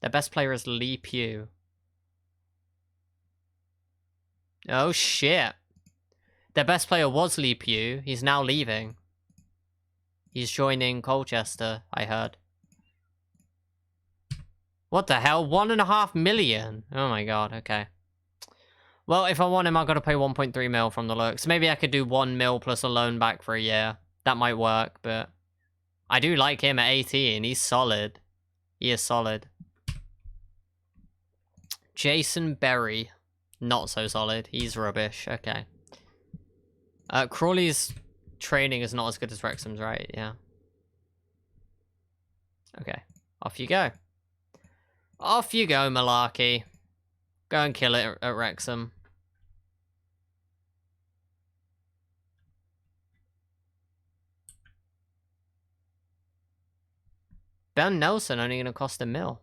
Their best player is Lee Pugh. Oh, shit. Their best player was Lee Pugh. He's now leaving. He's joining Colchester, I heard. What the hell? 1.5 million? Oh my god, okay. Well, if I want him, I've got to pay 1.3 mil from the looks. Maybe I could do 1 mil plus a loan back for a year. That might work, but I do like him at 18. He's solid. He is solid. Jason Berry. Not so solid. He's rubbish. Okay. Crawley's training is not as good as Wrexham's, right? Yeah. Okay. Off you go. Off you go, Malarkey. Go and kill it at Wrexham. Ben Nelson only going to cost $1 mil.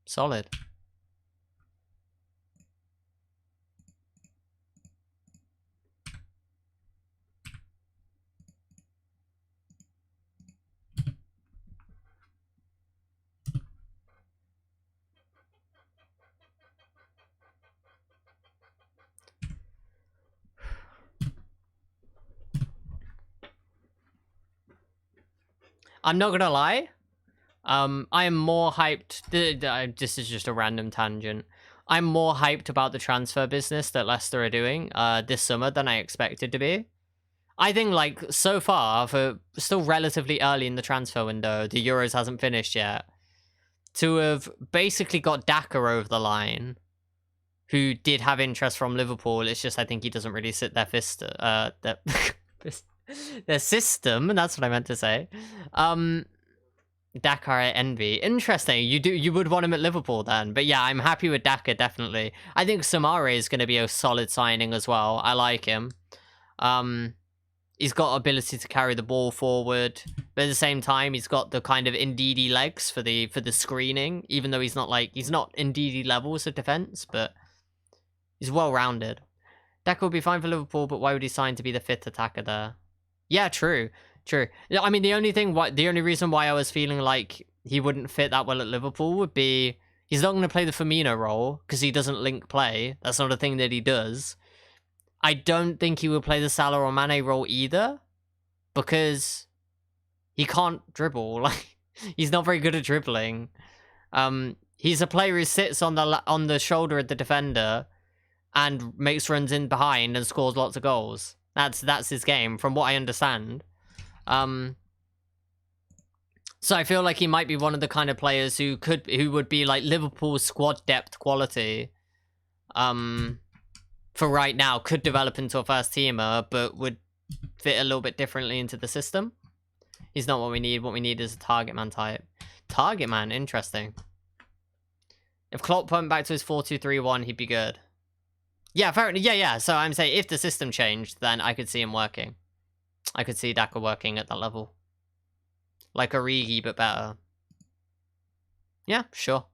Solid. I'm not gonna lie. I am more hyped. This is just a random tangent. I'm more hyped about the transfer business that Leicester are doing this summer than I expected to be. I think, like, so far, for still relatively early in the transfer window, the Euros hasn't finished yet, to have basically got Daka over the line, who did have interest from Liverpool. It's just I think he doesn't really sit their their system, and that's what I meant to say. Daka I envy. Interesting. You would want him at Liverpool then. But yeah, I'm happy with Daka, definitely. I think Samare is going to be a solid signing as well. I like him. He's got ability to carry the ball forward, but at the same time, he's got the kind of Ndidi legs for the screening. Even though he's not Ndidi levels of defense, but he's well rounded. Daka would be fine for Liverpool, but why would he sign to be the 5th attacker there? Yeah, true. I mean, the only reason why I was feeling like he wouldn't fit that well at Liverpool would be he's not going to play the Firmino role because he doesn't link play. That's not a thing that he does. I don't think he would play the Salah or Mane role either because he can't dribble. Like, he's not very good at dribbling. He's a player who sits on the shoulder of the defender and makes runs in behind and scores lots of goals. That's his game, from what I understand. So I feel like he might be one of the kind of players who would be like Liverpool's squad depth quality. For right now, could develop into a first teamer, but would fit a little bit differently into the system. He's not what we need. What we need is a target man type. Target man, interesting. If Klopp went back to his 4-2-3-1, he'd be good. Yeah, fair. Yeah. So I'm saying if the system changed, then I could see him working. I could see Daka working at that level. Like Origi, but better. Yeah, sure.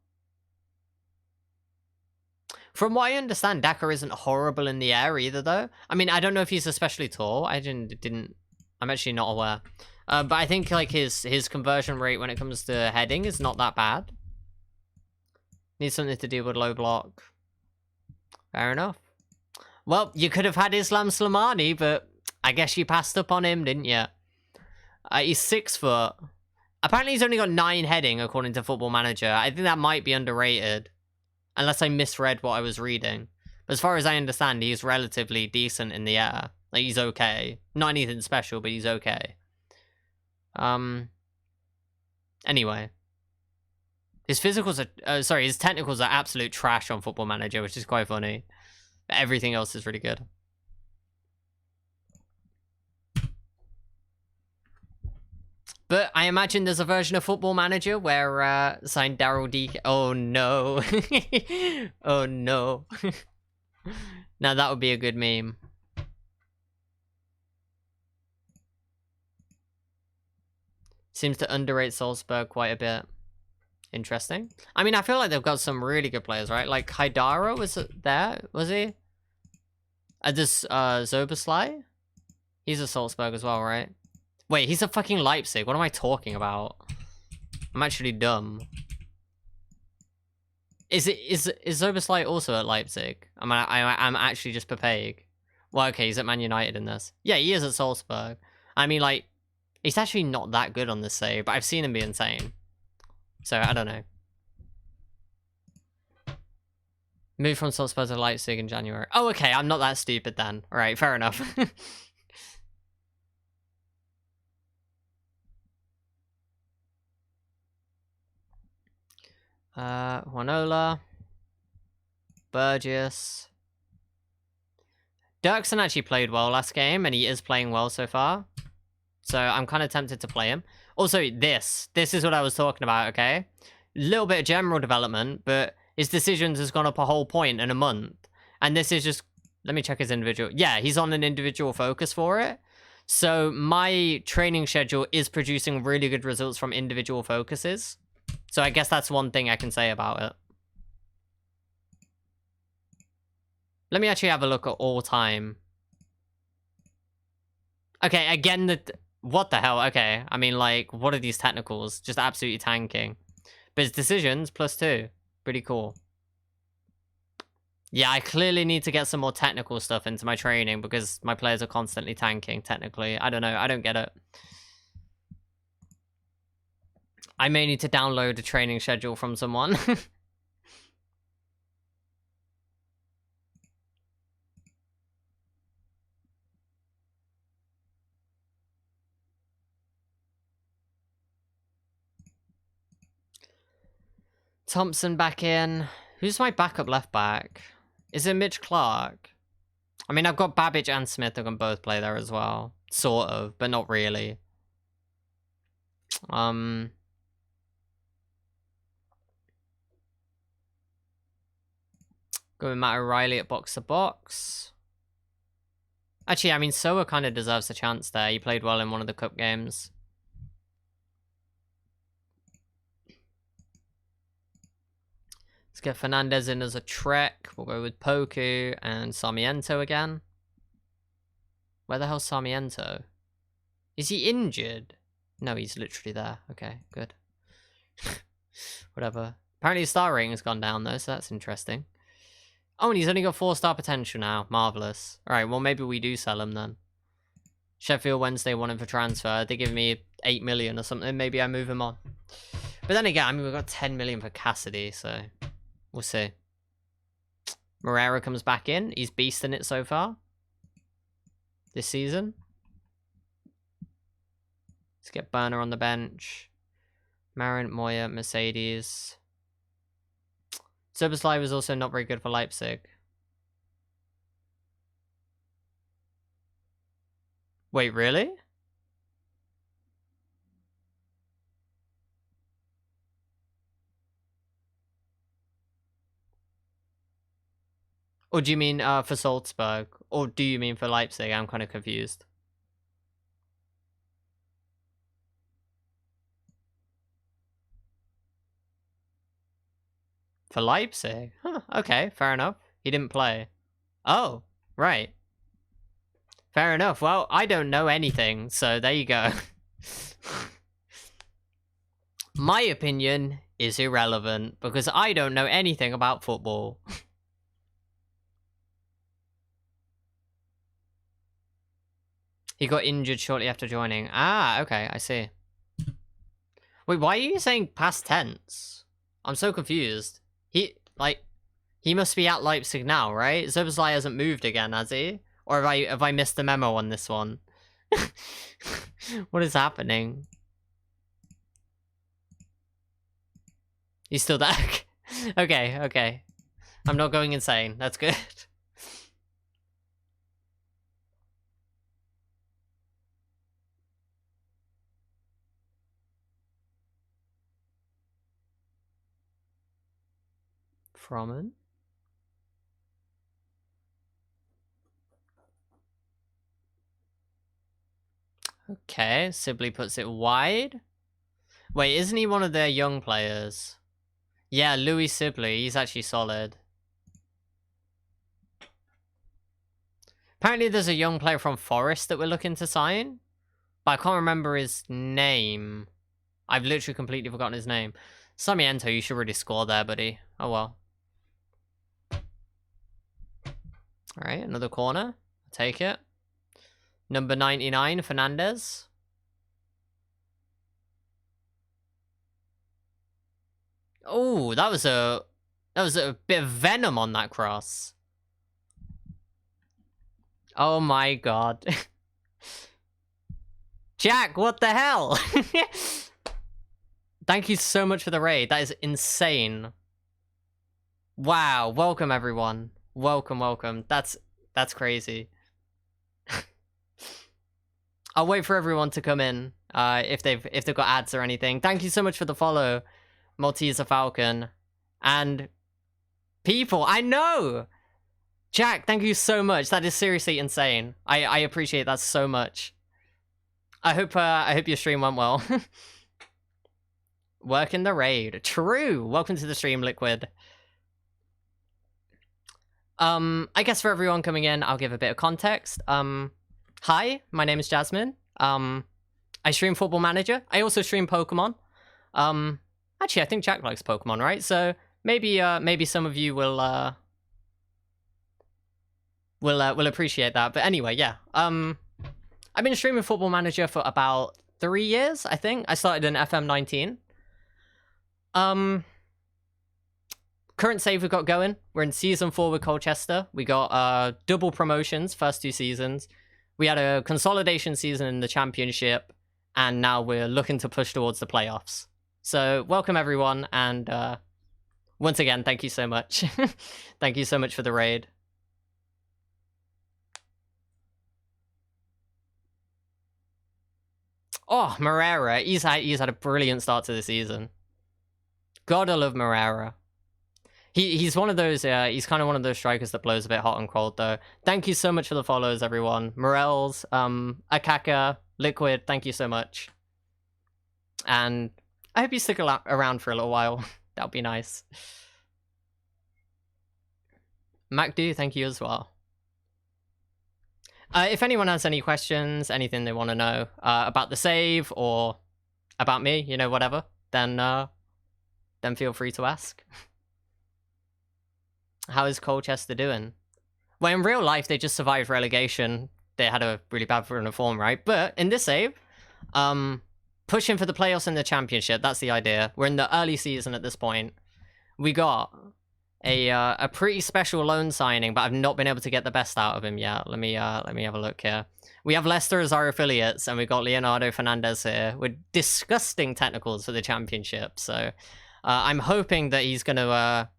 From what I understand, Daka isn't horrible in the air either, though. I mean, I don't know if he's especially tall. I'm actually not aware. But I think like his conversion rate when it comes to heading is not that bad. Needs something to do with low block. Fair enough. Well, you could have had Islam Slimani, but I guess you passed up on him, didn't you? He's 6 foot. Apparently he's only got 9 heading, according to Football Manager. I think that might be underrated. Unless I misread what I was reading. But as far as I understand, he's relatively decent in the air. Like, he's okay. Not anything special, but he's okay. Anyway. His technicals are absolute trash on Football Manager, which is quite funny. But everything else is really good. But I imagine there's a version of Football Manager where signed Daryl D. Oh no. Oh no. Now that would be a good meme. Seems to underrate Salzburg quite a bit. Interesting. I mean, I feel like they've got some really good players, right? Like Haidara was there, was he? This Zoboslai? He's a Salzburg as well, right? Wait, he's a fucking Leipzig. What am I talking about? I'm actually dumb. Is Zoboslai also at Leipzig? I'm actually just Papeg. Well, okay, he's at Man United in this. Yeah, he is at Salzburg. I mean, like, he's actually not that good on this save, but I've seen him be insane. So, I don't know. Moved from Salzburg to Leipzig in January. Oh, okay, I'm not that stupid then. Alright, fair enough. Juanola. Burgess. Dirksen actually played well last game, and he is playing well so far. So I'm kind of tempted to play him. Also, this is what I was talking about, okay? A little bit of general development, but his decisions has gone up a whole point in a month. And this is just... Let me check his individual. Yeah, he's on an individual focus for it. So my training schedule is producing really good results from individual focuses. So I guess that's one thing I can say about it. Let me actually have a look at all time. Okay, again, what the hell? Okay, I mean, like, what are these technicals? Just absolutely tanking. But his decisions, +2. Pretty cool. Yeah, I clearly need to get some more technical stuff into my training because my players are constantly tanking, technically. I don't know, I don't get it. I may need to download a training schedule from someone. Thompson back in. Who's my backup left back? Is it Mitch Clark? I mean, I've got Babbage and Smith who can both play there as well. Sort of, but not really. Go with Matt O'Reilly at box to box. Actually, I mean, Soa kind of deserves a chance there. He played well in one of the cup games. Let's get Fernandez in as a Trek. We'll go with Poku and Sarmiento again. Where the hell's Sarmiento? Is he injured? No, he's literally there. Okay, good. Whatever. Apparently his star rating has gone down though, so that's interesting. Oh, and he's only got 4-star potential now. Marvellous. Alright, well maybe we do sell him then. Sheffield Wednesday want him for transfer. They give me 8 million or something. Maybe I move him on. But then again, I mean, we've got 10 million for Cassidy, so we'll see. Moreira comes back in. He's beasting it so far this season. Let's get Burner on the bench. Marin, Moya, Mercedes. Soboslai was also not very good for Leipzig. Wait, really? Or do you mean for Salzburg? Or do you mean for Leipzig? I'm kind of confused. For Leipzig? Huh, okay, fair enough. He didn't play. Oh, right. Fair enough. Well, I don't know anything, so there you go. My opinion is irrelevant, because I don't know anything about football. He got injured shortly after joining. Ah, okay, I see. Wait, why are you saying past tense? I'm so confused. He must be at Leipzig now, right? Zoboslai hasn't moved again, has he? Or have I missed the memo on this one? What is happening? He's still there? Okay, okay. I'm not going insane. That's good. Frommen. Okay, Sibley puts it wide. Wait, isn't he one of their young players? Yeah, Louis Sibley. He's actually solid. Apparently there's a young player from Forest that we're looking to sign. But I can't remember his name. I've literally completely forgotten his name. Sarmiento, you should really score there, buddy. Oh well. Alright, another corner. I'll take it. Number 99, Fernandez. Oh, that was a bit of venom on that cross. Oh my god. Jack, what the hell? Thank you so much for the raid. That is insane. Wow, welcome everyone. Welcome, welcome. That's crazy. I'll wait for everyone to come in if they've got ads or anything. Thank you so much for the follow, Malteser Falcon. And people, I know. Jack, thank you so much. That is seriously insane. I appreciate that so much. I hope your stream went well. Work in the raid. True. Welcome to the stream, Liquid. I guess for everyone coming in, I'll give a bit of context. Hi, my name is Jasmine. I stream Football Manager. I also stream Pokemon. Actually, I think Jack likes Pokemon, right? So maybe some of you will appreciate that. But anyway, yeah. I've been streaming Football Manager for about 3 years, I think. I started in FM21. Current save we've got going. We're in season 4 with Colchester. We got double promotions, first 2 seasons. We had a consolidation season in the championship, and now we're looking to push towards the playoffs. So welcome everyone, and once again, thank you so much. Thank you so much for the raid. Oh, Moreira, he's had a brilliant start to the season. Gotta love Moreira. He's one of those, he's kind of one of those strikers that blows a bit hot and cold, though. Thank you so much for the follows, everyone. Morels, Akaka, Liquid, thank you so much. And I hope you stick around for a little while. That would be nice. MacDo, thank you as well. If anyone has any questions, anything they want to know about the save or about me, you know, whatever, then feel free to ask. How is Colchester doing? Well, in real life, they just survived relegation. They had a really bad run of form, right? But in this save, pushing for the playoffs and the championship, that's the idea. We're in the early season at this point. We got a pretty special loan signing, but I've not been able to get the best out of him yet. Let me have a look here. We have Leicester as our affiliates, and we've got Leonardo Fernandez here with disgusting technicals for the championship. So I'm hoping that he's gonna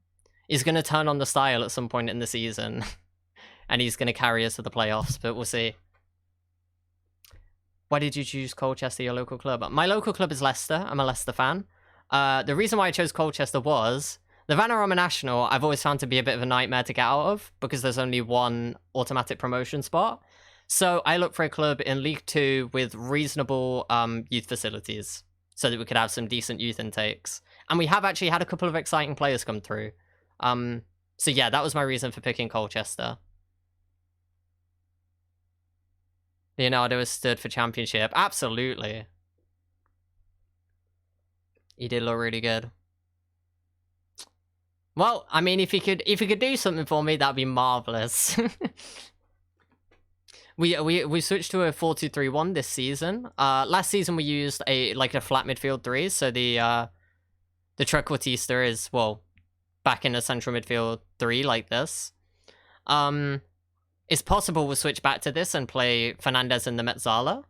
turn on the style at some point in the season, and he's gonna carry us to the playoffs. But we'll see. Why did you choose Colchester, your local club? My local club is Leicester. I'm a Leicester fan. The reason why I chose Colchester was the Vanarama National I've always found to be a bit of a nightmare to get out of because there's only one automatic promotion spot. So I looked for a club in League 2 with reasonable youth facilities so that we could have some decent youth intakes. And we have actually had a couple of exciting players come through. So yeah, that was my reason for picking Colchester. Leonardo has stood for championship. Absolutely. He did look really good. Well, I mean, if he could do something for me, that'd be marvelous. We switched to a 4-2-3-1 this season. Last season we used a flat midfield 3, so the Trequartista is, well, back in a central midfield 3 like this. It's possible we'll switch back to this and play Fernandez in the Metzala,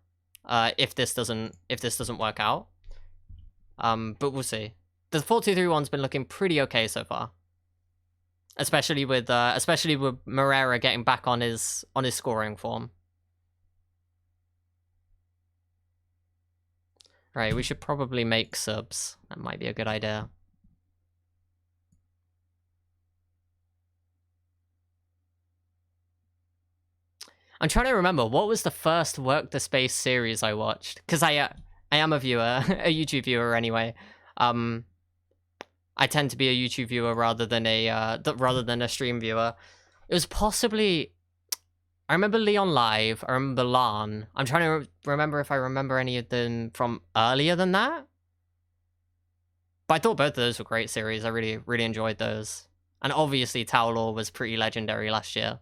if this doesn't work out. But we'll see. The 4-2-3-1's been looking pretty okay so far, especially with Moreira getting back on his scoring form. Right, we should probably make subs. That might be a good idea. I'm trying to remember, what was the first Work the Space series I watched? Because I am a viewer, a YouTube viewer anyway. I tend to be a YouTube viewer rather than a stream viewer. It was possibly, I remember Leon Live, I remember Lan. I'm trying to remember if I remember any of them from earlier than that. But I thought both of those were great series. I really, really enjoyed those. And obviously Taolor was pretty legendary last year.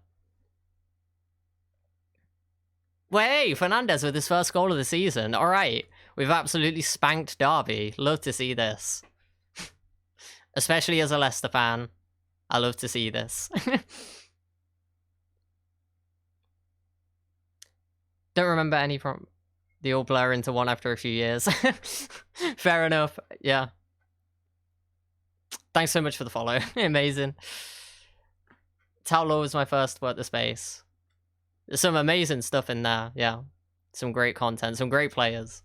Well, hey, Fernandez with his first goal of the season. All right, we've absolutely spanked Derby. Love to see this. Especially as a Leicester fan, I love to see this. Don't remember any from... They all blur into one after a few years. Fair enough, yeah. Thanks so much for the follow. Amazing. Taolor was my first Work the Space. There's some amazing stuff in there, yeah. Some great content, some great players.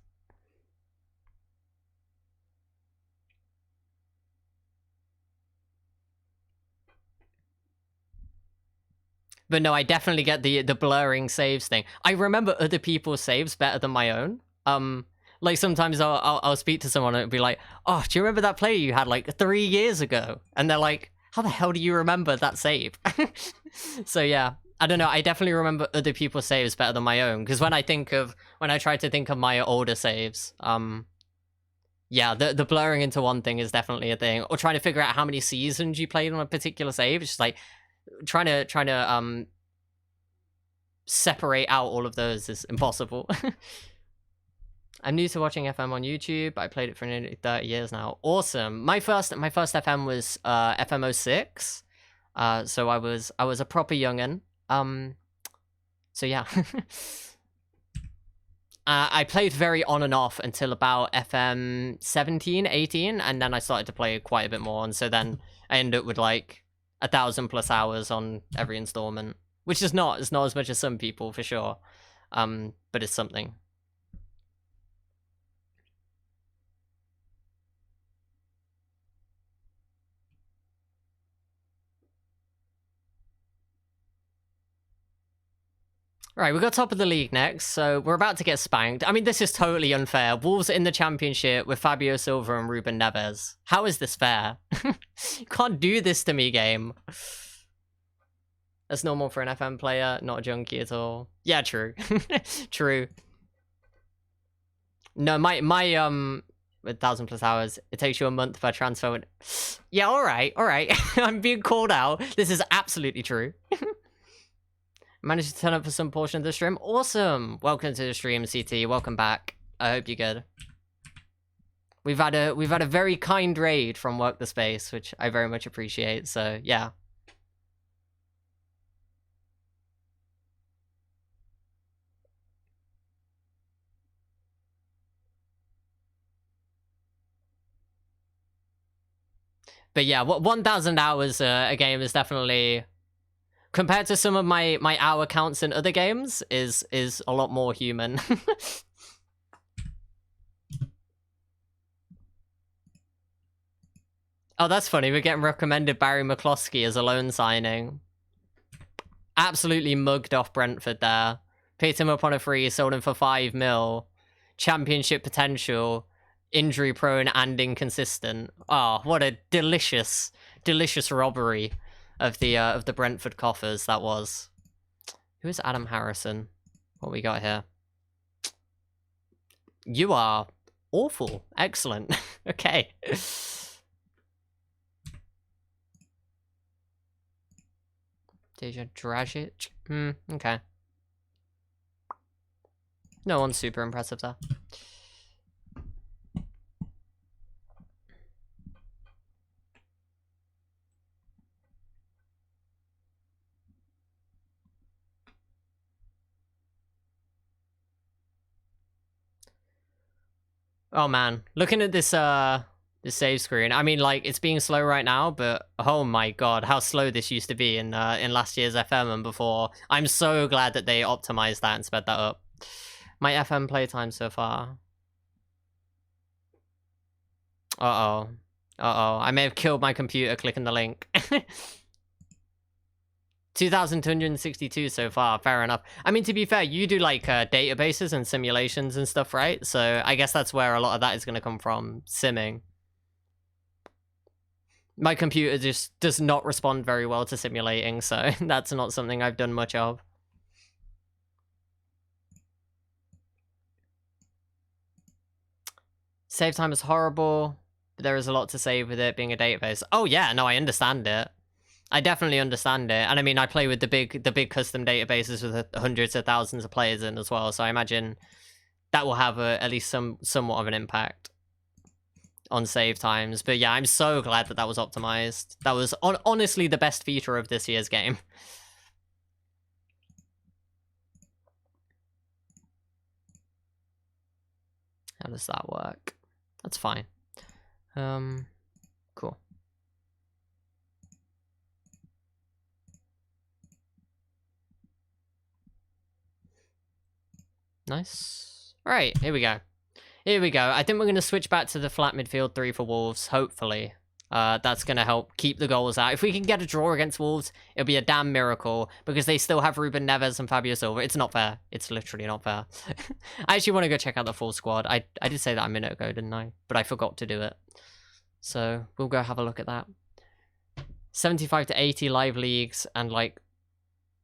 But no, I definitely get the blurring saves thing. I remember other people's saves better than my own. Like sometimes I'll speak to someone and it'll be like, oh, do you remember that play you had like 3 years ago? And they're like, how the hell do you remember that save? So yeah, I don't know. I definitely remember other people's saves better than my own. Because when I try to think of my older saves, yeah, the blurring into one thing is definitely a thing. Or trying to figure out how many seasons you played on a particular save. It's just like trying to separate out all of those is impossible. I'm new to watching FM on YouTube. I played it for nearly 30 years now. Awesome. My first FM was FM06. So I was a proper youngin'. So yeah. I played very on and off until about FM 17, 18, and then I started to play quite a bit more, and so then I ended up with like 1,000+ hours on every installment, which is not as much as some people for sure, but it's something. Right, we got top of the league next, so we're about to get spanked. I mean, this is totally unfair. Wolves in the championship with Fabio Silva and Ruben Neves. How is this fair? You can't do this to me, game. That's normal for an FM player, not a junkie at all. Yeah, true. True. No, my 1,000+ hours, it takes you a month per transfer. Yeah, all right. I'm being called out. This is absolutely true. Managed to turn up for some portion of the stream. Awesome. Welcome to the stream, CT. Welcome back. I hope you're good. We've had a very kind raid from Work the Space, which I very much appreciate. So yeah. But yeah, 1,000 hours a game is definitely, compared to some of my hour counts in other games, is a lot more human. Oh, that's funny. We're getting recommended Barry McCloskey as a loan signing. Absolutely mugged off Brentford there. Picked him up on a free, sold him for 5 mil. Championship potential, injury prone and inconsistent. Oh, what a delicious robbery of the Brentford coffers that was. Who is Adam Harrison? What we got here? You are awful. Excellent. Okay. Deja Dragic. Okay. No one's super impressive there. Oh man, looking at this this save screen, I mean, like, it's being slow right now, but oh my god, how slow this used to be in last year's FM and before. I'm so glad that they optimized that and sped that up. My FM playtime so far. Uh-oh. I may have killed my computer clicking the link. 2,262 so far, fair enough. I mean, to be fair, you do like databases and simulations and stuff, right? So I guess that's where a lot of that is going to come from, simming. My computer just does not respond very well to simulating, so that's not something I've done much of. Save time is horrible, but there is a lot to save with it being a database. Oh yeah, no, I understand it. I definitely understand it. And I mean, I play with the big custom databases with hundreds of thousands of players in as well, so I imagine that will have at least somewhat of an impact on save times. But yeah, I'm so glad that was optimized. That was honestly the best feature of this year's game. How does that work? That's fine. Cool. Nice. All right, here we go. I think we're going to switch back to the flat midfield 3 for Wolves, hopefully. That's going to help keep the goals out. If we can get a draw against Wolves, it'll be a damn miracle, because they still have Ruben Neves and Fabio Silva. It's not fair. It's literally not fair. I actually want to go check out the full squad. I did say that a minute ago, didn't I? But I forgot to do it. So we'll go have a look at that. 75 to 80 live leagues, and like,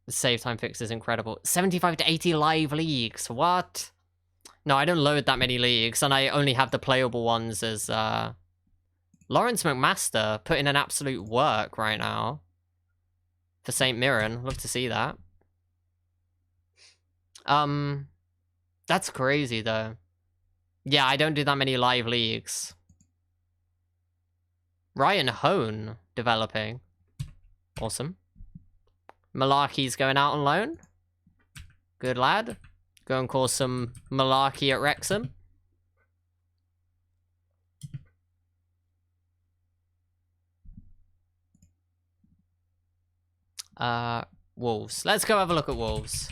the save time fix is incredible. 75 to 80 live leagues. What? No, I don't load that many leagues, and I only have the playable ones as Lawrence McMaster put in an absolute work right now for St. Mirren. Love to see that. That's crazy though. Yeah, I don't do that many live leagues. Ryan Hone developing. Awesome. Malarkey's going out on loan. Good lad. Go and cause some malarkey at Wrexham. Wolves. Let's go have a look at Wolves.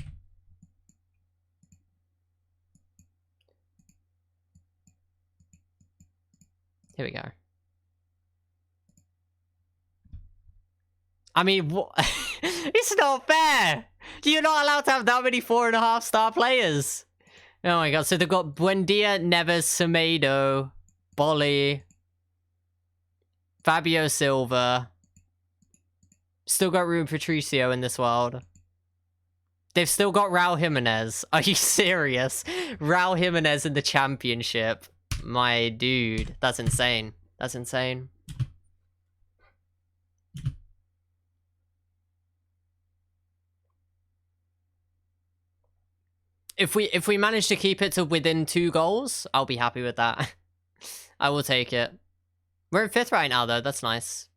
Here we go. I mean, what? It's not fair. You're not allowed to have that many 4.5-star players. Oh my god, so they've got Buendia, Neves, Semedo, Bolly, Fabio Silva. Still got Ruben Patricio in this world. They've still got Raul Jimenez. Are you serious? Raul Jimenez in the championship. My dude, that's insane. That's insane. If we manage to keep it to within 2 goals, I'll be happy with that. I will take it. We're in 5th right now, though. That's nice.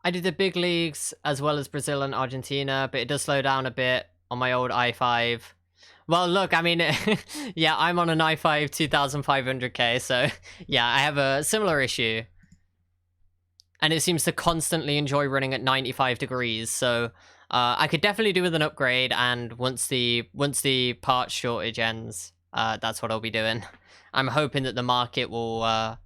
I did the big leagues as well as Brazil and Argentina, but it does slow down a bit on my old i5. Well, look, I mean, yeah, I'm on an i5 2500K, so yeah, I have a similar issue. And it seems to constantly enjoy running at 95 degrees, so I could definitely do with an upgrade, and once the parts shortage ends, that's what I'll be doing. I'm hoping that the market will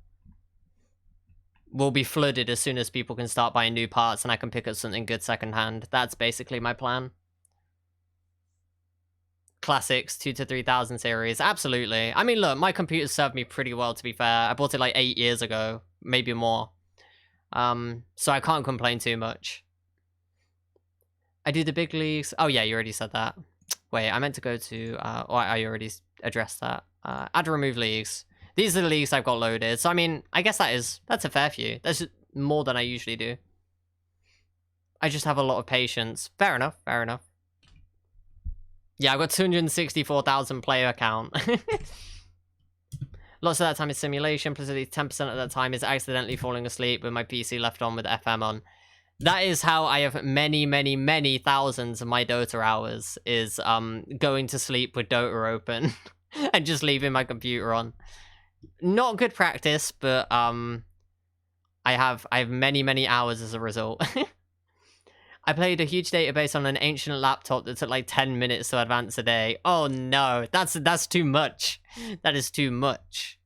be flooded as soon as people can start buying new parts and I can pick up something good secondhand. That's basically my plan. Classics, 2 to 3000 series, absolutely. I mean, look, my computer served me pretty well, to be fair. I bought it like 8 years ago, maybe more. So I can't complain too much. I do the big leagues. Oh yeah, you already said that. Wait, I meant to go to, I already addressed that. Add remove leagues. These are the leagues I've got loaded. So, I mean, I guess that's a fair few. That's more than I usually do. I just have a lot of patience. Fair enough, fair enough. Yeah, I've got 264,000 player account. Lots of that time is simulation, plus at least 10% of that time is accidentally falling asleep with my PC left on with FM on. That is how I have many, many, many thousands of my Dota hours, is going to sleep with Dota open and just leaving my computer on. Not good practice, but I have many, many hours as a result. I played a huge database on an ancient laptop that took like 10 minutes to advance a day. Oh no, that's too much. That is too much.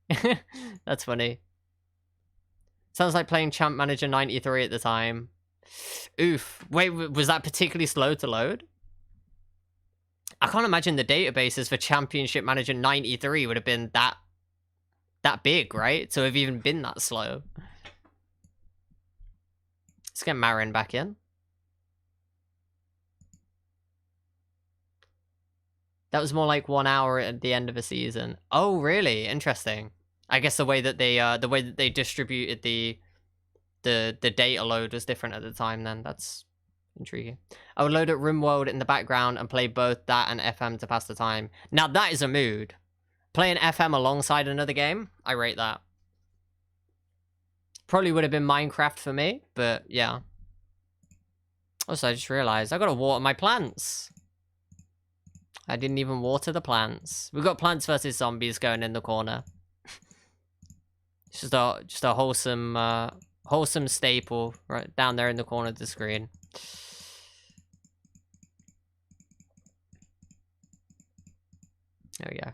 That's funny. Sounds like playing Champ Manager 93 at the time. Oof. Wait, was that particularly slow to load? I can't imagine the databases for Championship Manager 93 would have been that big, right? To have even been that slow. Let's get Marin back in. That was more like 1 hour at the end of a season. Oh, really? Interesting. I guess the way that they distributed the data load was different at the time. Then that's intriguing. I would load up RimWorld in the background and play both that and FM to pass the time. Now that is a mood. Playing FM alongside another game, I rate that. Probably would have been Minecraft for me, but yeah. Also, I just realized I gotta water my plants. I didn't even water the plants. We've got Plants vs. Zombies going in the corner. It's just a wholesome staple right down there in the corner of the screen. There we go.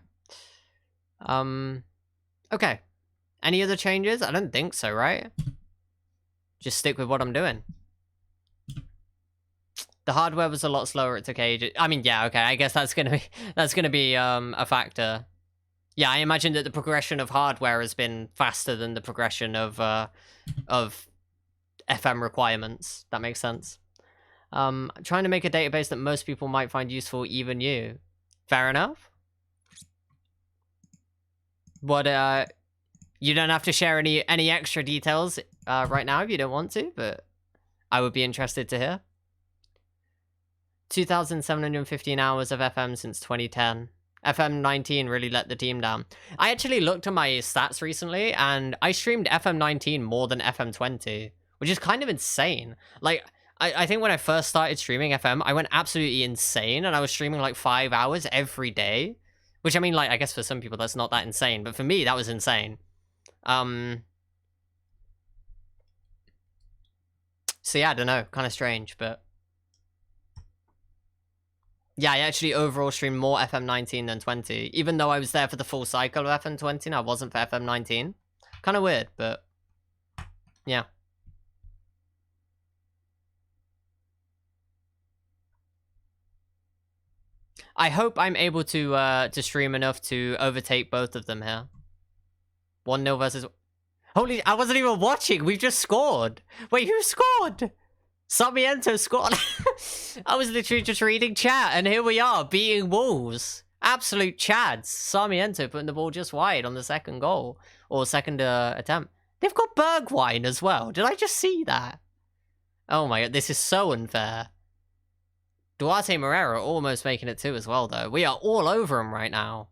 Okay. Any other changes? I don't think so, right? Just stick with what I'm doing. The hardware was a lot slower. It took ages. I mean, yeah, okay. I guess that's gonna be a factor. Yeah, I imagine that the progression of hardware has been faster than the progression of FM requirements. That makes sense. Trying to make a database that most people might find useful, even you. Fair enough. What you don't have to share any extra details right now if you don't want to, but I would be interested to hear. 2,715 hours of FM since 2010. FM19 really let the team down. I actually looked at my stats recently, and I streamed FM19 more than FM20, which is kind of insane. Like, I think when I first started streaming FM, I went absolutely insane, and I was streaming like 5 hours every day. Which, I mean, like, I guess for some people that's not that insane, but for me, that was insane. So yeah, I don't know, kind of strange, but... Yeah, I actually overall streamed more FM19 than 20, even though I was there for the full cycle of FM20 and I wasn't for FM19. Kind of weird, but... Yeah. I hope I'm able to stream enough to overtake both of them here. 1-0 versus... Holy... I wasn't even watching! We've just scored! Wait, who scored? Sarmiento scored. I was literally just reading chat, and here we are, beating Wolves. Absolute chads. Sarmiento putting the ball just wide on the second goal. Or second attempt. They've got Bergwijn as well. Did I just see that? Oh my god, this is so unfair. Duarte Moreira almost making it 2 as well, though. We are all over him right now.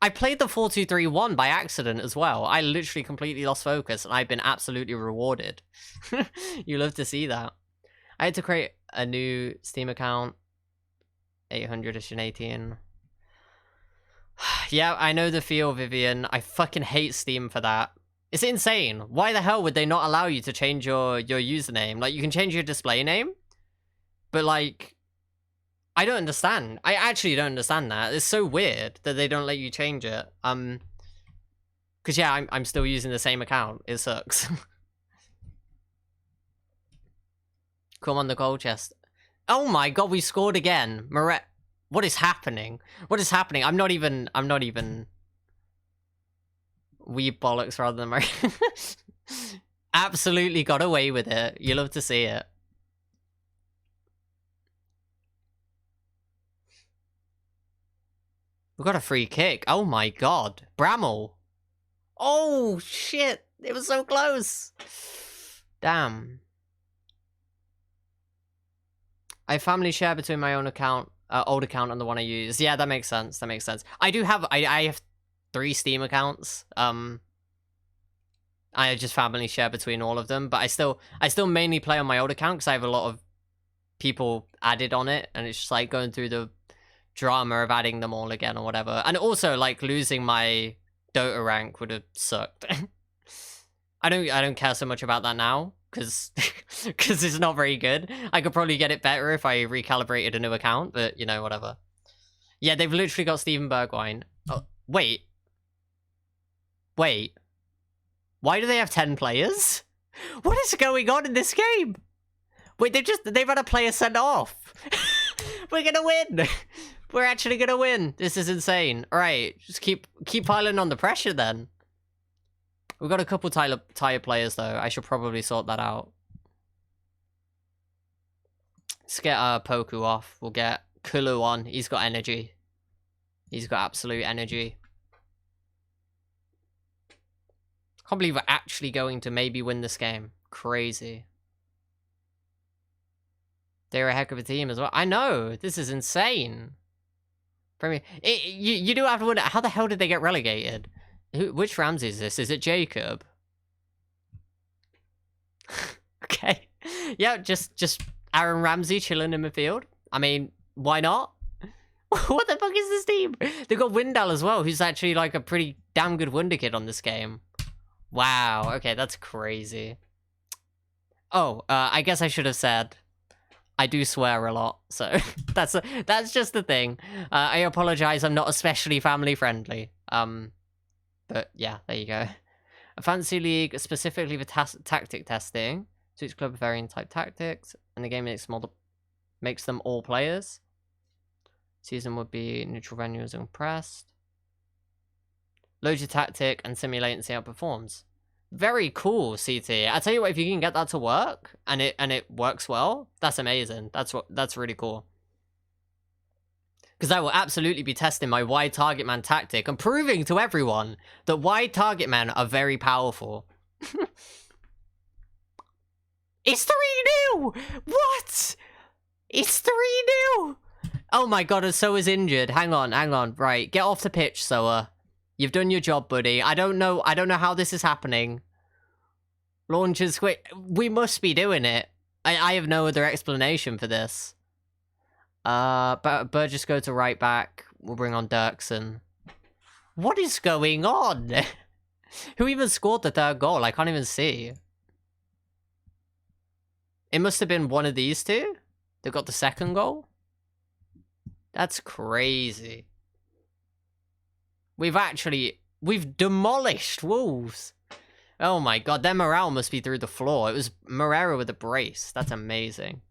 I played the 4-2-3-1 by accident as well. I literally completely lost focus, and I've been absolutely rewarded. You love to see that. I had to create a new Steam account. 818. Yeah, I know the feel, Vivian. I fucking hate Steam for that. It's insane. Why the hell would they not allow you to change your username? Like, you can change your display name, but like... I don't understand. I actually don't understand that. It's so weird that they don't let you change it. Because yeah, I'm still using the same account. It sucks. Come on, the Colchester. Oh my god, we scored again. Moret. What is happening? What is happening? I'm not even... We bollocks rather than Murray. Absolutely got away with it. You love to see it. We got a free kick. Oh my god. Bramall. Oh shit. It was so close. Damn. I family share between my own account, old account and the one I use. Yeah, that makes sense. That makes sense. I do have, I have 3 Steam accounts. I just family share between all of them, but I still mainly play on my old account because I have a lot of people added on it, and it's just like going through the drama of adding them all again or whatever. And also, like, losing my Dota rank would have sucked. I don't care so much about that now because it's not very good. I could probably get it better if I recalibrated a new account, but you know, whatever. Yeah, they've literally got Steven Bergwijn. Oh, wait. Why do they have 10 players? What is going on in this game? Wait, they've had a player sent off. We're gonna win. We're actually gonna win. This is insane. All right, just keep piling on the pressure then. We've got a couple tired players though. I should probably sort that out. Let's get Poku off. We'll get Kulu on. He's got energy. He's got absolute energy. Can't believe we're actually going to maybe win this game. Crazy. They're a heck of a team as well. I know. This is insane. You do have to wonder, how the hell did they get relegated? Which Ramsey is this? Is it Jacob? Okay. Yeah, just Aaron Ramsey chilling in midfield. I mean, why not? What the fuck is this team? They've got Windal as well, who's actually like a pretty damn good wonder kid on this game. Wow. Okay, that's crazy. Oh, I guess I should have said I do swear a lot, so that's just the thing. I apologize. I'm not especially family friendly. But yeah, there you go. A fantasy league specifically for tactic testing. Suits club varying type tactics, and the game makes them all players. Season would be neutral venues and pressed. Load your tactic and simulate and see how it performs. Very cool, CT. I tell you what, if you can get that to work and it works well, that's amazing. That's really cool. Because I will absolutely be testing my wide target man tactic and proving to everyone that wide target men are very powerful. It's 3-0! What? It's 3-0! Oh my god, Soa's injured. Hang on. Right, get off the pitch, Soa. You've done your job, buddy. I don't know how this is happening. Launches quick. We must be doing it. I have no other explanation for this. But Burgess go to right back. We'll bring on Dirksen. What is going on? Who even scored the third goal? I can't even see. It must have been one of these two that got the second goal. That's crazy. We've demolished Wolves. Oh my god, their morale must be through the floor. It was Morera with a brace. That's amazing.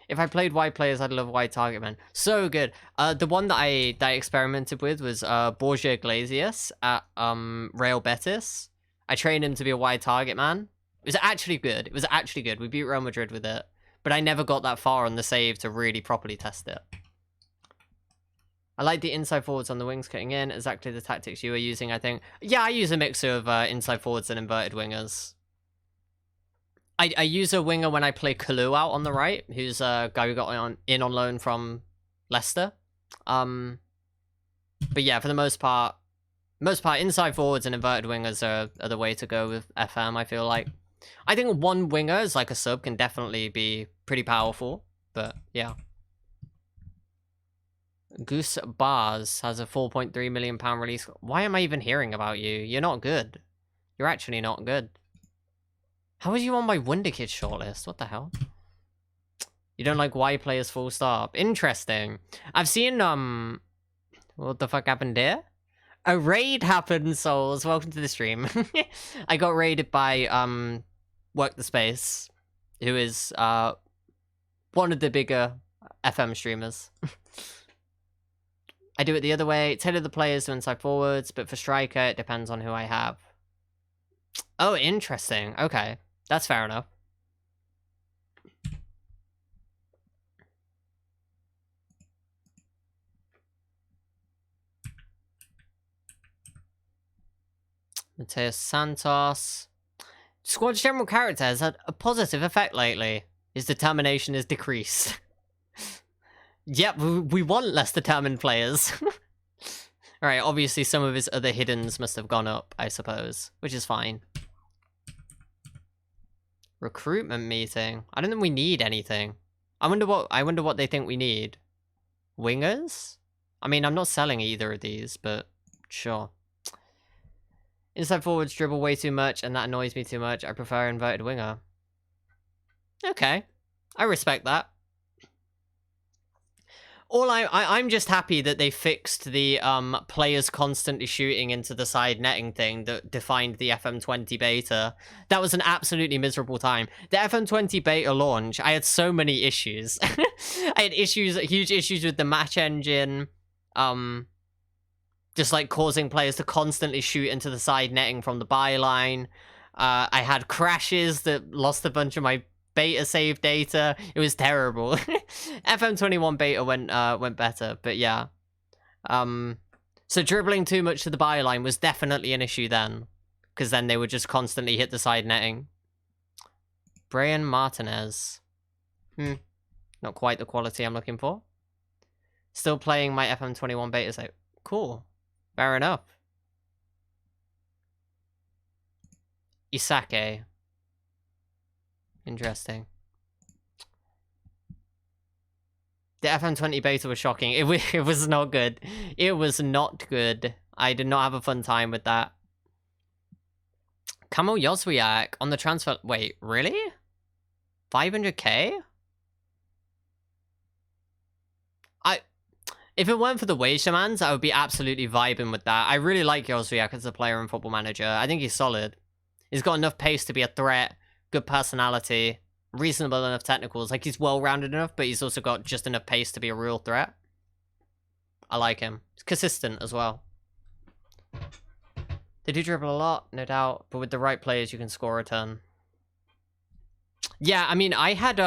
If I played wide players, I'd love wide target man. So good. The one that I experimented with was Borja Iglesias at Real Betis. I trained him to be a wide target man. It was actually good. We beat Real Madrid with it. But I never got that far on the save to really properly test it. I like the inside forwards on the wings cutting in. Exactly the tactics you were using, I think. Yeah, I use a mixture of inside forwards and inverted wingers. I use a winger when I play Kalu out on the right, who's a guy who got on loan from Leicester. But yeah, for the most part, inside forwards and inverted wingers are the way to go with FM, I feel like. I think one winger as like a sub can definitely be pretty powerful, but yeah. Goose Bars has a £4.3 million release. Why am I even hearing about you? You're not good. You're actually not good. How are you on my Wonder Kids shortlist? What the hell? You don't like Y players full stop. Interesting. I've seen, what the fuck happened here? A raid happened, souls. Welcome to the stream. I got raided by, Work the Space, who is, one of the bigger FM streamers. I do it the other way. Tailor the players to inside forwards, but for striker, it depends on who I have. Oh, interesting. Okay. That's fair enough. Mateus Santos. Squad's general character has had a positive effect lately. His determination is decreased. Yep, we want less determined players. Alright, obviously some of his other hiddens must have gone up, I suppose, which is fine. Recruitment meeting. I don't think we need anything. I wonder what they think we need. Wingers? I mean, I'm not selling either of these, but sure. Inside forwards dribble way too much, and that annoys me too much. I prefer inverted winger. Okay. I respect that. I'm just happy that they fixed the players constantly shooting into the side netting thing that defined the FM20 beta. That was an absolutely miserable time. The FM20 beta launch, I had so many issues. I had huge issues with the match engine, just like causing players to constantly shoot into the side netting from the byline. I had crashes that lost a bunch of my beta save data. It was terrible. FM21 beta went better, but yeah. So dribbling too much to the byline was definitely an issue then, because then they would just constantly hit the side netting. Brian Martinez. Not quite the quality I'm looking for. Still playing my FM21 beta save. Cool. Fair enough. Isake. Interesting. The FM20 beta was shocking. It was not good. It was not good. I did not have a fun time with that. Kamil Jozwiak on the transfer... Wait, really? 500k? If it weren't for the wage demands, I would be absolutely vibing with that. I really like Jozwiak as a player and Football Manager. I think he's solid. He's got enough pace to be a threat. Good personality, reasonable enough technicals. Like, he's well-rounded enough, but he's also got just enough pace to be a real threat. I like him. He's consistent as well. They do dribble a lot, no doubt, but with the right players, you can score a ton. Yeah, I mean, I had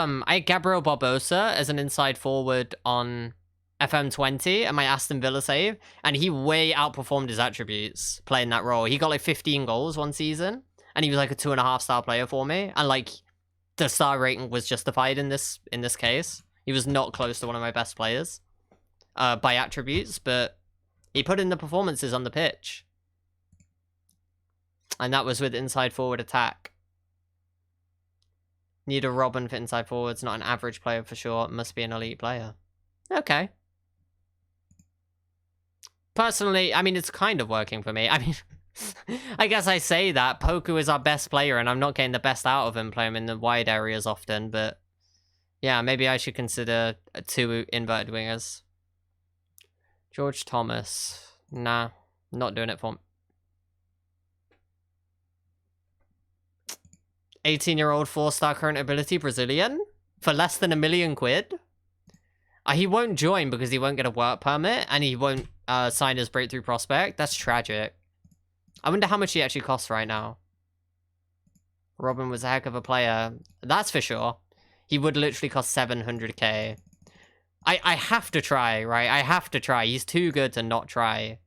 Gabriel Barbosa as an inside forward on FM20 and my Aston Villa save, and he way outperformed his attributes playing that role. He got like 15 goals one season. And he was like a 2.5-star player for me. And like, the star rating was justified in this case. He was not close to one of my best players. by attributes, but he put in the performances on the pitch. And that was with inside forward attack. Need a Robin for inside forwards, not an average player for sure. Must be an elite player. Okay. Personally, I mean, it's kind of working for me. I mean, I guess I say that. Poku is our best player, and I'm not getting the best out of him playing in the wide areas often, but yeah, maybe I should consider 2 inverted wingers. George Thomas. Nah, not doing it for him. 18-year-old 4-star current ability Brazilian for less than £1 million. He won't join because he won't get a work permit and he won't sign his breakthrough prospect. That's tragic. I wonder how much he actually costs right now. Robin was a heck of a player. That's for sure. He would literally cost 700k. I have to try, right? I have to try. He's too good to not try.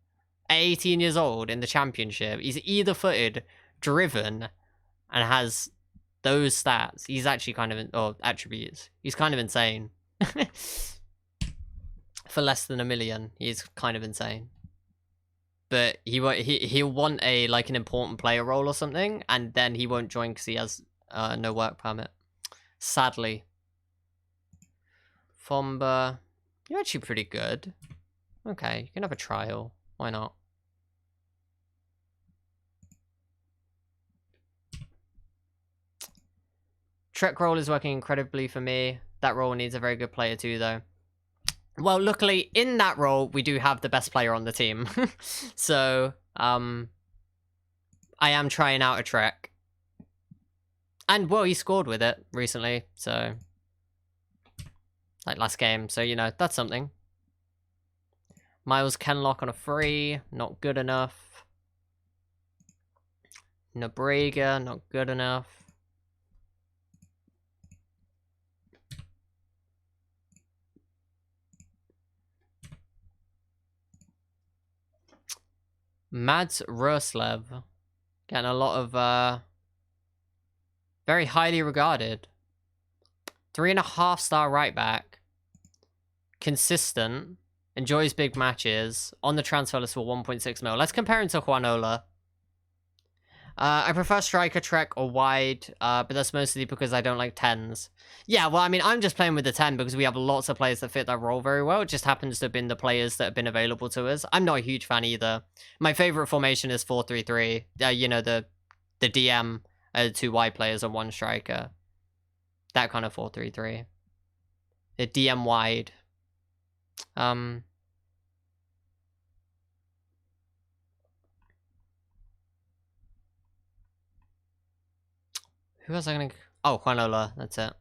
At 18 years old in the championship, he's either-footed, driven, and has those stats. He's actually kind of, or attributes. He's kind of insane. For less than £1 million, he's kind of insane. But he'll want like an important player role or something, and then he won't join because he has no work permit. Sadly. Fomba, you're actually pretty good. Okay, you can have a trial. Why not? Trek role is working incredibly for me. That role needs a very good player too, though. Well, luckily, in that role, we do have the best player on the team. So, I am trying out a Trek. And, well, he scored with it recently, so... Like last game, so, you know, that's something. Miles Kenlock on a free, not good enough. Nobrega, not good enough. Mads Roslev. Getting a lot of, very highly regarded. 3.5-star right back. Consistent. Enjoys big matches. On the transfer list for 1.6 mil. Let's compare him to Juanola. I prefer striker, Trek, or wide, but that's mostly because I don't like 10s. Yeah, well, I mean, I'm just playing with the 10 because we have lots of players that fit that role very well. It just happens to have been the players that have been available to us. I'm not a huge fan either. My favorite formation is 4-3-3. You know, the DM, 2 wide players and 1 striker. That kind of 4-3-3. The DM wide. Who else am I gonna... Oh, Juanola, that's it.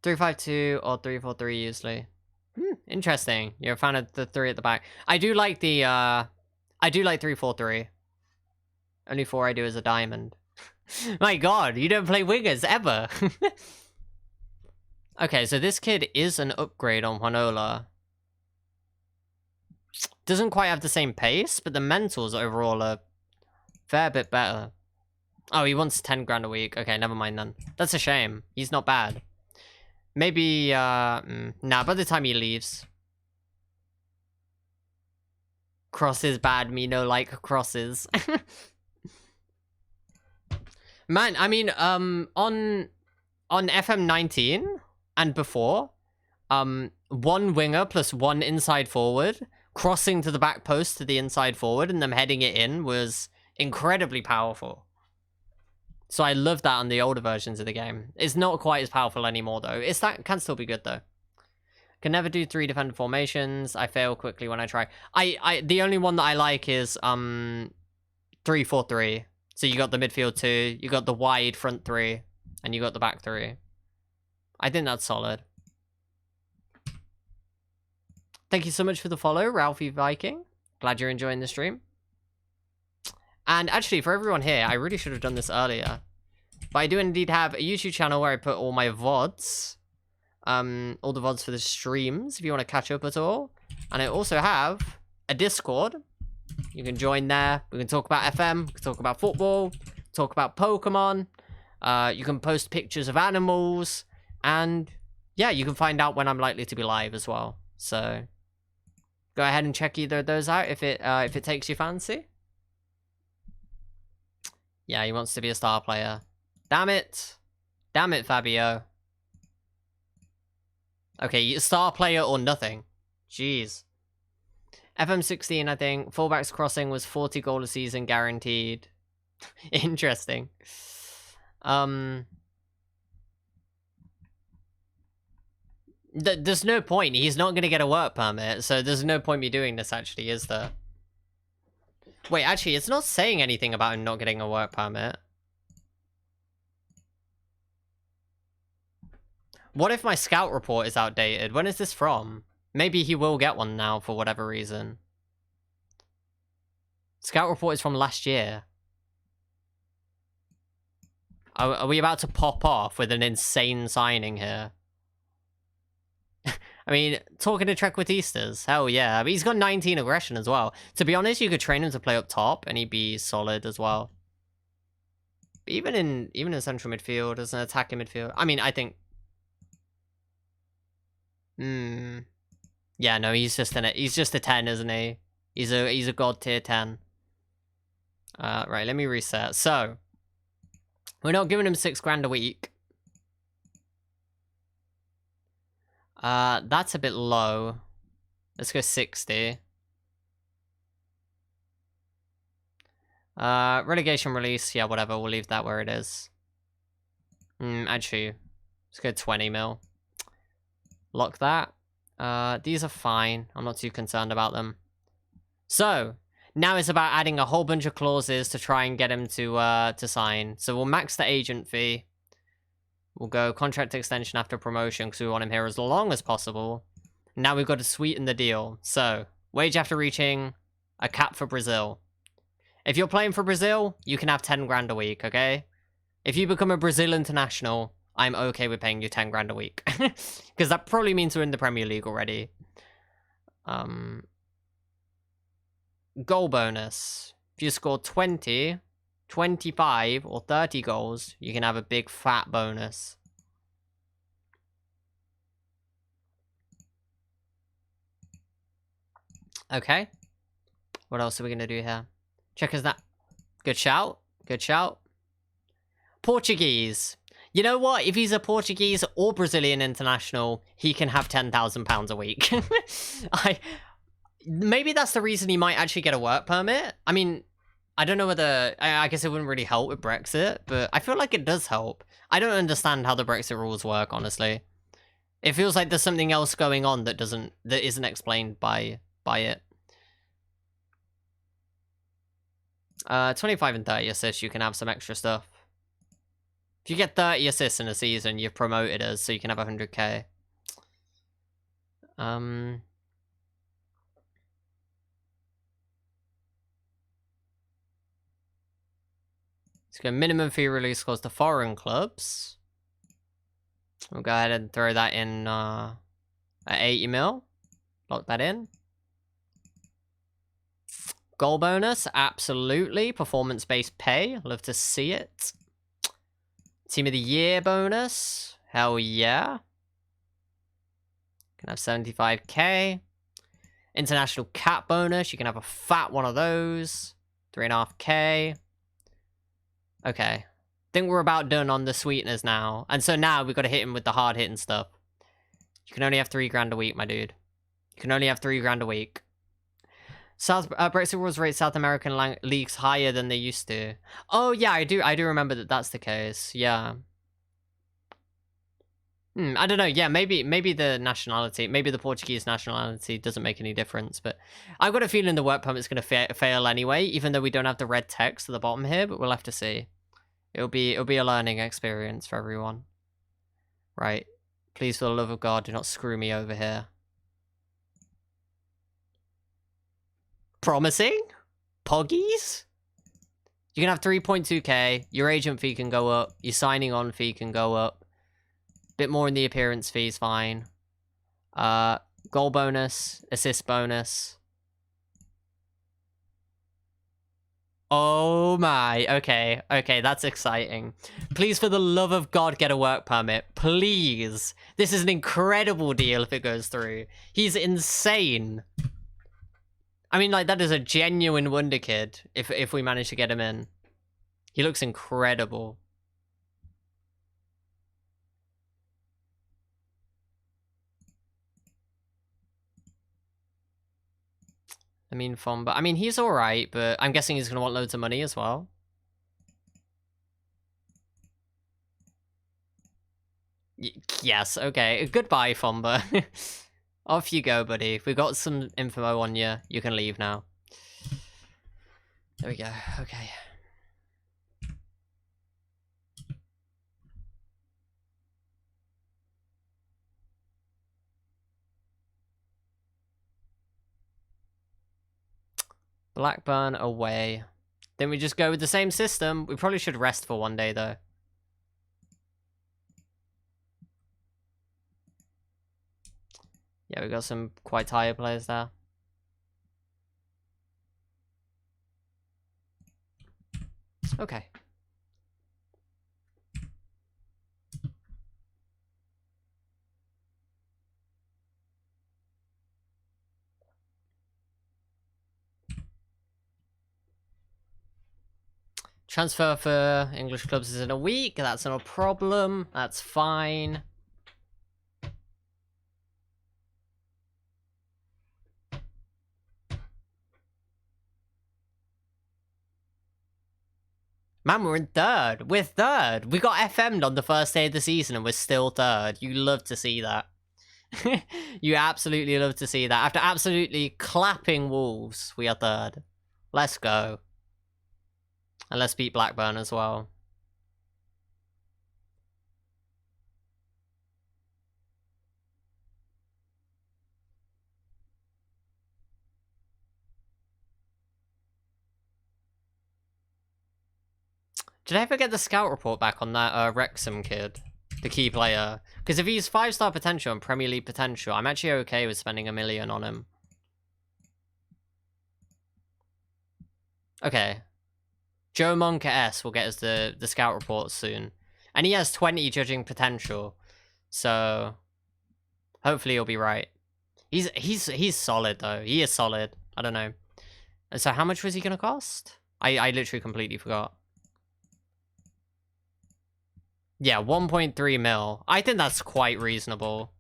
3-5-2 or 3-4-3 usually. Interesting. You're a fan of the 3 at the back. I do like the, I do like 3-4-3. Only 4 I do is a diamond. My god, you don't play wingers ever. Okay, so this kid is an upgrade on Juanola. Doesn't quite have the same pace, but the mentals overall are a fair bit better. Oh, he wants 10 grand a week. Okay, never mind then. That's a shame. He's not bad. Maybe, nah, by the time he leaves. Crosses bad, me no like crosses. Man, I mean, on FM19 and before, 1 winger plus 1 inside forward, crossing to the back post to the inside forward and them heading it in was incredibly powerful. So I love that on the older versions of the game. It's not quite as powerful anymore, though. That can still be good, though. Can never do 3 defender formations. I fail quickly when I try. The only one that I like is 3-4-3. So you got the midfield 2, you got the wide front 3, and you got the back 3. I think that's solid. Thank you so much for the follow, Ralphie Viking. Glad you're enjoying the stream. And actually, for everyone here, I really should have done this earlier. But I do indeed have a YouTube channel where I put all my VODs. All the VODs for the streams, if you want to catch up at all. And I also have a Discord. You can join there. We can talk about FM. We can talk about football. Talk about Pokemon. You can post pictures of animals. And yeah, you can find out when I'm likely to be live as well. So go ahead and check either of those out if it takes your fancy. Yeah, he wants to be a star player. Damn it. Damn it, Fabio. Okay, star player or nothing. Jeez. FM16, I think. Fullbacks crossing was 40 goal a season guaranteed. Interesting. There's no point. He's not going to get a work permit, so there's no point me doing this, actually, is there? Wait, actually, it's not saying anything about him not getting a work permit. What if my scout report is outdated? When is this from? Maybe he will get one now for whatever reason. Scout report is from last year. Are we about to pop off with an insane signing here? I mean, talking to Trequartistas, hell yeah. But he's got 19 aggression as well. To be honest, you could train him to play up top and he'd be solid as well. But even in central midfield, as an attacking midfield, I mean, I think... Yeah, no, he's just a 10, isn't he? He's a god tier 10. Right, let me reset. So, we're not giving him $6 a week. That's a bit low. Let's go 60. Relegation release, yeah, whatever, we'll leave that where it is. Actually, let's go 20 mil. Lock that. These are fine. I'm not too concerned about them. So, now it's about adding a whole bunch of clauses to try and get him to sign. So we'll max the agent fee. We'll go contract extension after promotion because we want him here as long as possible. Now we've got to sweeten the deal. So, wage after reaching a cap for Brazil. If you're playing for Brazil, you can have 10 grand a week, okay? If you become a Brazil international, I'm okay with paying you 10 grand a week. Because that probably means we're in the Premier League already. Goal bonus. If you score 20, 25, or 30 goals, you can have a big fat bonus. Okay. What else are we going to do here? Checkers that. Good shout. Good shout. Portuguese. You know what? If he's a Portuguese or Brazilian international, he can have £10,000 a week. Maybe that's the reason he might actually get a work permit. I mean, I don't know whether... I guess it wouldn't really help with Brexit, but I feel like it does help. I don't understand how the Brexit rules work, honestly. It feels like there's something else going on that isn't explained by it. 25 and 30 assists, you can have some extra stuff. If you get 30 assists in a season, you've promoted us, so you can have 100k. Let's go minimum fee release clause to foreign clubs. We'll go ahead and throw that in at 80 mil. Lock that in. Goal bonus, absolutely. Performance-based pay, love to see it. Team of the year bonus, hell yeah. Can have 75k. International cap bonus, you can have a fat one of those. 3.5k. Okay. Think we're about done on the sweeteners now. And so now we've got to hit him with the hard-hitting stuff. You can only have 3 grand a week, my dude. You can only have 3 grand a week. Brexit rules rate South American leagues higher than they used to. Oh yeah, I do remember that that's the case. Yeah. I don't know. Yeah, maybe the nationality, maybe the Portuguese nationality doesn't make any difference. But I've got a feeling the work permit's going to fail anyway, even though we don't have the red text at the bottom here. But we'll have to see. It'll be a learning experience for everyone. Right. Please, for the love of God, do not screw me over here. Promising? Poggies? You can have 3.2k. Your agent fee can go up. Your signing on fee can go up. Bit more in the appearance fee is fine. Goal bonus. Assist bonus. Oh my, okay, that's exciting. Please, for the love of God, get a work permit. Please. This is an incredible deal if it goes through. He's insane. I mean, like, that is a genuine wonder kid if we manage to get him in. He looks incredible. I mean, Fomba. I mean, he's alright, but I'm guessing he's going to want loads of money as well. Yes, okay. Goodbye, Fomba. Off you go, buddy. We got some info on you. You can leave now. There we go. Okay. Blackburn away. Then we just go with the same system. We probably should rest for one day, though. Yeah, we got some quite tired players there. Okay. Transfer for English clubs is in a week. That's not a problem. That's fine. Man, we're in third. We're third. We got FM'd on the first day of the season and we're still third. You love to see that. You absolutely love to see that. After absolutely clapping Wolves, we are third. Let's go. And let's beat Blackburn as well. Did I ever get the scout report back on that Wrexham kid? The key player? Because if he's 5-star potential and Premier League potential, I'm actually okay with spending $1 million on him. Okay. Joe Monka S will get us the scout report soon. And he has 20 judging potential. So hopefully he'll be right. He's solid though. He is solid. I don't know. And so how much was he gonna cost? I literally completely forgot. Yeah, 1.3 mil. I think that's quite reasonable.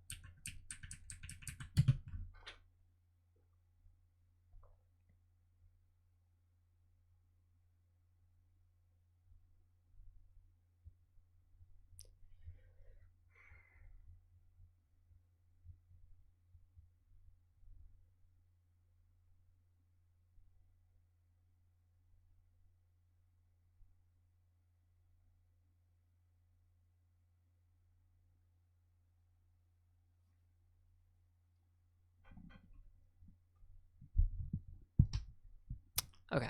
Okay.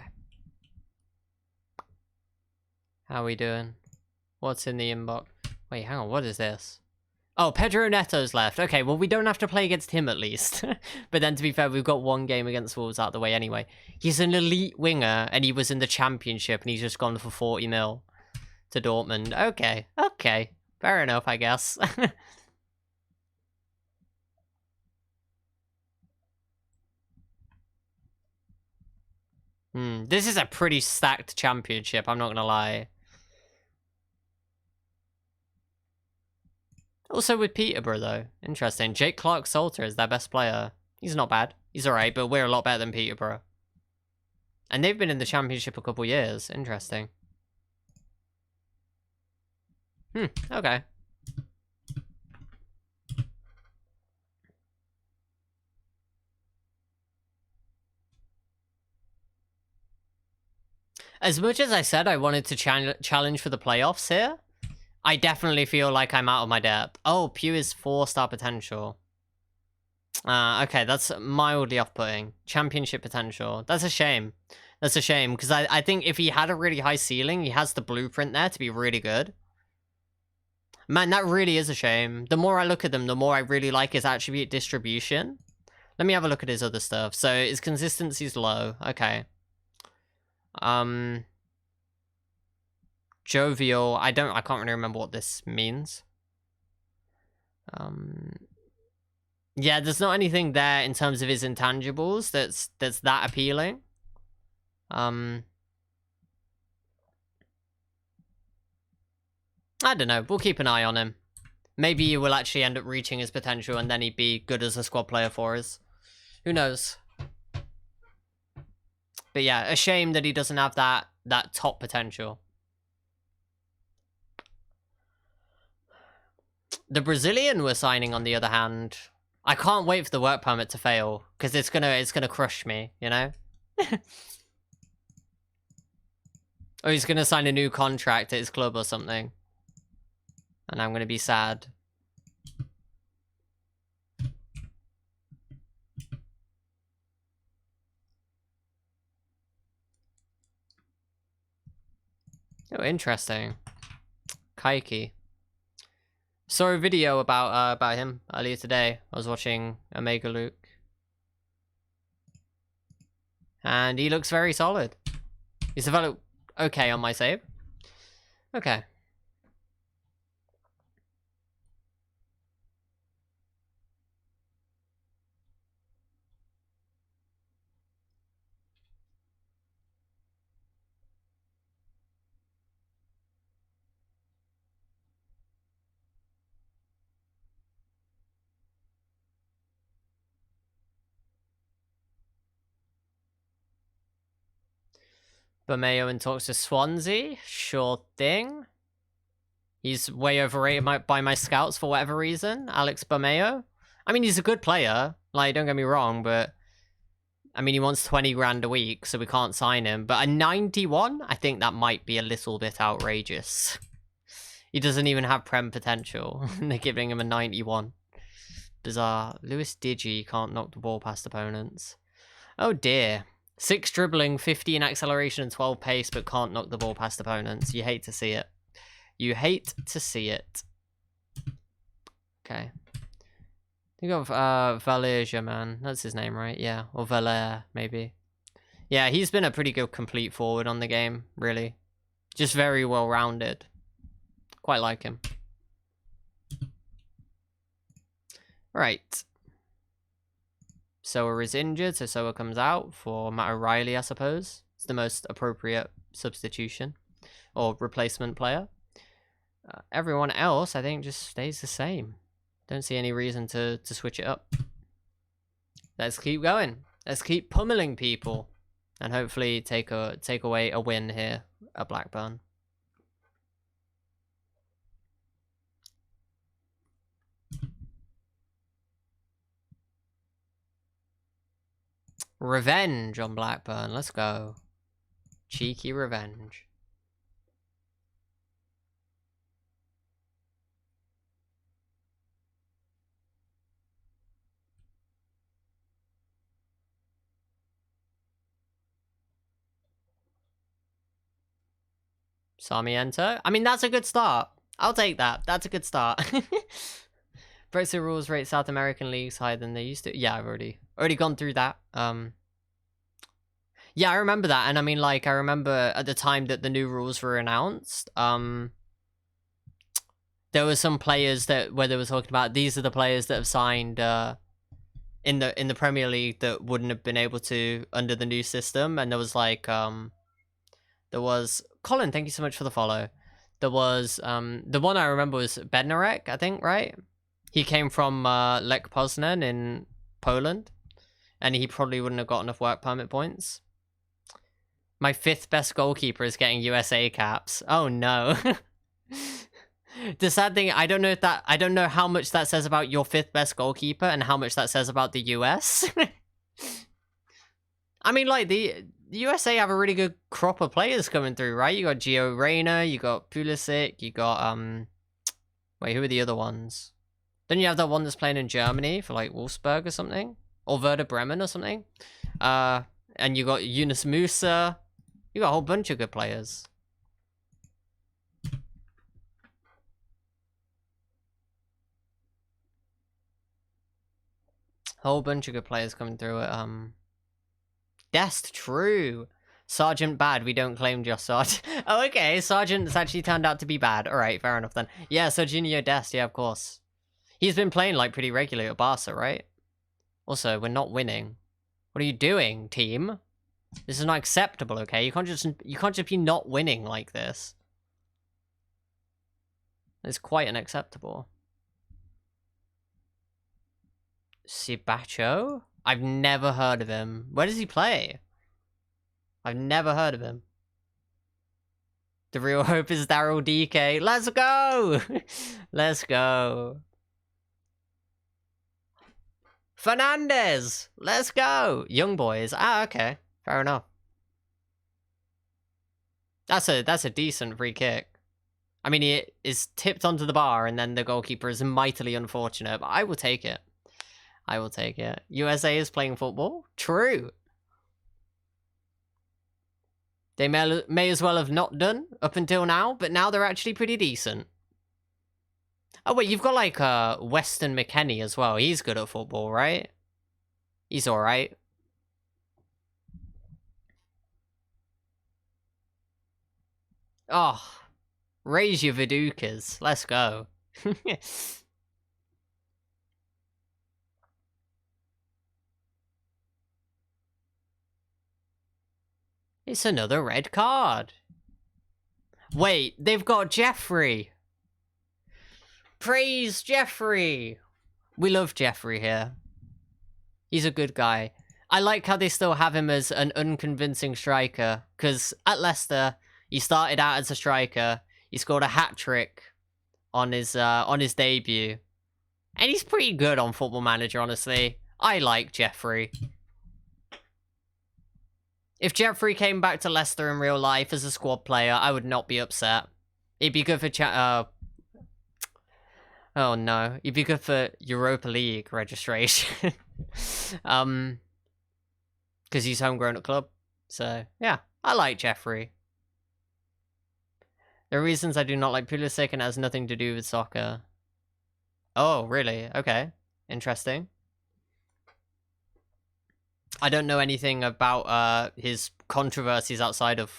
How are we doing? What's in the inbox? Wait, hang on, what is this? Oh, Pedro Neto's left. Okay, well, we don't have to play against him at least. But then, to be fair, we've got one game against Wolves out of the way anyway. He's an elite winger, and he was in the Championship, and he's just gone for 40 mil to Dortmund. Okay, okay. Fair enough, I guess. This is a pretty stacked Championship, I'm not gonna lie. Also with Peterborough, though. Interesting. Jake Clark-Salter is their best player. He's not bad. He's alright, but we're a lot better than Peterborough. And they've been in the Championship a couple years. Interesting. Okay. As much as I said I wanted to challenge for the playoffs here, I definitely feel like I'm out of my depth. Oh, Pew is 4-star potential. Okay, that's mildly off-putting. Championship potential. That's a shame. That's a shame, because I think if he had a really high ceiling, he has the blueprint there to be really good. Man, that really is a shame. The more I look at them, the more I really like his attribute distribution. Let me have a look at his other stuff. So his consistency's low. Okay. Jovial, I can't really remember what this means. Yeah, there's not anything there in terms of his intangibles that's that appealing. I don't know. We'll keep an eye on him. Maybe he will actually end up reaching his potential and then he'd be good as a squad player for us. Who knows? But yeah, a shame that he doesn't have that top potential. The Brazilian we're signing, on the other hand, I can't wait for the work permit to fail because it's gonna crush me, you know? Or he's gonna sign a new contract at his club or something. And I'm gonna be sad. Oh, interesting. Kaiki. Saw a video about him earlier today. I was watching Omega Luke. And he looks very solid. He's developed okay on my save. Okay. Bermeo in talks to Swansea. Sure thing. He's way overrated by my scouts for whatever reason. Alex Bermeo. I mean, he's a good player. Like, don't get me wrong, but... I mean, he wants 20 grand a week, so we can't sign him. But a 91? I think that might be a little bit outrageous. He doesn't even have Prem potential. They're giving him a 91. Bizarre. Lewis Digi can't knock the ball past opponents. Oh dear. 6 dribbling, 15 acceleration, and 12 pace, but can't knock the ball past opponents. You hate to see it. You hate to see it. Okay. You got Valerja, man. That's his name, right? Yeah. Or Valer, maybe. Yeah, he's been a pretty good complete forward on the game, really. Just very well-rounded. Quite like him. Right. Soa is injured, so Soa comes out for Matt O'Reilly, I suppose. It's the most appropriate substitution. Or replacement player. Everyone else, I think, just stays the same. Don't see any reason to switch it up. Let's keep going. Let's keep pummeling people. And hopefully take away a win here at Blackburn. Revenge on Blackburn. Let's go. Cheeky revenge. Sarmiento. I mean, that's a good start. I'll take that. That's a good start. Brexit rules rate South American leagues higher than they used to. Yeah, I've already gone through that. Yeah, I remember that. And I mean, like, I remember at the time that the new rules were announced, there were some players where they were talking about these are the players that have signed in the Premier League that wouldn't have been able to under the new system. And there was like there was Colin, thank you so much for the follow. There was the one I remember was Bednarek, I think, right? He came from Lech Poznan in Poland, and he probably wouldn't have got enough work permit points. My 5th best goalkeeper is getting USA caps. Oh no. The sad thing, I don't know how much that says about your 5th best goalkeeper and how much that says about the US. I mean, like, the USA have a really good crop of players coming through, right? You got Gio Reyna, you got Pulisic, you got, wait, who are the other ones? Then you have that one that's playing in Germany for, like, Wolfsburg or something? Or Werder Bremen or something? And you got Yunus Musa. You got a whole bunch of good players. Whole bunch of good players coming through it. Dest, true. Sergeant bad, we don't claim just Sergeant. Oh, okay, Sergeant's actually turned out to be bad. Alright, fair enough then. Yeah, Serginho Dest, yeah, of course. He's been playing, like, pretty regularly at Barca, right? Also, we're not winning. What are you doing, team? This is not acceptable, okay? You can't just be not winning like this. It's quite unacceptable. Sibacho? I've never heard of him. Where does he play? I've never heard of him. The real hope is Daryl DK. Let's go! Let's go. Fernandez! Let's go! Young boys. Ah, okay. Fair enough. That's a decent free kick. I mean, he is tipped onto the bar and then the goalkeeper is mightily unfortunate, but I will take it. I will take it. USA is playing football? True. They may as well have not done up until now, but now they're actually pretty decent. Oh, wait, you've got, like, Weston McKennie as well. He's good at football, right? He's alright. Oh, raise your Vidukas. Let's go. It's another red card. Wait, they've got Jeffrey. Praise Jeffrey. We love Jeffrey here. He's a good guy. I like how they still have him as an unconvincing striker, because at Leicester, he started out as a striker. He scored a hat-trick on his debut. And he's pretty good on Football Manager, honestly. I like Jeffrey. If Jeffrey came back to Leicester in real life as a squad player, I would not be upset. It'd be good for oh no. It'd be good for Europa League registration. Because he's homegrown at club. So, yeah. I like Jeffrey. There are reasons I do not like Pulisic and it has nothing to do with soccer. Oh, really? Okay. Interesting. I don't know anything about his controversies outside of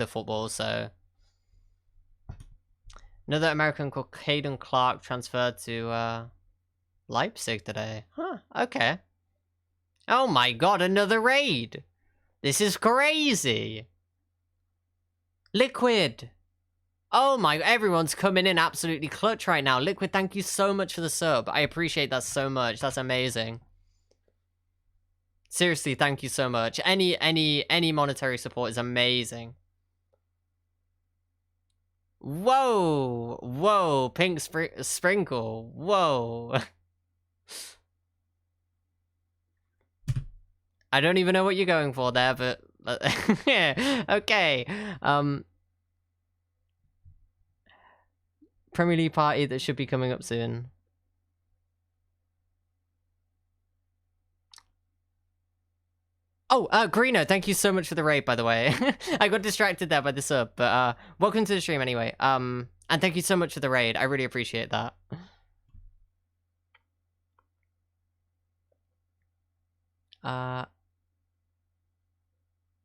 football, so another American called Caden Clark transferred to Leipzig today. Huh, okay. Oh my god, another raid. This is crazy. Liquid. Oh my, everyone's coming in absolutely clutch right now. Liquid, thank you so much for the sub. I appreciate that so much. That's amazing. Seriously, thank you so much. Any monetary support is amazing. Whoa, whoa, pink sprinkle, whoa. I don't even know what you're going for there, but yeah, okay. Premier League party that should be coming up soon. Oh, Greeno, thank you so much for the raid, by the way. I got distracted there by the sub, but welcome to the stream anyway. And thank you so much for the raid. I really appreciate that.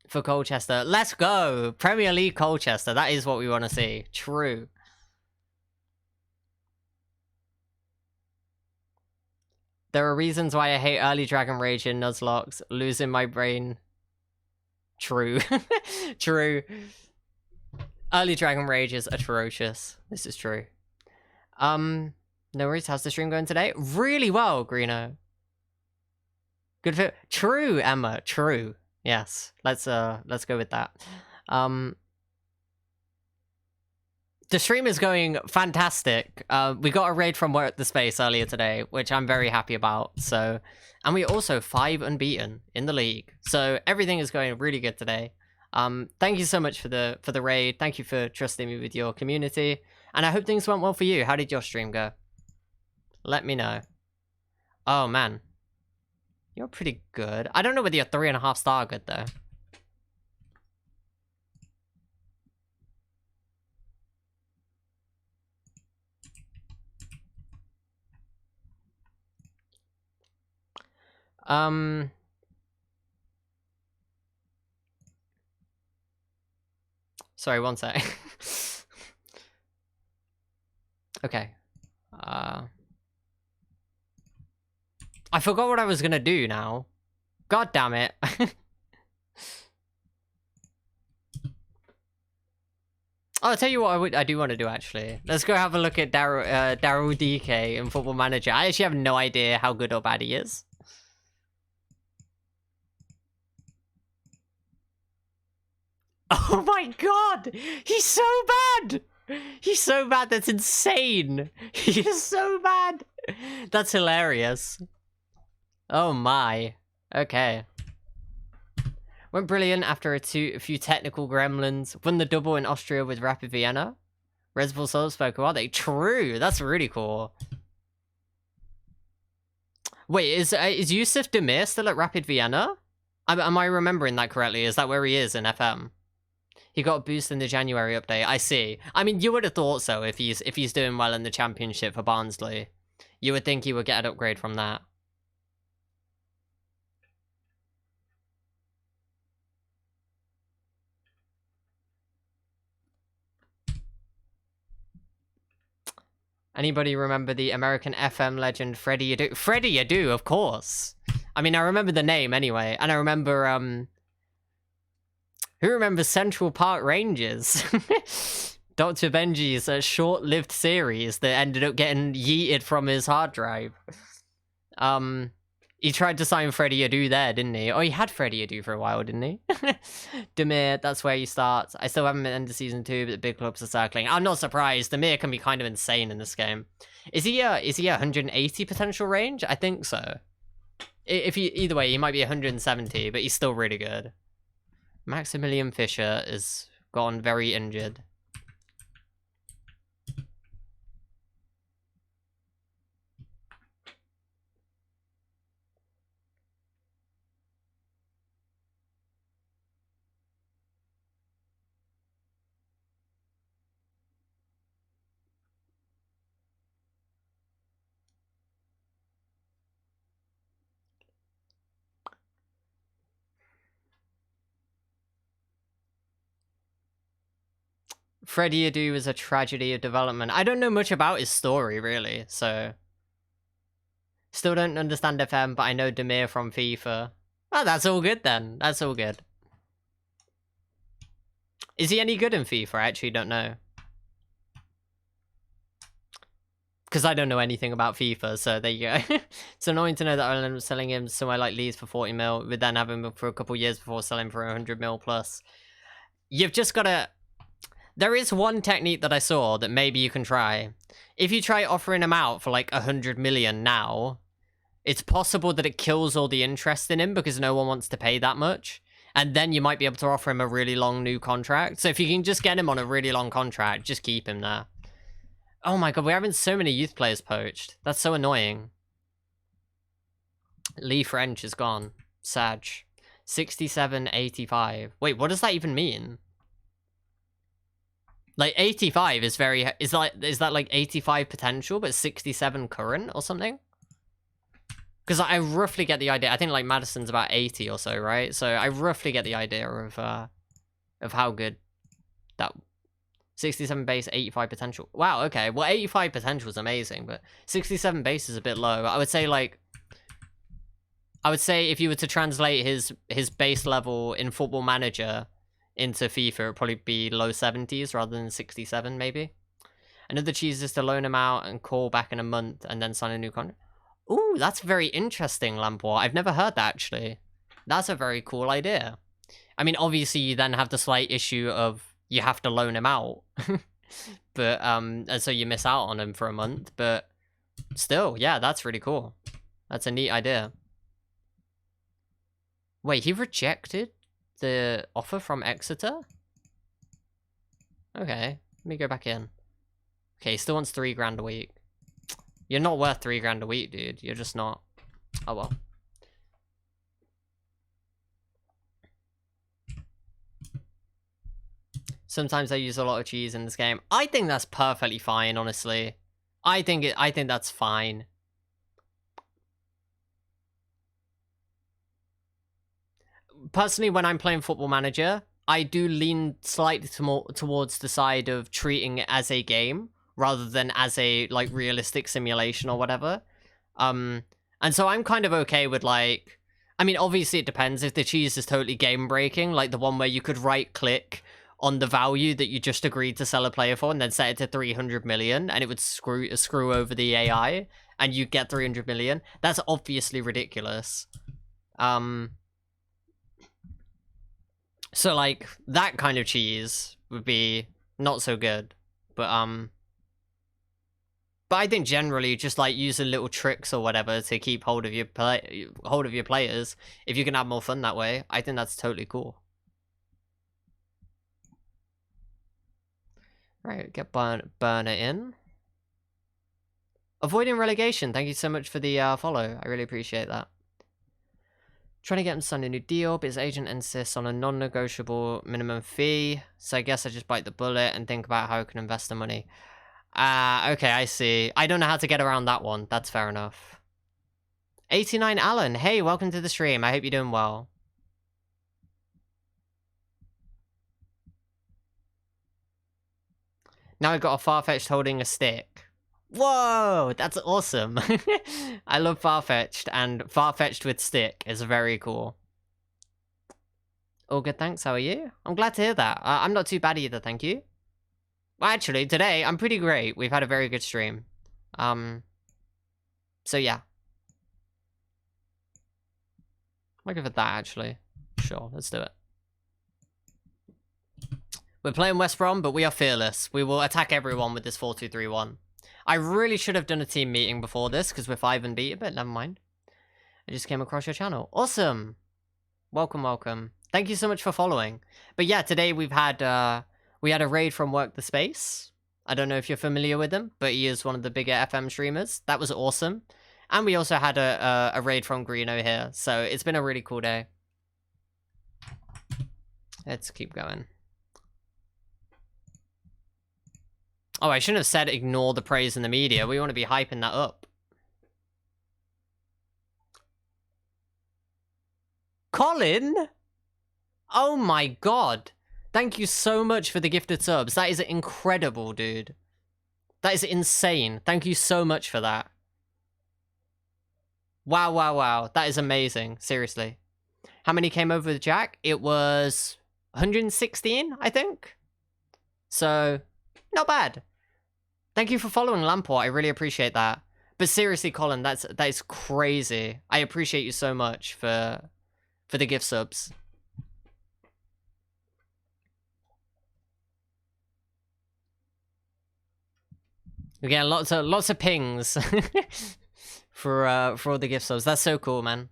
For Colchester. Let's go! Premier League Colchester. That is what we want to see. True. There are reasons why I hate early Dragon Rage in Nuzlocke. Losing my brain. True. True. Early Dragon Rage is atrocious. This is true. No worries. How's the stream going today? Really well, Greeno. Good fit. True, Emma. True. Yes. Let's go with that. The stream is going fantastic. We got a raid from Work the Space earlier today, which I'm very happy about. So, and we're also 5 unbeaten in the league. So everything is going really good today. Thank you so much for the raid. Thank you for trusting me with your community. And I hope things went well for you. How did your stream go? Let me know. Oh man. You're pretty good. I don't know whether you're 3.5 star good though. Sorry, one sec. Okay. I forgot what I was gonna do now. God damn it. I'll tell you what I do want to do, actually. Let's go have a look at Daryl DK in Football Manager. I actually have no idea how good or bad he is. Oh my god! He's so bad! He's so bad, that's insane! He is so bad! That's hilarious. Oh my. Okay. Went brilliant after a few technical gremlins. Won the double in Austria with Rapid Vienna. Red Bull Salzburg, are they? True! That's really cool. Wait, is Yusuf Demir still at Rapid Vienna? Am I remembering that correctly? Is that where he is in FM? He got a boost in the January update. I see. I mean, you would have thought so if he's doing well in the championship for Barnsley. You would think he would get an upgrade from that. Anybody remember the American FM legend Freddie Adu? Freddie Adu, of course. I mean, I remember the name anyway, and I remember who remembers Central Park Rangers? Dr. Benji's short-lived series that ended up getting yeeted from his hard drive. He tried to sign Freddie Adu there, didn't he? Oh, he had Freddie Adu for a while, didn't he? Demir, that's where he starts. I still haven't been into Season 2, but the big clubs are circling. I'm not surprised. Demir can be kind of insane in this game. Is he a 180 potential range? I think so. Either way, he might be 170, but he's still really good. Maximilian Fischer is gone very injured. Freddie Adu is a tragedy of development. I don't know much about his story, really, so... Still don't understand FM, but I know Demir from FIFA. Oh, that's all good then. That's all good. Is he any good in FIFA? I actually don't know. Because I don't know anything about FIFA, so there you go. It's annoying to know that Ireland was selling him somewhere like Leeds for 40 mil, would then have him for a couple years before selling for 100 mil plus. You've just got to... There is one technique that I saw that maybe you can try. If you try offering him out for like 100 million now, it's possible that it kills all the interest in him because no one wants to pay that much. And then you might be able to offer him a really long new contract. So if you can just get him on a really long contract, just keep him there. Oh my god, we're having so many youth players poached. That's so annoying. Lee French is gone. Sag. 67-85. Wait, what does that even mean? Like 85 is very... Is that like 85 potential, but 67 current or something? Because I roughly get the idea. I think like Madison's about 80 or so, right? So I roughly get the idea of how good that... 67 base, 85 potential. Wow, okay. Well, 85 potential is amazing, but 67 base is a bit low. I would say like... I would say if you were to translate his base level in Football Manager into FIFA, it'd probably be low 70s rather than 67, maybe. Another cheese is to loan him out and call back in a month and then sign a new contract. Ooh, that's very interesting, Lamport. I've never heard that, actually. That's a very cool idea. I mean, obviously, you then have the slight issue of you have to loan him out. But, and so you miss out on him for a month. But still, yeah, that's really cool. That's a neat idea. Wait, he rejected the offer from Exeter? Okay, let me go back in. Okay, he still wants 3 grand a week. You're not worth 3 grand a week, dude. You're just not. Oh well. Sometimes I use a lot of cheese in this game. I think that's perfectly fine, honestly. I think that's fine. Personally, when I'm playing Football Manager, I do lean slightly towards the side of treating it as a game rather than as a like realistic simulation or whatever. And so I'm kind of okay with like, I mean, obviously it depends if the cheese is totally game breaking, like the one where you could right click on the value that you just agreed to sell a player for and then set it to 300 million and it would screw over the AI and you get 300 million. That's obviously ridiculous. So like that kind of cheese would be not so good. But I think generally just like using little tricks or whatever to keep hold of your players, if you can have more fun that way, I think that's totally cool. Right, get Burner in. Avoiding relegation, thank you so much for the follow. I really appreciate that. Trying to get him to sign a new deal, but his agent insists on a non-negotiable minimum fee. So I guess I just bite the bullet and think about how I can invest the money. Okay, I see. I don't know how to get around that one. That's fair enough. 89 Alan, hey, welcome to the stream. I hope you're doing well. Now I've got a Farfetch'd holding a stick. Whoa, that's awesome. I love Farfetch'd, and Farfetch'd with stick is very cool. All good, thanks. How are you? I'm glad to hear that. I'm not too bad either, thank you. Well, actually, today, I'm pretty great. We've had a very good stream. So yeah. I'll give it that, actually. Sure, let's do it. We're playing West Brom, but we are fearless. We will attack everyone with this 4-2-3-1. I really should have done a team meeting before this, because we're 5 and beat, but never mind. I just came across your channel. Awesome! Welcome, welcome. Thank you so much for following. But yeah, today we've had, we had a raid from Work the Space. I don't know if you're familiar with him, but he is one of the bigger FM streamers. That was awesome. And we also had a raid from Greeno here, so it's been a really cool day. Let's keep going. Oh, I shouldn't have said ignore the praise in the media. We want to be hyping that up. Colin? Oh my god. Thank you so much for the gifted subs. That is incredible, dude. That is insane. Thank you so much for that. Wow, wow, wow. That is amazing. Seriously. How many came over with Jack? It was 116, I think. So, not bad. Thank you for following Lamport. I really appreciate that. But seriously, Colin, that is crazy. I appreciate you so much for the gift subs. We're getting lots of pings for all the gift subs. That's so cool, man.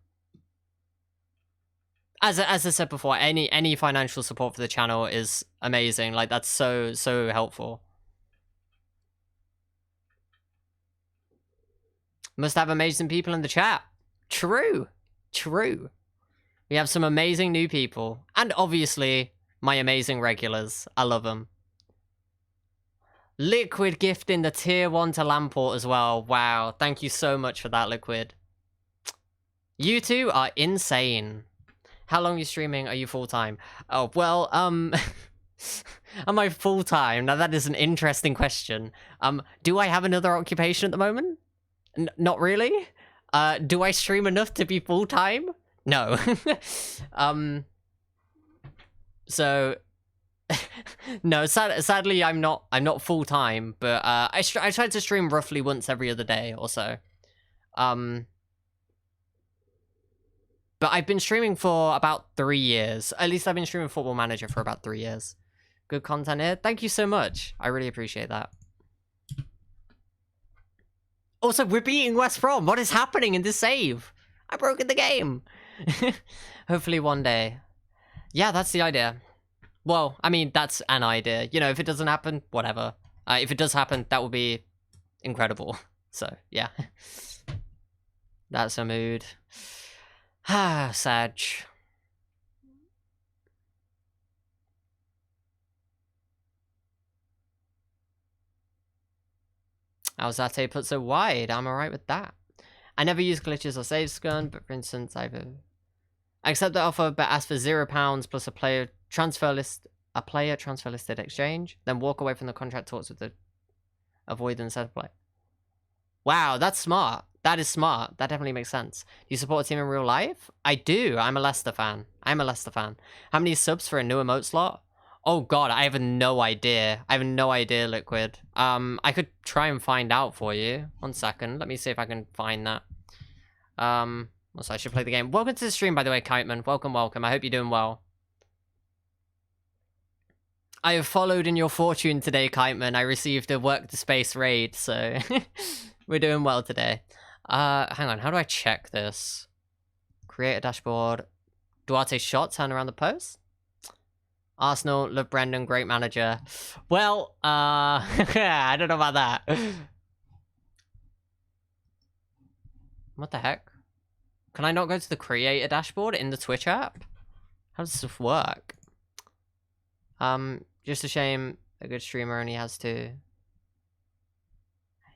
As I said before, any financial support for the channel is amazing. Like that's so helpful. Must have amazing people in the chat. True. True. We have some amazing new people. And obviously, my amazing regulars. I love them. Liquid gifting the tier 1 to Lamport as well. Wow. Thank you so much for that, Liquid. You two are insane. How long are you streaming? Are you full-time? Oh, well, am I full-time? Now, that is an interesting question. Do I have another occupation at the moment? Not really. Do I stream enough to be full-time? No. So no, sadly I'm not full-time, but I try to stream roughly once every other day or so. But I've been streaming for about 3 years. At least I've been streaming Football Manager for about 3 years. Good content here. Thank you so much. I really appreciate that. Also, we're beating West Brom. What is happening in this save? I broke in the game. Hopefully one day. Yeah, that's the idea. Well, I mean, that's an idea. You know, if it doesn't happen, whatever. If it does happen, that will be incredible. So, yeah. That's a mood. Ah, Sag. Alzate put so wide. I'm alright with that. I never use glitches or save scun, but for instance, I accept the offer, but ask for £0 plus a player a player transfer listed exchange, then walk away from the contract talks with the avoidance of play. Wow, that's smart. That is smart. That definitely makes sense. Do you support a team in real life? I do. I'm a Leicester fan. How many subs for a new emote slot? Oh god, I have no idea. Liquid. I could try and find out for you. 1 second. Let me see if I can find that. Also, I should play the game. Welcome to the stream, by the way, Kiteman. Welcome. I hope you're doing well. I have followed in your fortune today, Kiteman. I received a work to space raid, so we're doing well today. Hang on, how do I check this? Create a dashboard. Duarte shot, turn around the post. Arsenal, love Brendan, great manager. Well, I don't know about that. What the heck? Can I not go to the creator dashboard in the Twitch app? How does this work? Just a shame a good streamer only has two.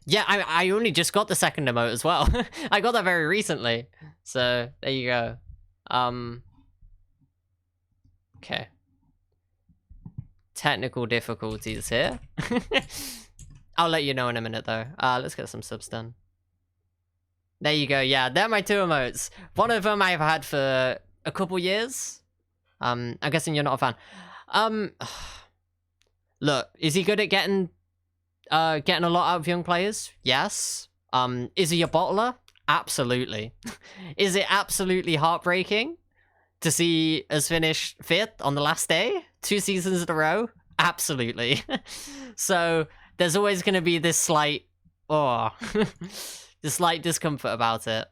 Yeah, I only just got the second emote as well. I got that very recently. So, there you go. Okay. Technical difficulties here. I'll let you know in a minute though. Let's get some subs done. There you go. Yeah, they're my two emotes. One of them I've had for a couple years. I'm guessing you're not a fan. Look, is he good at getting a lot out of young players? Yes. Is he a bottler? Absolutely. Is it absolutely heartbreaking to see us finish 5th on the last day? 2 seasons in a row? Absolutely. So there's always going to be this slight, this slight discomfort about it.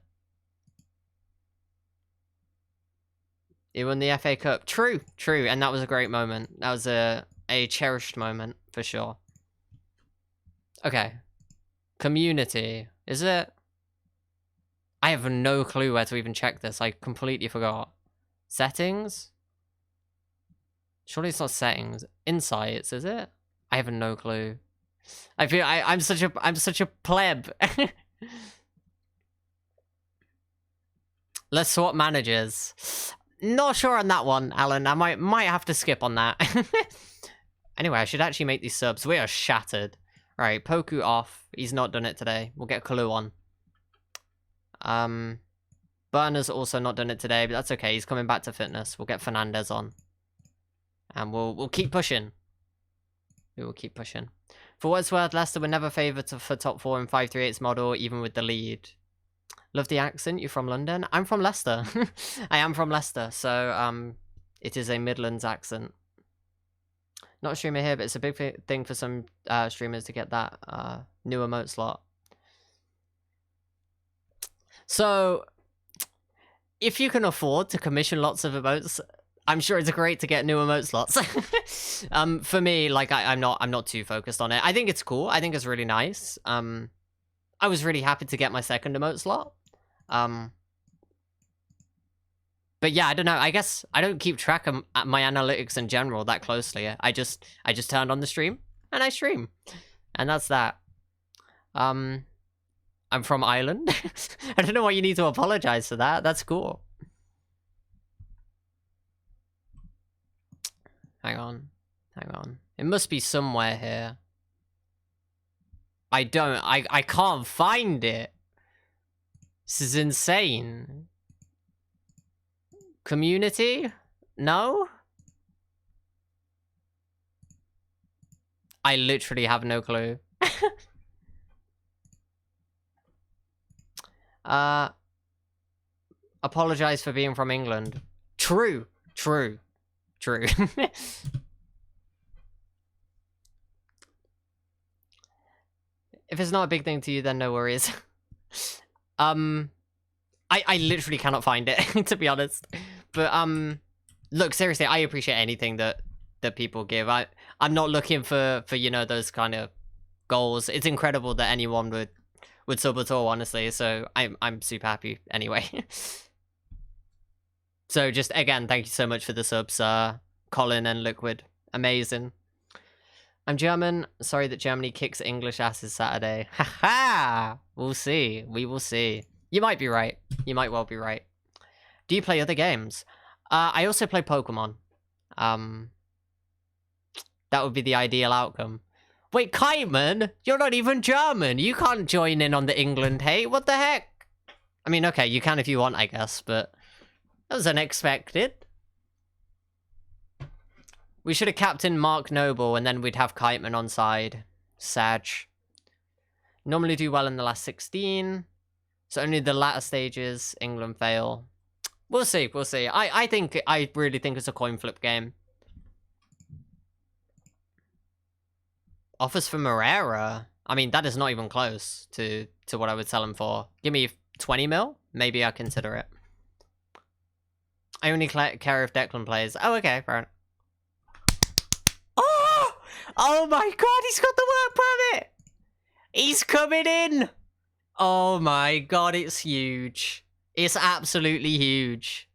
He won the FA Cup. True, and that was a great moment. That was a cherished moment, for sure. Okay. Community. Is it? I have no clue where to even check this. I completely forgot. Settings? Surely it's not settings. Insights, is it? I have no clue. I feel I'm such a pleb. Let's swap managers. Not sure on that one, Alan. I might have to skip on that. Anyway, I should actually make these subs. We are shattered. Right, Poku off. He's not done it today. We'll get Kalu on. Burner's also not done it today, but that's okay. He's coming back to fitness. We'll get Fernandez on. And we'll keep pushing. We will keep pushing. For what it's worth, Leicester were never favoured for top 4 in 538's model, even with the lead. Love the accent. You're from London? I'm from Leicester. I am from Leicester, so it is a Midlands accent. Not a streamer here, but it's a big thing for some streamers to get that new emote slot. So, if you can afford to commission lots of emotes, I'm sure it's great to get new emote slots. For me, like I'm not too focused on it. I think it's cool. I think it's really nice. I was really happy to get my second emote slot. But yeah, I don't know. I guess I don't keep track of my analytics in general that closely. I just turned on the stream and I stream, and that's that. I'm from Ireland. I don't know why you need to apologize for that. That's cool. Hang on. It must be somewhere here. I can't find it. This is insane. Community? No? I literally have no clue. Apologize for being from England. True. If it's not a big thing to you, then no worries. I literally cannot find it, to be honest. But look, seriously, I appreciate anything that people give. I'm not looking for you know, those kind of goals. It's incredible that anyone would sub at all, honestly. So I'm super happy anyway. So just again, thank you so much for the subs, Colin and Liquid. Amazing. I'm German. Sorry that Germany kicks English asses Saturday. Haha! We'll see. We will see. You might be right. You might well be right. Do you play other games? I also play Pokemon. That would be the ideal outcome. Wait, Kiteman? You're not even German. You can't join in on the England hate. What the heck? I mean, okay, you can if you want, I guess, but that was unexpected. We should have captained Mark Noble, and then we'd have Kiteman on side. Sag. Normally do well in the last 16. So only the latter stages, England fail. We'll see, we'll see. I really think it's a coin flip game. Offers for Moreira. I mean, that is not even close to what I would sell him for. Give me 20 mil? Maybe I'll consider it. I only care if Declan plays. Oh, okay, fair enough. Oh! Oh my god, he's got the work permit! He's coming in! Oh my god, it's huge. It's absolutely huge.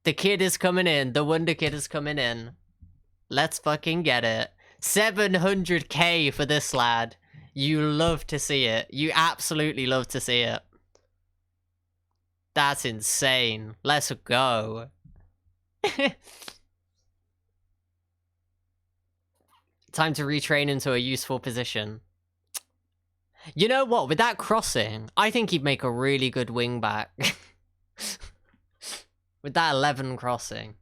The kid is coming in. The Wonder Kid is coming in. Let's fucking get it. 700k for this lad. You love to see it. You absolutely love to see it. That's insane. Let's go. Time to retrain into a useful position. You know what? With that crossing, I think he'd make a really good wing back. With that 11 crossing.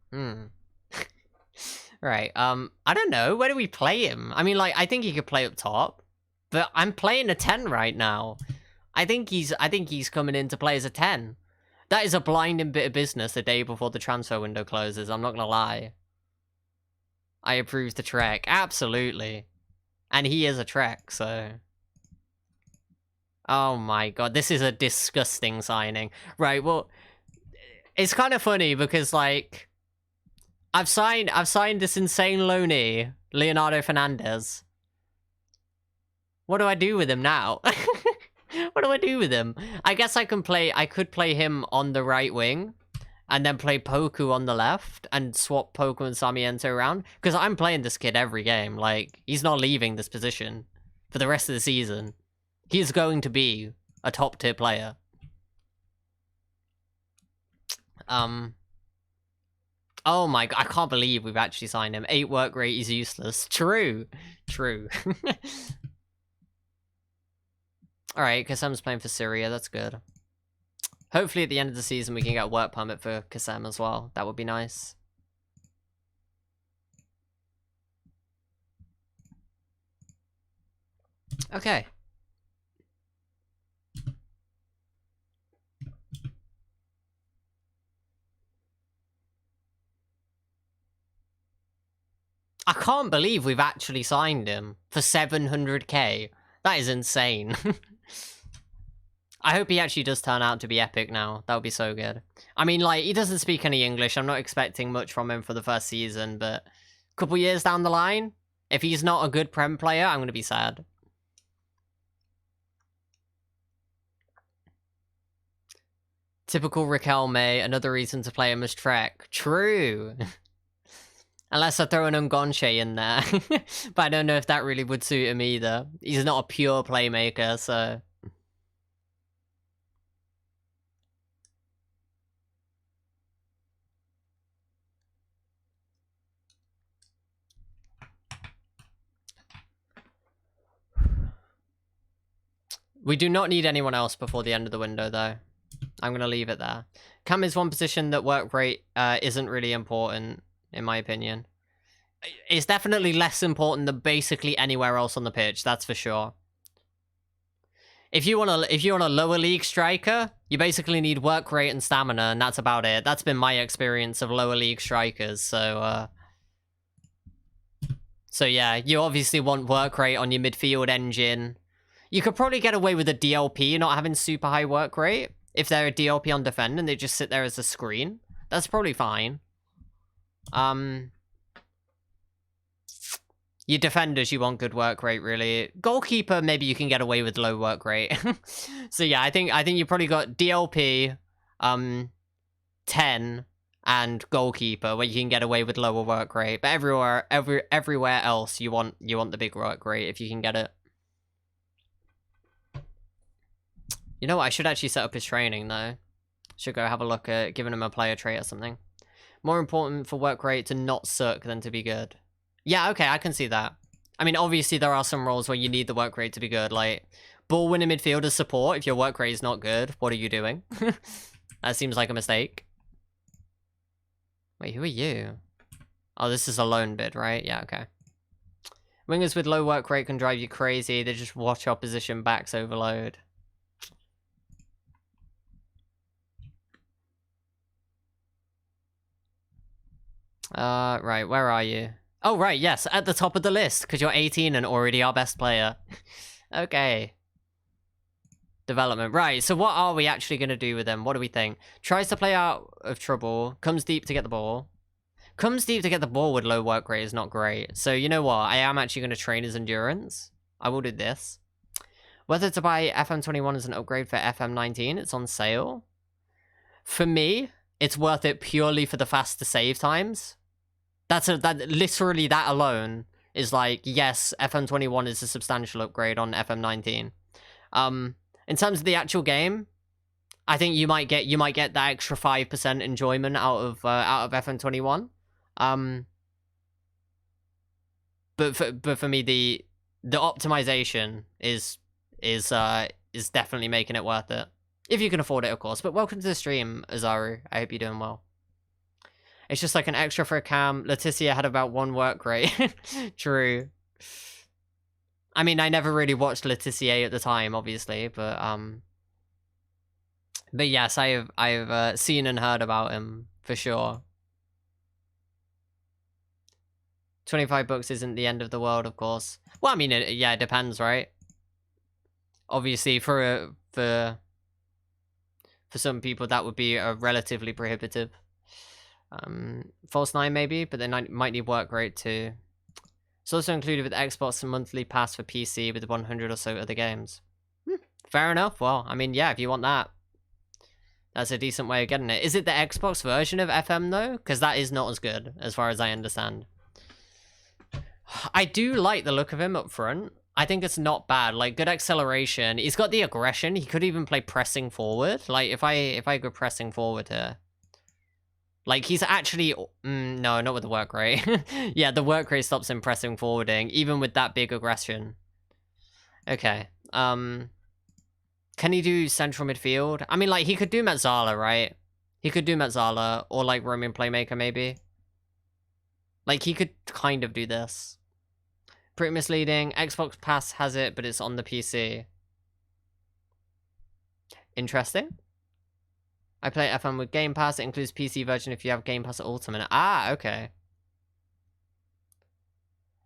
Right, I don't know. Where do we play him? I mean, like, I think he could play up top. But I'm playing a 10 right now. I think he's coming in to play as a 10. That is a blinding bit of business the day before the transfer window closes, I'm not gonna lie. I approve the trek. Absolutely. And he is a trek, so... Oh my god, this is a disgusting signing. Right, well, it's kind of funny because, like, I've signed this insane loanee, Leonardo Fernandez. What do I do with him now? What do I do with him? I guess I could play him on the right wing, and then play Poku on the left, and swap Poku and Sarmiento around. Because I'm playing this kid every game. Like, he's not leaving this position for the rest of the season. He's going to be a top tier player. Oh my god, I can't believe we've actually signed him. 8 work rate, he's useless. True. True. Alright, Kasem's playing for Syria, that's good. Hopefully at the end of the season we can get a work permit for Kasem as well. That would be nice. Okay. I can't believe we've actually signed him for 700k. That is insane. I hope he actually does turn out to be epic now. That would be so good. I mean, like, he doesn't speak any English. I'm not expecting much from him for the first season, but a couple years down the line, if he's not a good Prem player, I'm going to be sad. Typical Riquelme, another reason to play him as Trek. True. Unless I throw an Ungonche in there. But I don't know if that really would suit him either. He's not a pure playmaker, so... We do not need anyone else before the end of the window, though. I'm going to leave it there. Cam is one position that work rate isn't really important, in my opinion. It's definitely less important than basically anywhere else on the pitch, that's for sure. If you want a lower league striker, you basically need work rate and stamina, and that's about it. That's been my experience of lower league strikers, so yeah, you obviously want work rate on your midfield engine. You could probably get away with a DLP not having super high work rate. If they're a DLP on defend and they just sit there as a screen. That's probably fine. Your defenders, you want good work rate, really. Goalkeeper, maybe you can get away with low work rate. So yeah, I think you probably got DLP, 10, and goalkeeper, where you can get away with lower work rate. But everywhere else, you want the big work rate if you can get it. You know what? I should actually set up his training, though. Should go have a look at giving him a player trait or something. More important for work rate to not suck than to be good. Yeah, okay, I can see that. I mean, obviously there are some roles where you need the work rate to be good, like ball winning midfielder support. If your work rate is not good, what are you doing? That seems like a mistake. Wait, who are you? Oh, this is a loan bid, right? Yeah, okay. Wingers with low work rate can drive you crazy. They just watch opposition backs overload. Right, where are you? Oh, right, yes, at the top of the list, because you're 18 and already our best player. Okay. Development. Right, so what are we actually going to do with him? What do we think? Tries to play out of trouble, comes deep to get the ball. Comes deep to get the ball with low work rate is not great. So you know what? I am actually going to train his endurance. I will do this. Whether to buy FM21 as an upgrade for FM19, it's on sale. For me, it's worth it purely for the faster save times. Literally that alone is like, yes, FM21 is a substantial upgrade on FM19. In terms of the actual game, I think you might get that extra 5% enjoyment out of FM21. But for me, the optimization is definitely making it worth it. If you can afford it, of course. But welcome to the stream, Azaru. I hope you're doing well. It's just like an extra for a cam. Leticia had about 1 work rate. True. I mean, I never really watched Leticia at the time, obviously, but yes, I've seen and heard about him for sure. $25 isn't the end of the world, of course. Well, I mean, yeah, it depends, right? Obviously, for some people, that would be a relatively prohibitive. False 9 maybe, but they might need work rate too. It's also included with Xbox monthly pass for PC with 100 or so other games. Fair enough. Well, I mean, yeah, if you want that, that's a decent way of getting it. Is it the Xbox version of FM though? Because that is not as good as far as I understand. I do like the look of him up front. I think it's not bad. Like, good acceleration. He's got the aggression. He could even play pressing forward. Like, if I go pressing forward here. Like, he's actually... no, not with the work rate. Yeah, the work rate stops him pressing forwarding, even with that big aggression. Okay. Can he do central midfield? I mean, like, he could do Metzala, right? He could do Metzala, or, like, roaming playmaker, maybe. Like, he could kind of do this. Pretty misleading. Xbox Pass has it, but it's on the PC. Interesting. I play FM with Game Pass. It includes PC version if you have Game Pass Ultimate. Ah, okay.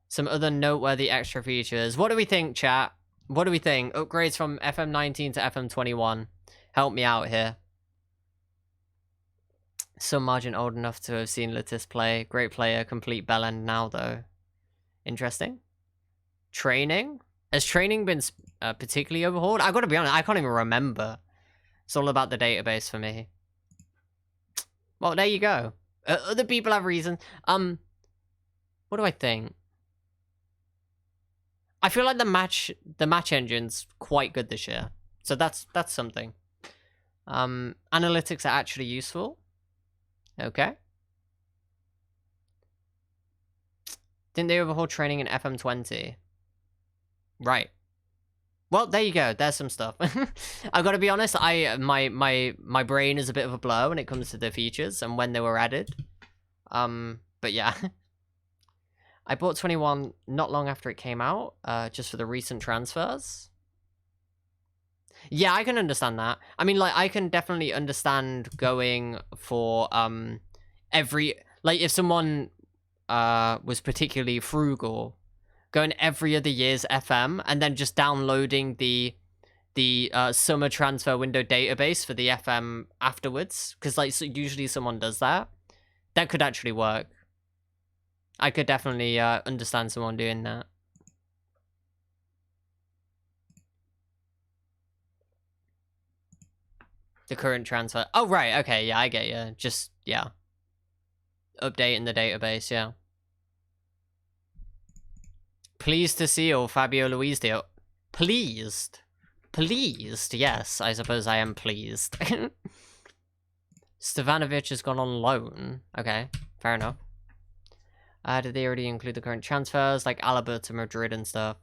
Some other noteworthy extra features. What do we think, chat? What do we think? Upgrades from FM19 to FM21. Help me out here. Some margin old enough to have seen Letis play. Great player. Complete bellend now, though. Interesting. Training? Has training been particularly overhauled? I gotta be honest, I can't even remember. It's all about the database for me. Well, there you go. Other people have reasons. What do I think? I feel like the match engine's quite good this year. So that's something. Analytics are actually useful. Okay. Didn't they overhaul training in FM20? Right. Well, there you go. There's some stuff. I gotta be honest, my brain is a bit of a blur when it comes to the features and when they were added. But yeah. I bought 21 not long after it came out, just for the recent transfers. Yeah, I can understand that. I mean, like, I can definitely understand going for every, like, if someone was particularly frugal, going every other year's FM and then just downloading the summer transfer window database for the FM afterwards, because like usually someone does that. That could actually work. I could definitely understand someone doing that. The current transfer. Oh, right. Okay. Yeah, I get you. Just, yeah. Updating the database, yeah. Pleased to see you, Fabio Luis deal. Pleased? Pleased, yes. I suppose I am pleased. Stevanovic has gone on loan. Okay, fair enough. Did they already include the current transfers, like Alaba to Madrid and stuff?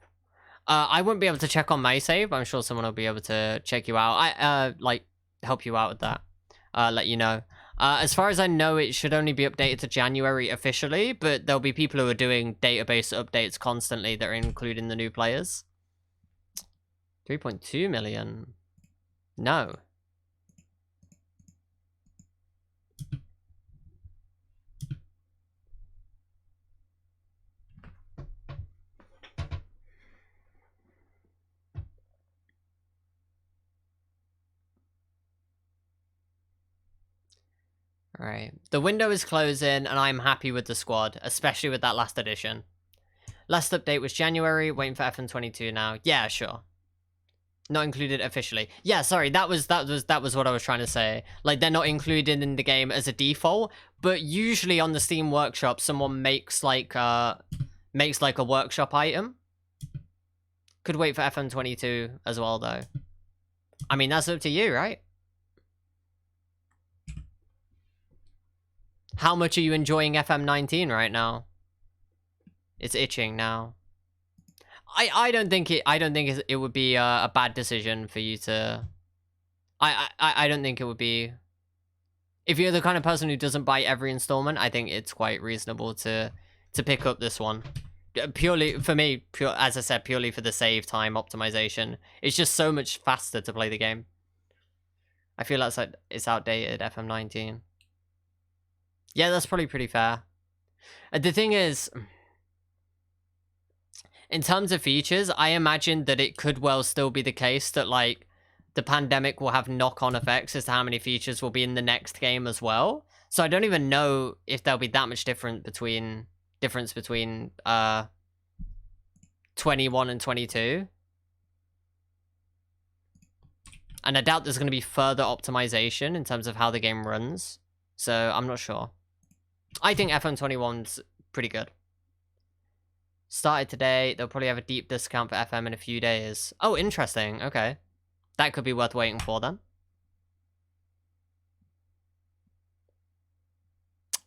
I wouldn't be able to check on my save. I'm sure someone will be able to check you out. Like, help you out with that. Let you know. As far as I know, it should only be updated to January officially, but there'll be people who are doing database updates constantly that are including the new players. 3.2 million. No. Right. The window is closing, and I'm happy with the squad, especially with that last edition. Last update was January, waiting for FM22 now. Yeah, sure. Not included officially. Yeah, sorry, that was what I was trying to say. Like, they're not included in the game as a default, but usually on the Steam Workshop, someone makes like a workshop item. Could wait for FM22 as well, though. I mean, that's up to you, right? How much are you enjoying FM19 right now? It's itching now. I don't think it would be a bad decision for you to. I don't think it would be. If you're the kind of person who doesn't buy every installment, I think it's quite reasonable to pick up this one. Purely for me, as I said, purely for the save time optimization. It's just so much faster to play the game. I feel like it's outdated. FM19. Yeah, that's probably pretty fair. The thing is, in terms of features, I imagine that it could well still be the case that, like, the pandemic will have knock-on effects as to how many features will be in the next game as well. So I don't even know if there'll be that much difference between 21 and 22. And I doubt there's going to be further optimization in terms of how the game runs. So I'm not sure. I think FM21's pretty good. Started today. They'll probably have a deep discount for FM in a few days. Oh, interesting. Okay. That could be worth waiting for then.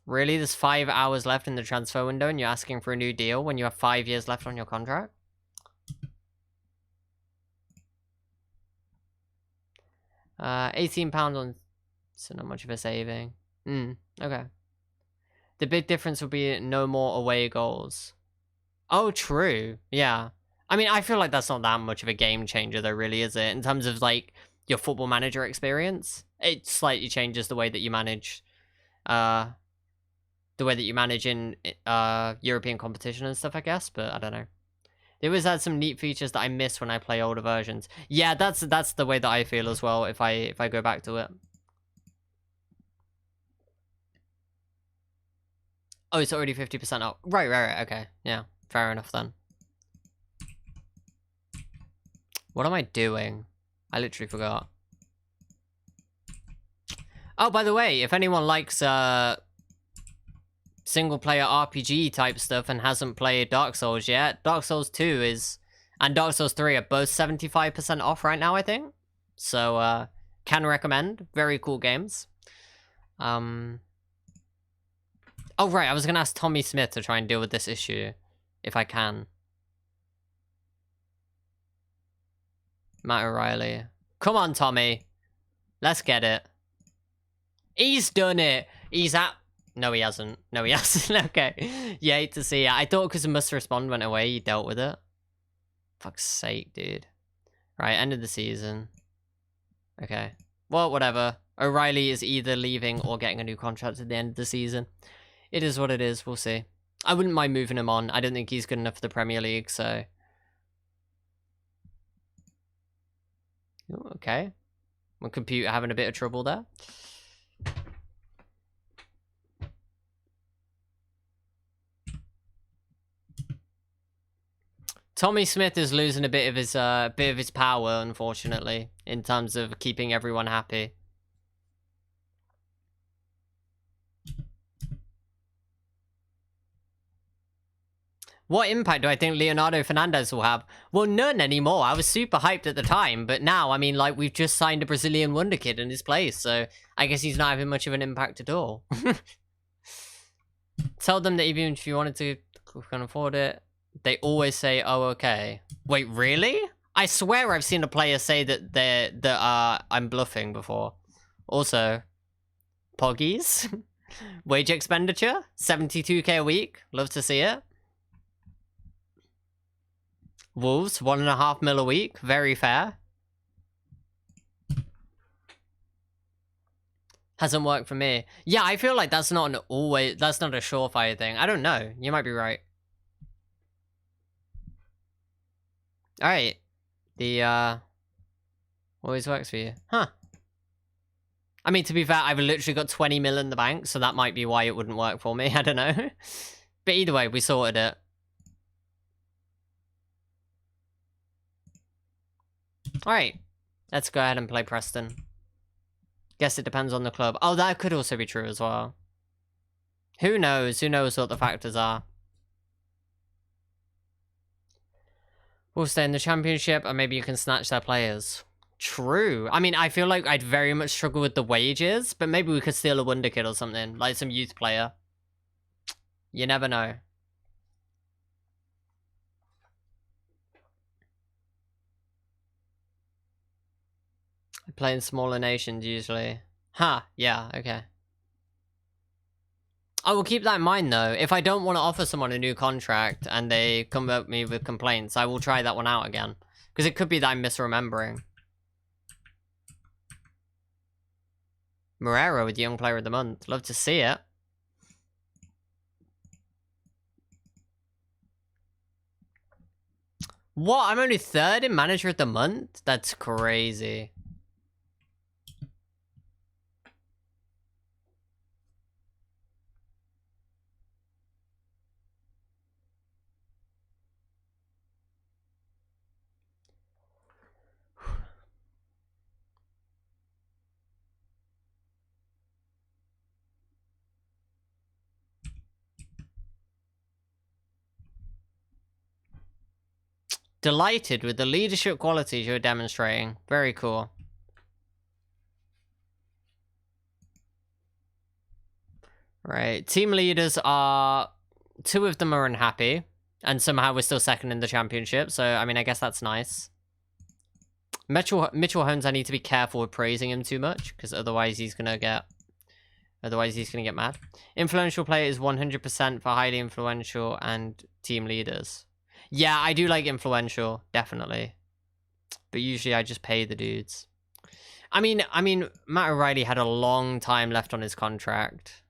Really? There's 5 hours left in the transfer window and you're asking for a new deal when you have 5 years left on your contract? £18 on... So not much of a saving. Okay. The big difference will be no more away goals. Oh, true. Yeah. I mean, I feel like that's not that much of a game changer, though, really, is it? In terms of, like, your Football Manager experience, it slightly changes the way that you manage, in European competition and stuff, I guess. But I don't know. They always had some neat features that I miss when I play older versions. Yeah, that's the way that I feel as well. If I go back to it. Oh, it's already 50% off. Right. Okay. Yeah. Fair enough then. What am I doing? I literally forgot. Oh, by the way, if anyone likes single-player RPG type stuff and hasn't played Dark Souls yet, Dark Souls 2 and Dark Souls 3 are both 75% off right now, I think. So, can recommend. Very cool games. Oh, right, I was going to ask Tommy Smith to try and deal with this issue, if I can. Matt O'Reilly. Come on, Tommy. Let's get it. He's done it. He's at... No, he hasn't. No, he hasn't. Okay. You hate to see it. I thought because Must Respond went away, he dealt with it. Fuck's sake, dude. Right, end of the season. Okay. Well, whatever. O'Reilly is either leaving or getting a new contract at the end of the season. It is what it is. We'll see. I wouldn't mind moving him on. I don't think he's good enough for the Premier League, so... Ooh, okay. My computer having a bit of trouble there. Tommy Smith is losing a bit of his power, unfortunately, in terms of keeping everyone happy. What impact do I think Leonardo Fernandez will have? Well, none anymore. I was super hyped at the time, but now, I mean, like, we've just signed a Brazilian wonder kid in his place, so I guess he's not having much of an impact at all. Tell them that even if you wanted to, we can afford it. They always say, "Oh, okay." Wait, really? I swear I've seen a player say that I'm bluffing before. Also, Poggies, wage expenditure, 72k a week. Love to see it. Wolves, 1.5 mil a week. Very fair. Hasn't worked for me. Yeah, I feel like that's not that's not a surefire thing. I don't know. You might be right. Alright. The, always works for you. Huh. I mean, to be fair, I've literally got 20 mil in the bank, so that might be why it wouldn't work for me. I don't know. But either way, we sorted it. Alright. Let's go ahead and play Preston. Guess it depends on the club. Oh, that could also be true as well. Who knows? Who knows what the factors are? We'll stay in the championship, and maybe you can snatch their players. True. I mean, I feel like I'd very much struggle with the wages, but maybe we could steal a wonder kid or something, like some youth player. You never know. I play in smaller nations usually. Huh, yeah, okay. I will keep that in mind though. If I don't want to offer someone a new contract and they come at me with complaints, I will try that one out again. Because it could be that I'm misremembering. Moreira with Young Player of the Month. Love to see it. What? I'm only 3rd in Manager of the Month? That's crazy. Delighted with the leadership qualities you're demonstrating. Very cool. Right. Team leaders are... 2 of them are unhappy. And somehow we're still 2nd in the championship. So, I mean, I guess that's nice. Mitchell Holmes, I need to be careful with praising him too much. Because otherwise he's going to get... Otherwise he's going to get mad. Influential player is 100% for highly influential and team leaders. Yeah, I do like influential, definitely. But usually I just pay the dudes. I mean, Matt O'Reilly had a long time left on his contract.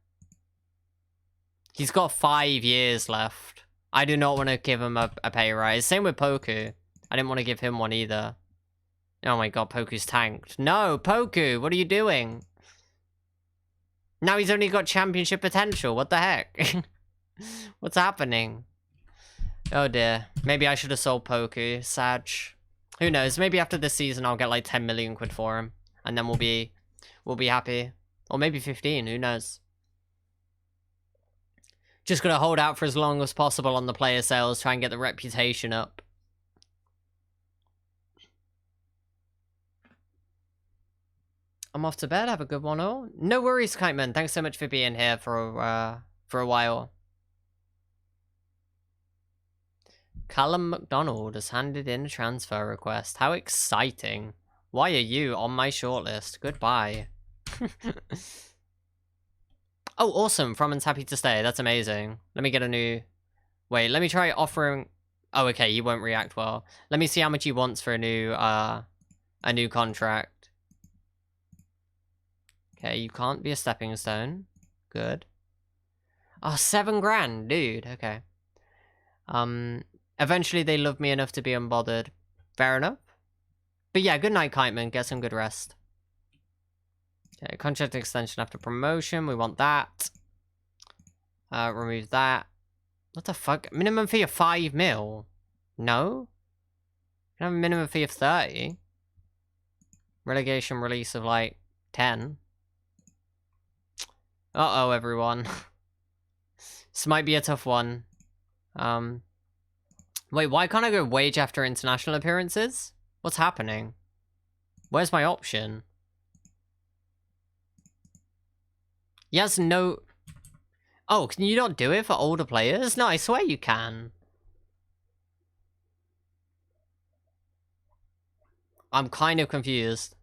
He's got 5 years left. I do not want to give him a pay rise. Same with Poku. I didn't want to give him one either. Oh my god, Poku's tanked. No, Poku, what are you doing? Now he's only got championship potential. What the heck? What's happening? Oh dear. Maybe I should have sold Poku. Sad. Who knows? Maybe after this season I'll get like 10 million quid for him. And then we'll be happy. Or maybe 15, who knows? Just gonna hold out for as long as possible on the player sales, try and get the reputation up. I'm off to bed, have a good one all. No worries, Kiteman. Thanks so much for being here for a while. Callum McDonald has handed in a transfer request. How exciting. Why are you on my shortlist? Goodbye. Oh, awesome. Froman's happy to stay. That's amazing. Let me get a new... Wait, let me try offering... Oh, okay, he won't react well. Let me see how much he wants for a new contract. Okay, you can't be a stepping stone. Good. Oh, 7 grand, dude. Okay. Eventually they love me enough to be unbothered. Fair enough. But yeah, good night, Kiteman. Get some good rest. Okay, contract extension after promotion. We want that. Remove that. What the fuck? Minimum fee of 5 mil? No? You have a minimum fee of 30. Relegation release of like 10. Uh-oh, everyone. This might be a tough one. Wait, why can't I go wage after international appearances? What's happening? Where's my option? Yes, no... Oh, can you not do it for older players? No, I swear you can. I'm kind of confused.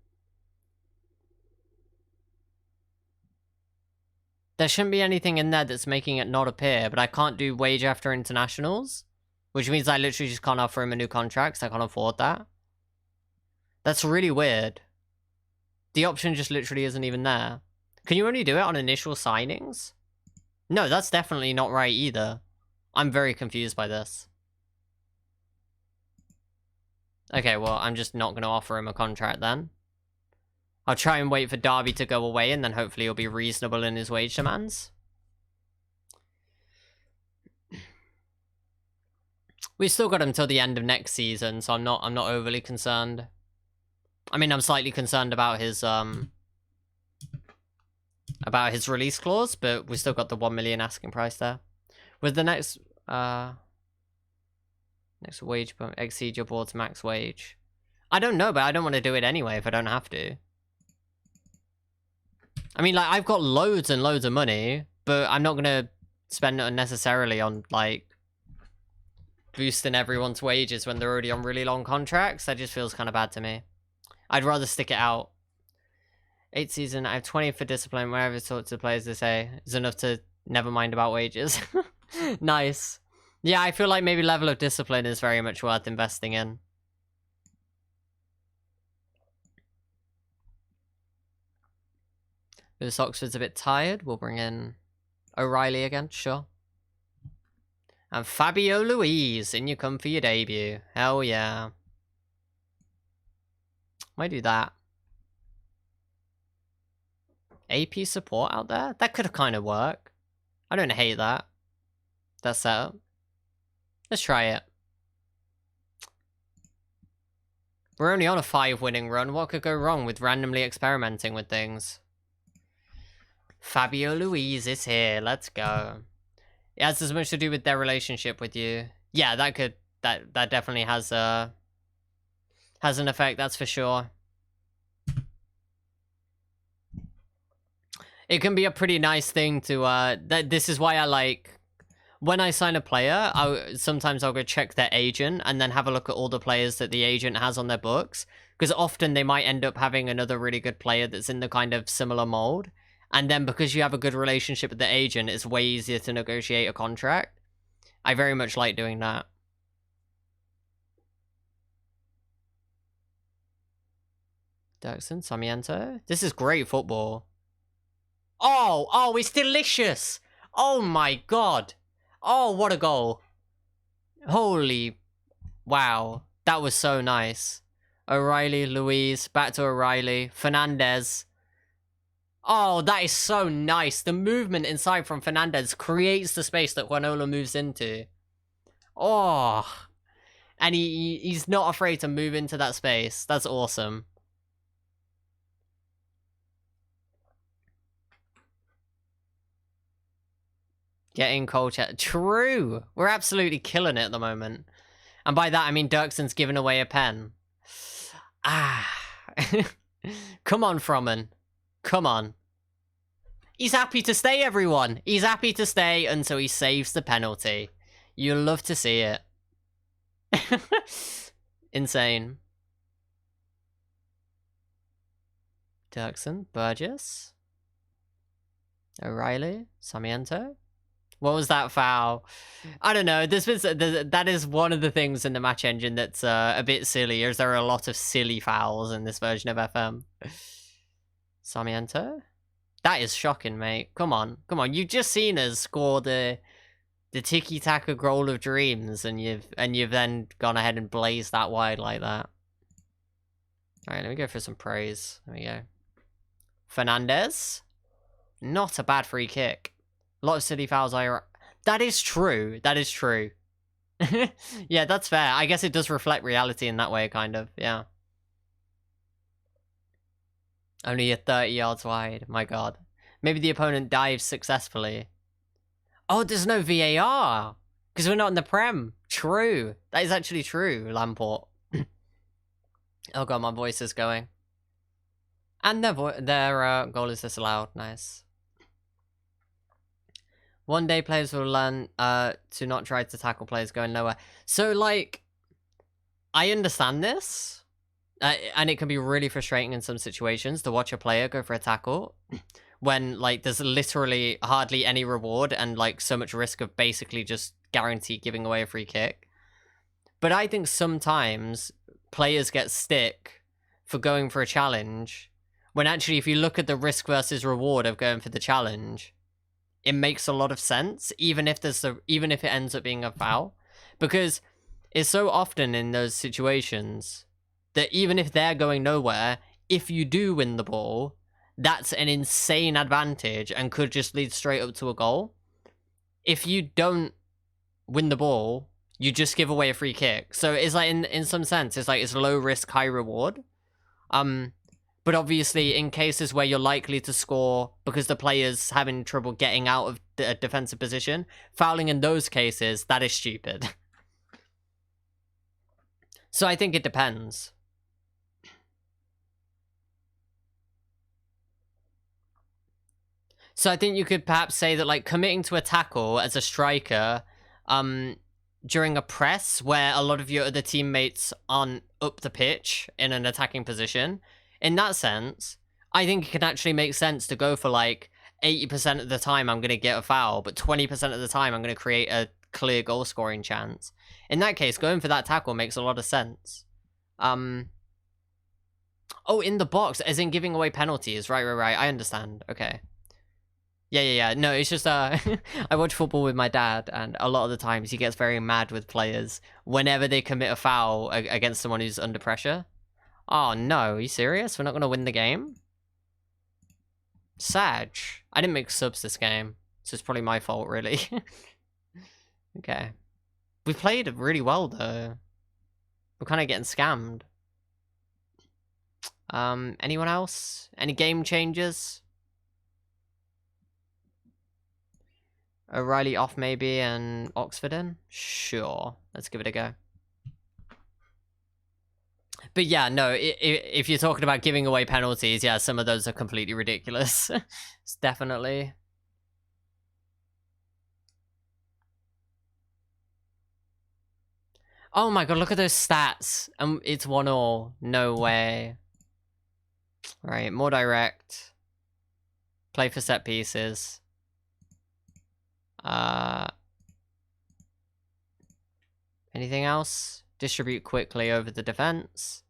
There shouldn't be anything in there that's making it not appear, but I can't do wage after internationals, which means I literally just can't offer him a new contract because I can't afford that. That's really weird. The option just literally isn't even there. Can you only do it on initial signings? No, that's definitely not right either. I'm very confused by this. Okay, well, I'm just not going to offer him a contract then. I'll try and wait for Derby to go away, and then hopefully he'll be reasonable in his wage demands. We've still got him till the end of next season, so I'm not overly concerned. I mean, I'm slightly concerned about his release clause, but we've still got the 1 million asking price there. With the next wage exceed your board's max wage. I don't know, but I don't want to do it anyway if I don't have to. I mean, like, I've got loads and loads of money, but I'm not gonna spend it unnecessarily on, like, boosting everyone's wages when they're already on really long contracts. That just feels kind of bad to me. I'd rather stick it out. 8th season, I have 20 for discipline. Wherever sorts of players they say is enough to never mind about wages. Nice. Yeah, I feel like maybe level of discipline is very much worth investing in. If Oxford's a bit tired, we'll bring in O'Reilly again, sure. And Fabio Luiz, in you come for your debut. Hell yeah. Might do that. AP support out there? That could kind of work. I don't hate that. That setup. Let's try it. We're only on a 5-winning run. What could go wrong with randomly experimenting with things? Fabio Luiz is here. Let's go. It has as much to do with their relationship with you. Yeah, that definitely has an effect, that's for sure. It can be a pretty nice thing to this is why I like when I sign a player, sometimes I'll go check their agent and then have a look at all the players that the agent has on their books, because often they might end up having another really good player that's in the kind of similar mold. And then because you have a good relationship with the agent, it's way easier to negotiate a contract. I very much like doing that. Dirksen, Sarmiento. This is great football. Oh, it's delicious. Oh my god. Oh, what a goal. Holy. Wow. That was so nice. O'Reilly, Luiz, back to O'Reilly. Fernandez. Oh, that is so nice. The movement inside from Fernandez creates the space that Juanola moves into. Oh. And he's not afraid to move into that space. That's awesome. Getting Colchester. True. We're absolutely killing it at the moment. And by that, I mean Dirksen's giving away a pen. Ah. Come on, Fromman. Come on. He's happy to stay, everyone. He's happy to stay until he saves the penalty. You'll love to see it. Insane. Dirksen, Burgess. O'Reilly, Sarmiento. What was that foul? I don't know. That is one of the things in the match engine that's a bit silly, as there are a lot of silly fouls in this version of FM. Sarmiento? That is shocking, mate. Come on. Come on. You've just seen us score the tiki-taka goal of dreams, and you've then gone ahead and blazed that wide like that. Alright, let me go for some praise. There we go. Fernandez? Not a bad free kick. A lot of silly fouls. That is true. That is true. Yeah, that's fair. I guess it does reflect reality in that way, kind of. Yeah. Only 30 yards wide. My god. Maybe the opponent dives successfully. Oh, there's no VAR. Because we're not in the Prem. True. That is actually true, Lamport. Oh god, my voice is going. And their goal is disallowed. Nice. One day players will learn to not try to tackle players going nowhere. So, like, I understand this. And it can be really frustrating in some situations to watch a player go for a tackle when, like, there's literally hardly any reward and, like, so much risk of basically just guaranteed giving away a free kick. But I think sometimes players get stick for going for a challenge when actually if you look at the risk versus reward of going for the challenge, it makes a lot of sense, even if it ends up being a foul. Because it's so often in those situations that even if they're going nowhere, if you do win the ball, that's an insane advantage and could just lead straight up to a goal. If you don't win the ball, you just give away a free kick. So it's like, in some sense, it's like it's low risk, high reward. But obviously, in cases where you're likely to score because the player's having trouble getting out of a defensive position, fouling in those cases, that is stupid. So I think it depends. So I think you could perhaps say that, like, committing to a tackle as a striker during a press where a lot of your other teammates aren't up the pitch in an attacking position, in that sense, I think it can actually make sense to go for, like, 80% of the time I'm going to get a foul, but 20% of the time I'm going to create a clear goal-scoring chance. In that case, going for that tackle makes a lot of sense. Oh, in the box, as in giving away penalties. Right. I understand. Okay. Yeah. No, it's just, I watch football with my dad, and a lot of the times he gets very mad with players whenever they commit a foul against someone who's under pressure. Oh, no, are you serious? We're not going to win the game? Sag. I didn't make subs this game, so it's probably my fault, really. Okay. We played really well, though. We're kind of getting scammed. Anyone else? Any game changes? O'Reilly off maybe and Oxford in? Sure. Let's give it a go. But yeah, no, if you're talking about giving away penalties, yeah, some of those are completely ridiculous. It's definitely. Oh my god, look at those stats. It's 1-1. No way. Right, more direct. Play for set pieces. Anything else? Distribute quickly over the defense.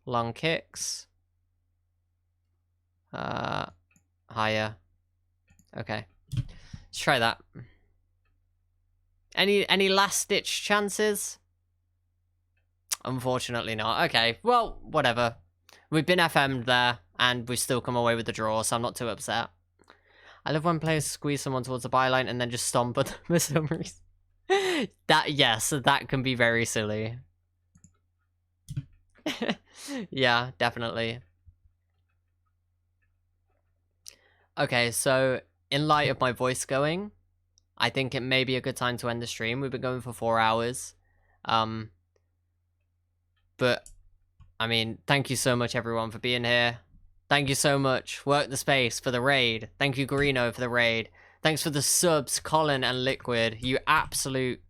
Long kicks. Higher. Okay. Let's try that. Any last ditch chances? Unfortunately not. Okay, well, whatever. We've been FM'd there, and we still come away with the draw, so I'm not too upset. I love when players squeeze someone towards the byline and then just stomp at them for some reason. Yes, that can be very silly. Yeah, definitely. Okay, so in light of my voice going, I think it may be a good time to end the stream. We've been going for 4 hours. But, I mean, thank you so much, everyone, for being here. Thank you so much. Work the Space for the raid. Thank you, Garino, for the raid. Thanks for the subs, Colin and Liquid. You absolute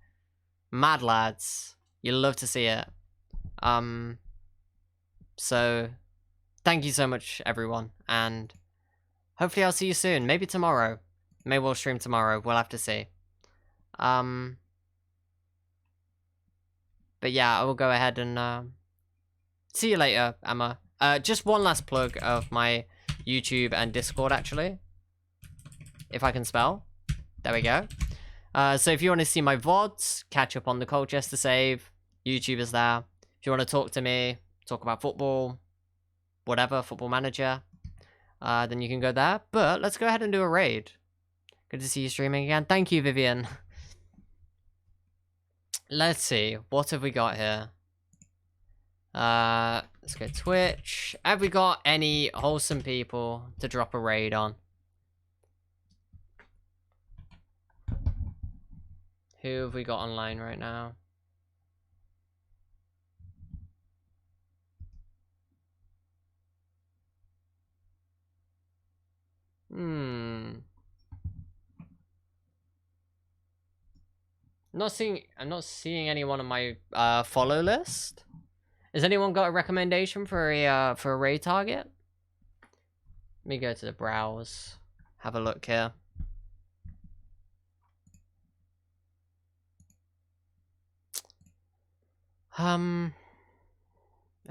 mad lads. You'll love to see it. So, thank you so much, everyone. And hopefully I'll see you soon. Maybe tomorrow. Maybe we'll stream tomorrow. We'll have to see. But yeah, I will go ahead and see you later, Emma. Just one last plug of my YouTube and Discord, actually. If I can spell. There we go. So if you want to see my VODs, catch up on the Colchester save, YouTube is there. If you want to talk to me, talk about football, whatever, Football Manager, then you can go there. But let's go ahead and do a raid. Good to see you streaming again. Thank you, Vivian. Let's see. What have we got here? Let's go Twitch. Have we got any wholesome people to drop a raid on? Who have we got online right now? I'm not seeing anyone on my follow list. Has anyone got a recommendation for a raid target? Let me go to the browse. Have a look here.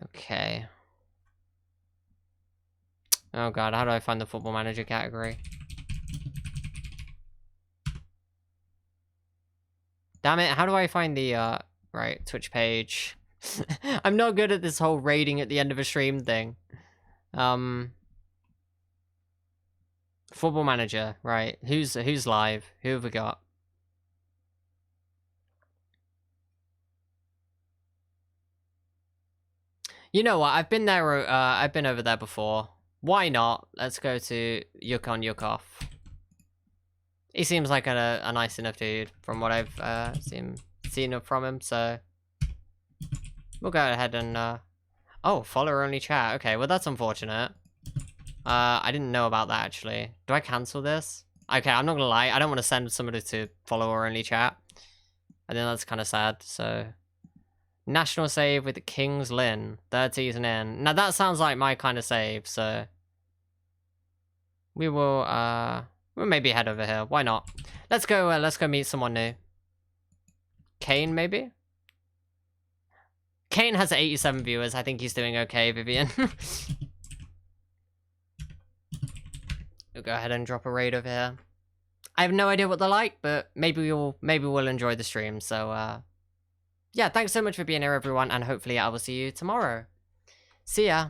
Okay. Oh god, how do I find the Football Manager category? Damn it, how do I find the, right, Twitch page? I'm not good at this whole raiding at the end of a stream thing. Football Manager, right. Who's live? Who have we got? You know what, I've been there, I've been over there before. Why not? Let's go to Yukon Yukov. He seems like a nice enough dude from what I've seen from him, so we'll go ahead and oh, follower only chat. Okay, well that's unfortunate. I didn't know about that actually. Do I cancel this? Okay, I'm not gonna lie, I don't want to send somebody to follower only chat. I think that's kind of sad, so national save with Kings Lynn, third season in. Now that sounds like my kind of save, so we will we'll maybe head over here. Why not? Let's go meet someone new. Kane, maybe? Kane has 87 viewers. I think he's doing okay, Vivian. We'll go ahead and drop a raid over here. I have no idea what they're like, but maybe we'll enjoy the stream. So yeah, thanks so much for being here, everyone, and hopefully I will see you tomorrow. See ya.